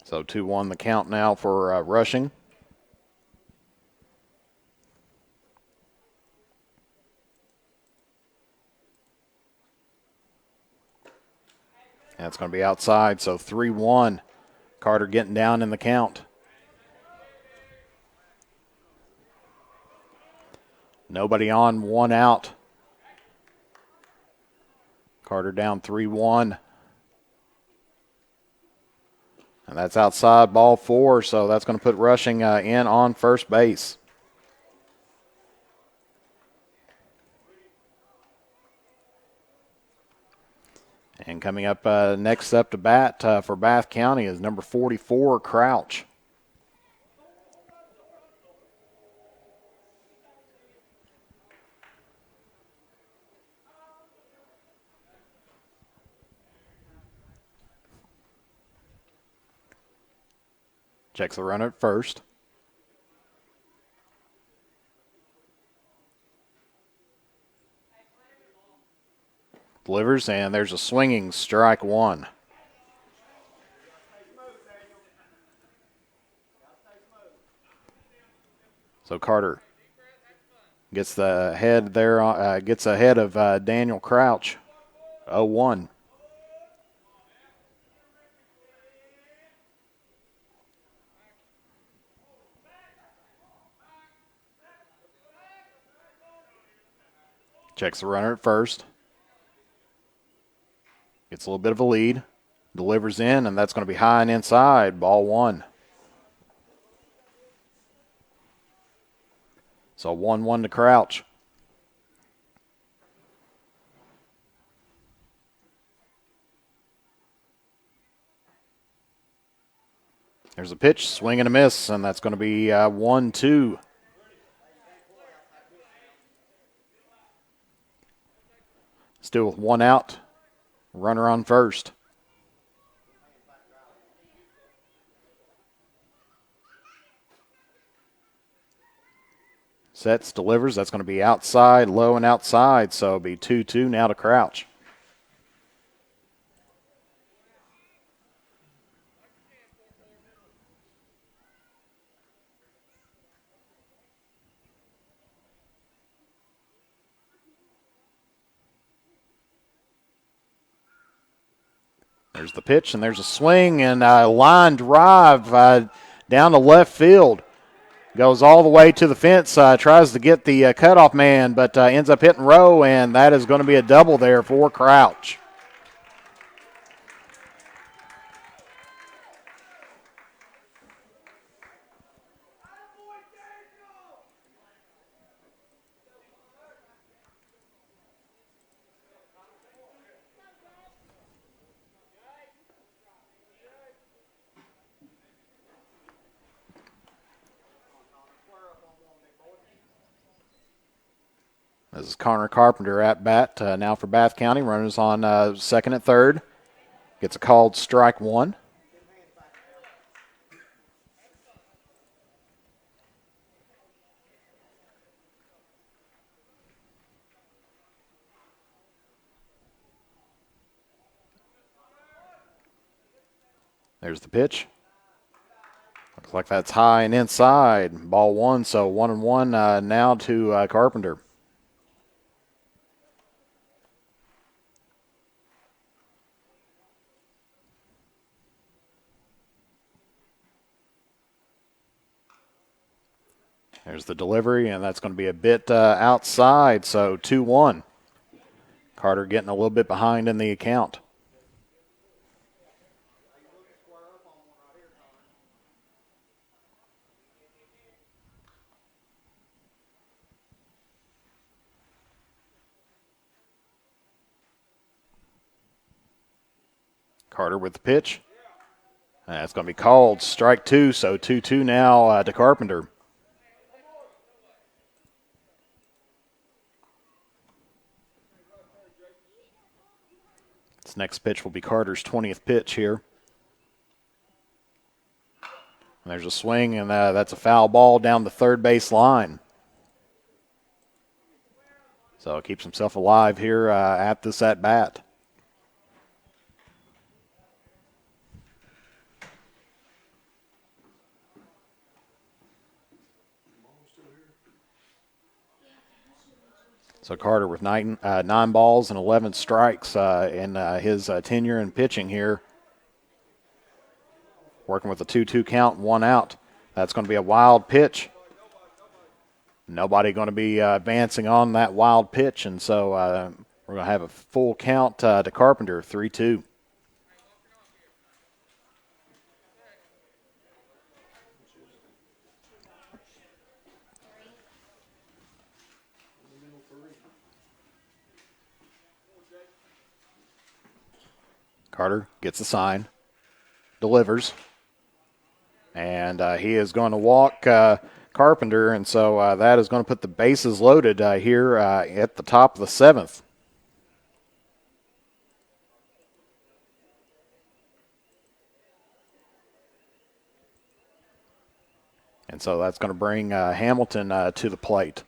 So 2-1 the count now for Rushing. That's going to be outside, so 3-1. Carter getting down in the count. Nobody on, 1 out. Carter down 3-1. And that's outside, ball 4, so that's going to put Rushing in on first base. And coming up next up to bat for Bath County is number 44, Crouch. Checks the runner at first. Delivers, and there's a swinging strike 1. So Carter gets the head there, gets ahead of Daniel Crouch, 0-1. Checks the runner at first. Gets a little bit of a lead. Delivers in, and that's going to be high and inside. Ball 1. So 1-1 to Crouch. There's a pitch, swing and a miss, and that's going to be 1-2. Still with 1 out. Runner on first. Sets, delivers. That's going to be outside, low and outside. So it'll be 2-2 now to Crouch. There's the pitch, and there's a swing, and a line drive down to left field. Goes all the way to the fence, tries to get the cutoff man, but ends up hitting Rowe, and that is going to be a double there for Crouch. This is Connor Carpenter at bat now for Bath County. Runners on second and third. Gets a called strike 1. There's the pitch. Looks like that's high and inside. Ball 1, so 1-1 now to Carpenter. There's the delivery, and that's going to be a bit outside, so 2-1. Carter getting a little bit behind in the account. Carter with the pitch. That's going to be called strike 2, so 2-2 now to Carpenter. This next pitch will be Carter's 20th pitch here. And there's a swing, and that's a foul ball down the third base line. So keeps himself alive here at this at-bat. So Carter with nine balls and 11 strikes in his tenure in pitching here. Working with a 2-2 count, 1 out. That's going to be a wild pitch. Nobody going to be advancing on that wild pitch, and so we're going to have a full count to Carpenter, 3-2. Carter gets a sign, delivers, and he is going to walk Carpenter, and so that is going to put the bases loaded here at the top of the 7th. And so that's going to bring Hamilton to the plate.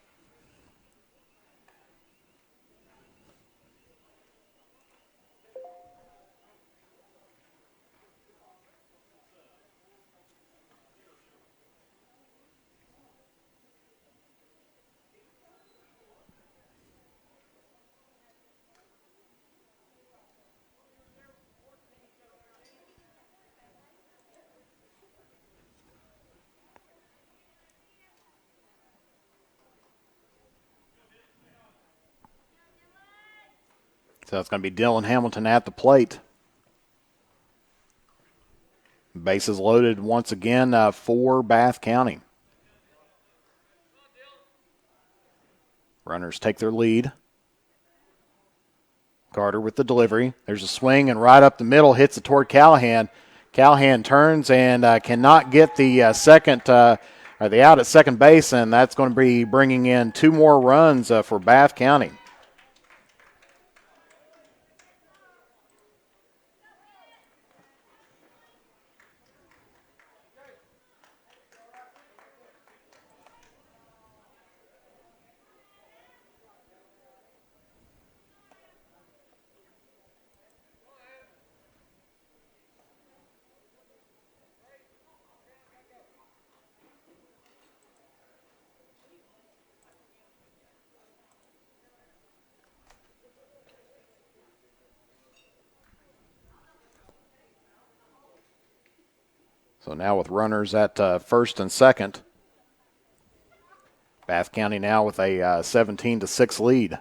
So it's going to be Dylan Hamilton at the plate. Bases loaded once again for Bath County. Runners take their lead. Carter with the delivery. There's a swing, and right up the middle hits it toward Callahan. Callahan turns and cannot get the second or the out at second base, and that's going to be bringing in 2 more runs for Bath County. So now with runners at first and second, Bath County now with a 17-6 lead.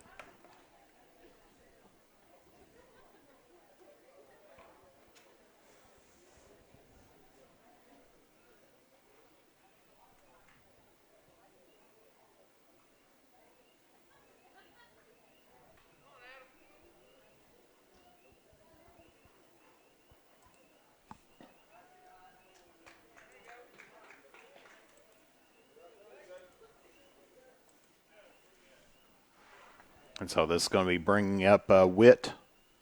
And so this is going to be bringing up Witt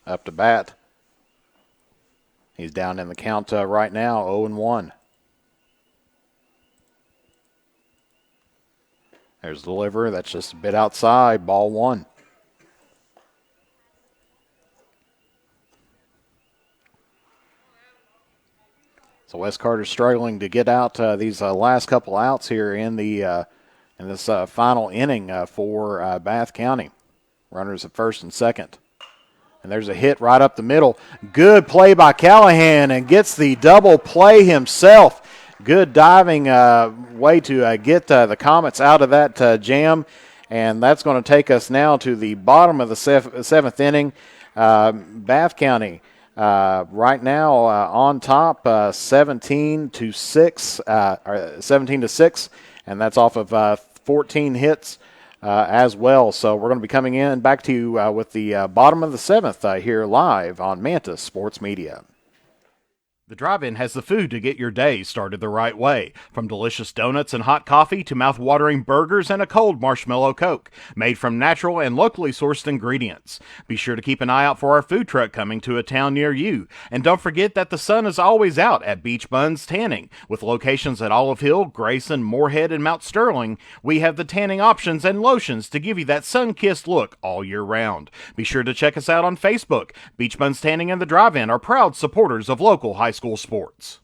up to bat. He's down in the count right now, 0-1. There's the delivery. That's just a bit outside, ball 1. So Wes Carter's struggling to get out these last couple outs here in this final inning for Bath County. Runners at first and second. And there's a hit right up the middle. Good play by Callahan and gets the double play himself. Good diving way to get the Comets out of that jam. And that's going to take us now to the bottom of the 7th inning. Bath County right now on top 17-6, and that's off of 14 hits. As well. So we're going to be coming in back to you with the bottom of the 7th here live on Mantis Sports Media. The drive-in has the food to get your day started the right way. From delicious donuts and hot coffee to mouth-watering burgers and a cold marshmallow Coke, made from natural and locally sourced ingredients. Be sure to keep an eye out for our food truck coming to a town near you. And don't forget that the sun is always out at Beach Buns Tanning. With locations at Olive Hill, Grayson, Moorhead, and Mount Sterling, we have the tanning options and lotions to give you that sun-kissed look all year round. Be sure to check us out on Facebook. Beach Buns Tanning and the Drive-In are proud supporters of local high school sports.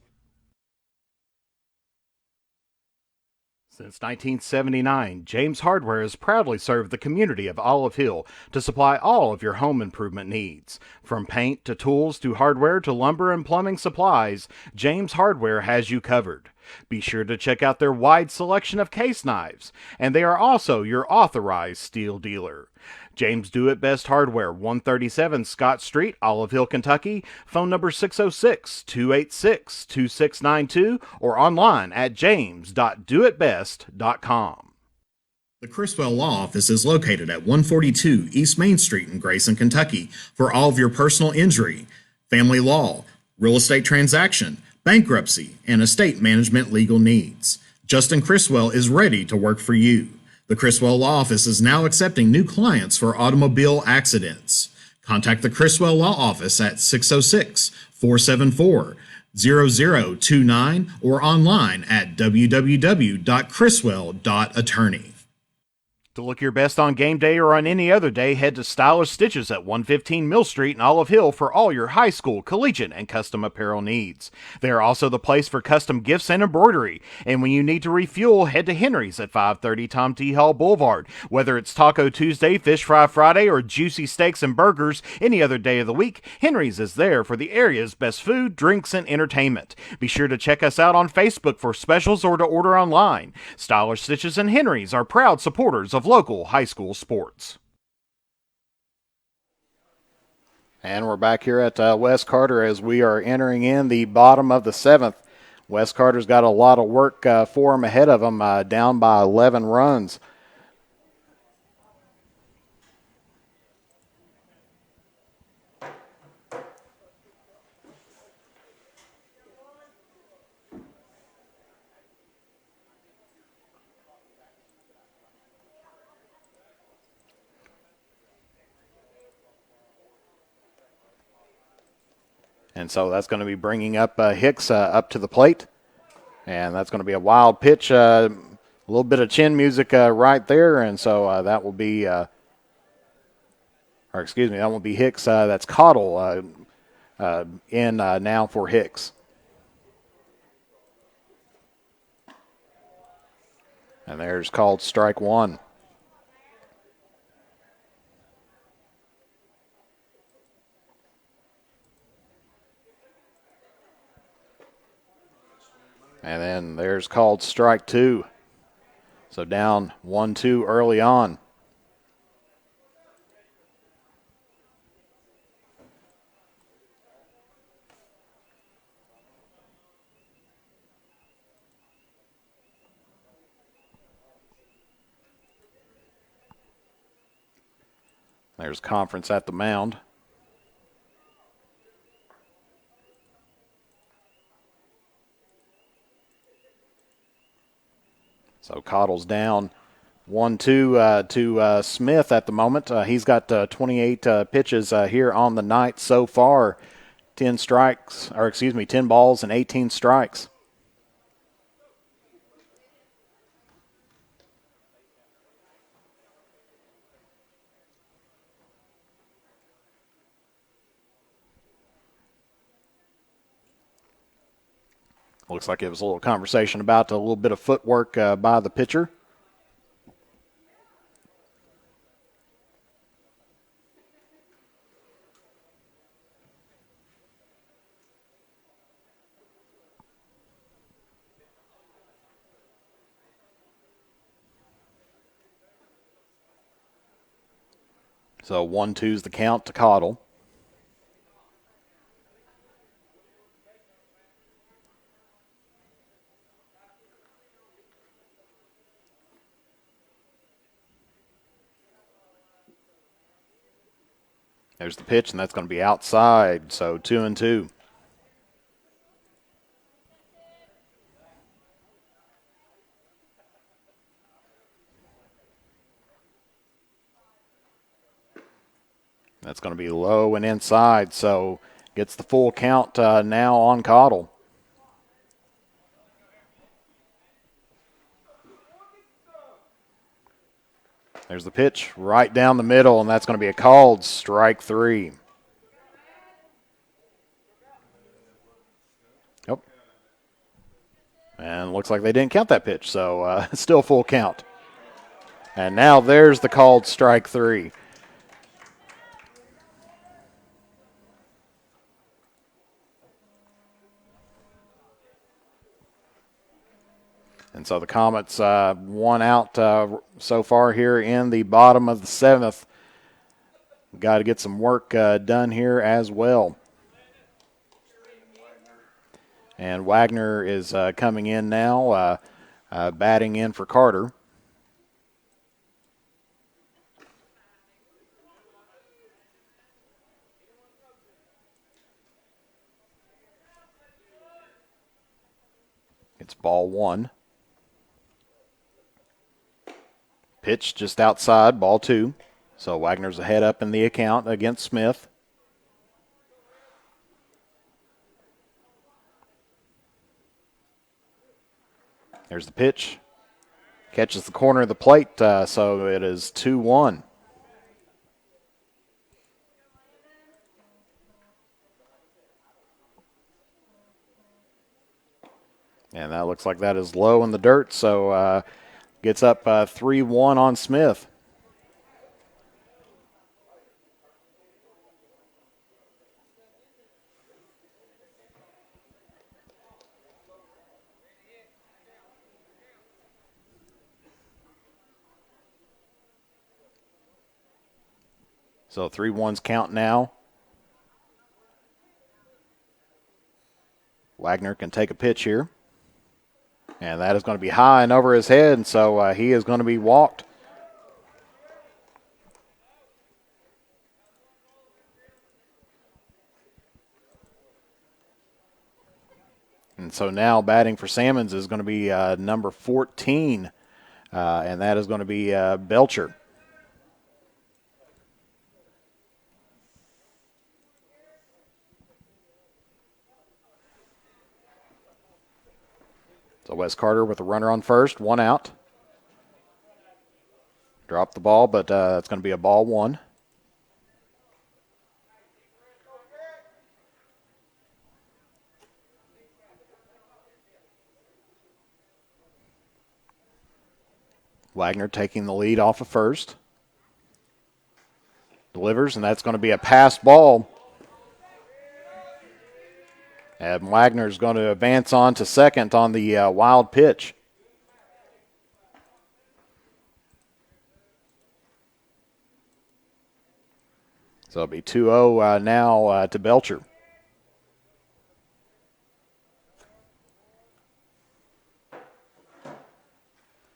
Since 1979, James Hardware has proudly served the community of Olive Hill to supply all of your home improvement needs. From paint to tools to hardware to lumber and plumbing supplies, James Hardware has you covered. Be sure to check out their wide selection of case knives, and they are also your authorized steel dealer. James Do It Best Hardware, 137 Scott Street, Olive Hill, Kentucky. Phone number 606-286-2692 or online at james.doitbest.com. The Criswell Law Office is located at 142 East Main Street in Grayson, Kentucky for all of your personal injury, family law, real estate transaction, bankruptcy, and estate management legal needs. Justin Criswell is ready to work for you. The Criswell Law Office is now accepting new clients for automobile accidents. Contact the Criswell Law Office at 606-474-0029 or online at www.criswell.attorney. To look your best on game day or on any other day, head to Stylish Stitches at 115 Mill Street in Olive Hill for all your high school, collegiate, and custom apparel needs. They are also the place for custom gifts and embroidery. And when you need to refuel, head to Henry's at 530 Tom T. Hall Boulevard. Whether it's Taco Tuesday, Fish Fry Friday, or juicy steaks and burgers any other day of the week, Henry's is there for the area's best food, drinks, and entertainment. Be sure to check us out on Facebook for specials or to order online. Stylish Stitches and Henry's are proud supporters of local high school sports. And we're back here at West Carter as we are entering in the bottom of the seventh. West Carter's got a lot of work for them ahead of them, down by 11 runs. And so that's going to be bringing up Hicks up to the plate. And that's going to be a wild pitch, a little bit of chin music right there. And so that will be, that will be Hicks. That's Cottle in now for Hicks. And there's called strike one. And then there's called strike two. So down 1-2 early on. There's Conference at the mound. So Cottle's down 1-2 to Smith at the moment. He's got 28 pitches here on the night so far. 10 balls and 18 strikes. Looks like it was a little conversation about a little bit of footwork by the pitcher. So 1-2's the count to Cottle. There's the pitch, and that's going to be outside, so 2-2. That's going to be low and inside, so gets the full count now on Cottle. There's the pitch right down the middle, and that's going to be a called strike three. Yep. And looks like they didn't count that pitch, so still full count. And now there's the called strike 3. And so the Comets 1 out so far here in the bottom of the 7th. Got to get some work done here as well. And Wagner is coming in now, batting in for Carter. It's ball 1. Pitch just outside, ball 2. So Wagner's ahead up in the account against Smith. There's the pitch. Catches the corner of the plate, so it is 2-1. And that looks like that is low in the dirt, so gets up 3-1 on Smith. So 3-1's count now. Wagner can take a pitch here. And that is going to be high and over his head, and so he is going to be walked. And so now batting for Salmons is going to be number 14, and that is going to be Belcher. So Wes Carter with a runner on first, 1 out. Dropped the ball, but it's going to be a ball 1. Wagner taking the lead off of first. Delivers, and that's going to be a pass ball. And Wagner's going to advance on to second on the wild pitch. So it'll be 2-0 now to Belcher.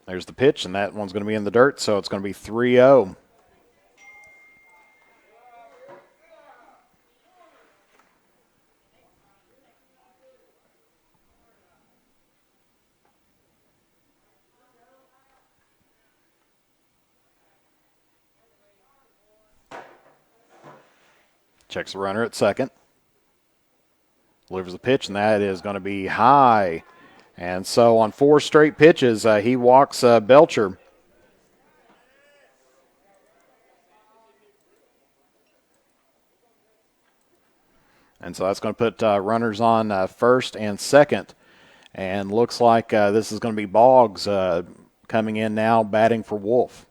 There's the pitch, and that one's going to be in the dirt, so it's going to be 3-0. Checks the runner at second. Delivers the pitch, and that is going to be high. And so on 4 straight pitches, he walks Belcher. And so that's going to put runners on first and second. And looks like this is going to be Boggs coming in now, batting for Wolf.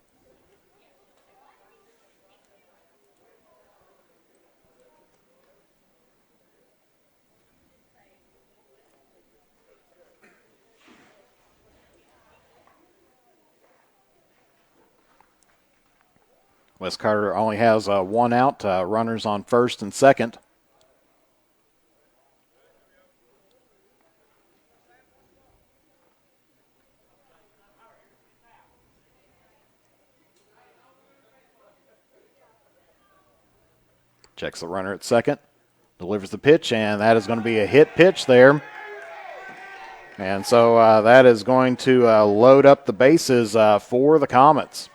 Wes Carter only has 1 out, runners on first and second. Checks the runner at second. Delivers the pitch, and that is going to be a hit pitch there. And so that is going to load up the bases for the Comets.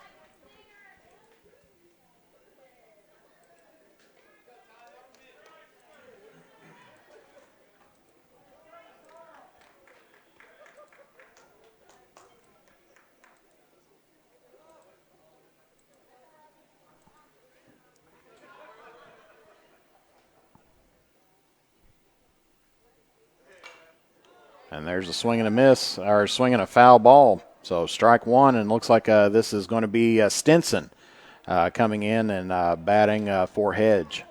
And there's a swing and a miss, or swing and a foul ball. So strike one, and looks like this is going to be Stinson coming in and batting for Hedge.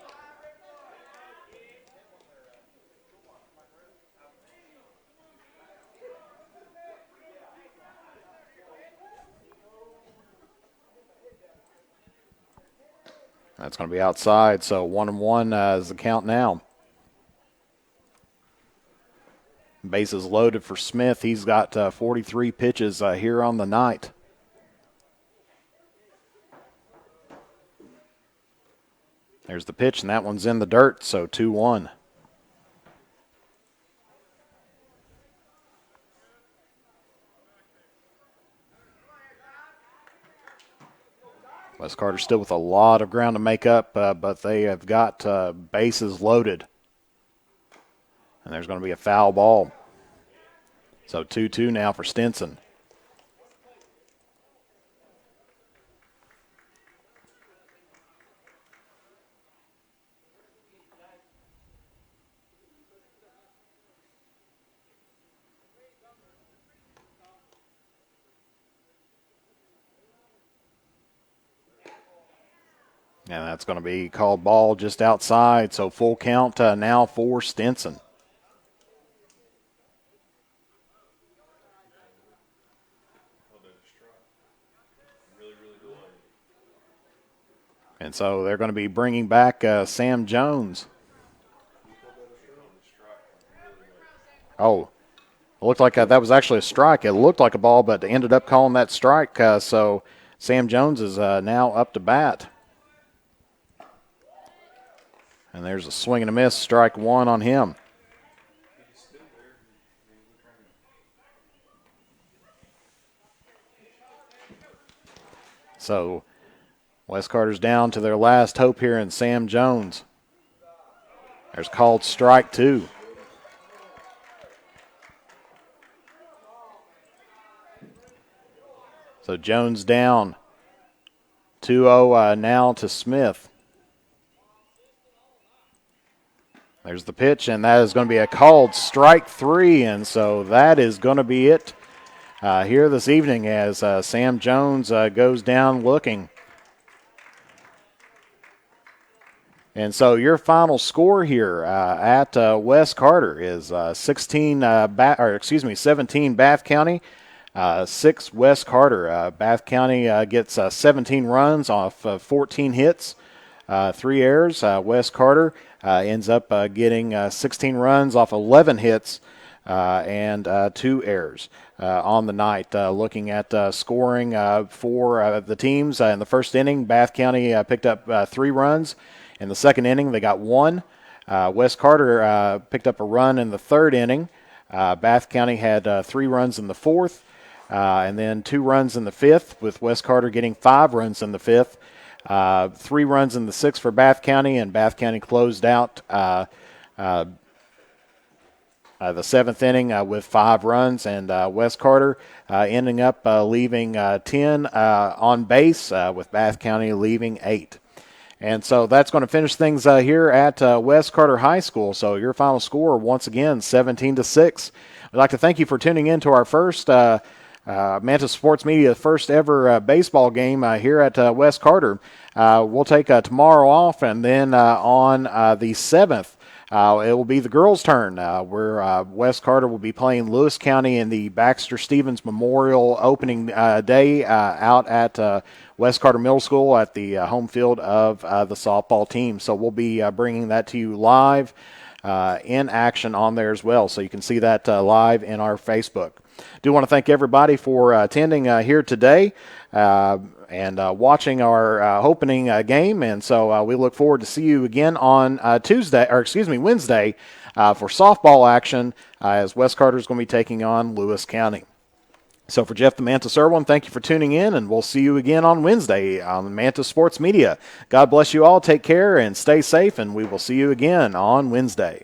That's going to be outside, so 1-1 is the count now. Bases loaded for Smith. He's got 43 pitches here on the night. There's the pitch, and that one's in the dirt, so 2-1. Wes Carter still with a lot of ground to make up, but they have got bases loaded. And there's going to be a foul ball. So 2-2 now for Stinson. And that's going to be called ball just outside, so full count now for Stinson. And so they're going to be bringing back Sam Jones. Oh, it looked like that was actually a strike. It looked like a ball, but they ended up calling that strike. So Sam Jones is now up to bat. And there's a swing and a miss, strike one on him. So Wes Carter's down to their last hope here in Sam Jones. There's called strike two. So Jones down. 2-0 now to Smith. There's the pitch, and that is going to be a called strike three, and so that is going to be it here this evening as Sam Jones goes down looking. And so your final score here at Wes Carter is 17 Bath County, 6 Wes Carter. Bath County gets 17 runs off 14 hits, 3 errors. Wes Carter ends up getting 16 runs off 11 hits and 2 errors on the night. Looking at scoring for the teams in the first inning, Bath County picked up 3 runs. In the second inning, they got 1. Wes Carter picked up a run in the third inning. Bath County had 3 runs in the fourth, and then 2 runs in the fifth, with Wes Carter getting 5 runs in the fifth. 3 runs in the sixth for Bath County, and Bath County closed out the seventh inning with 5 runs, and Wes Carter ending up leaving 10 on base, with Bath County leaving 8. And so that's going to finish things here at Wes Carter High School. So your final score, once again, 17-6. I'd like to thank you for tuning in to our first Manta Sports Media first ever baseball game here at Wes Carter. We'll take tomorrow off, and then on the 7th, it will be the girls' turn, where Wes Carter will be playing Lewis County in the Baxter Stevens Memorial opening day out at Wes Carter Middle School at the home field of the softball team. So we'll be bringing that to you live in action on there as well. So you can see that live in our Facebook. Do want to thank everybody for attending here today and watching our opening game. And so we look forward to see you again on Wednesday for softball action as Wes Carter is going to be taking on Lewis County. So for Jeff the Manta Serwin, thank you for tuning in, and we'll see you again on Wednesday on Manta Sports Media. God bless you all. Take care and stay safe, and we will see you again on Wednesday.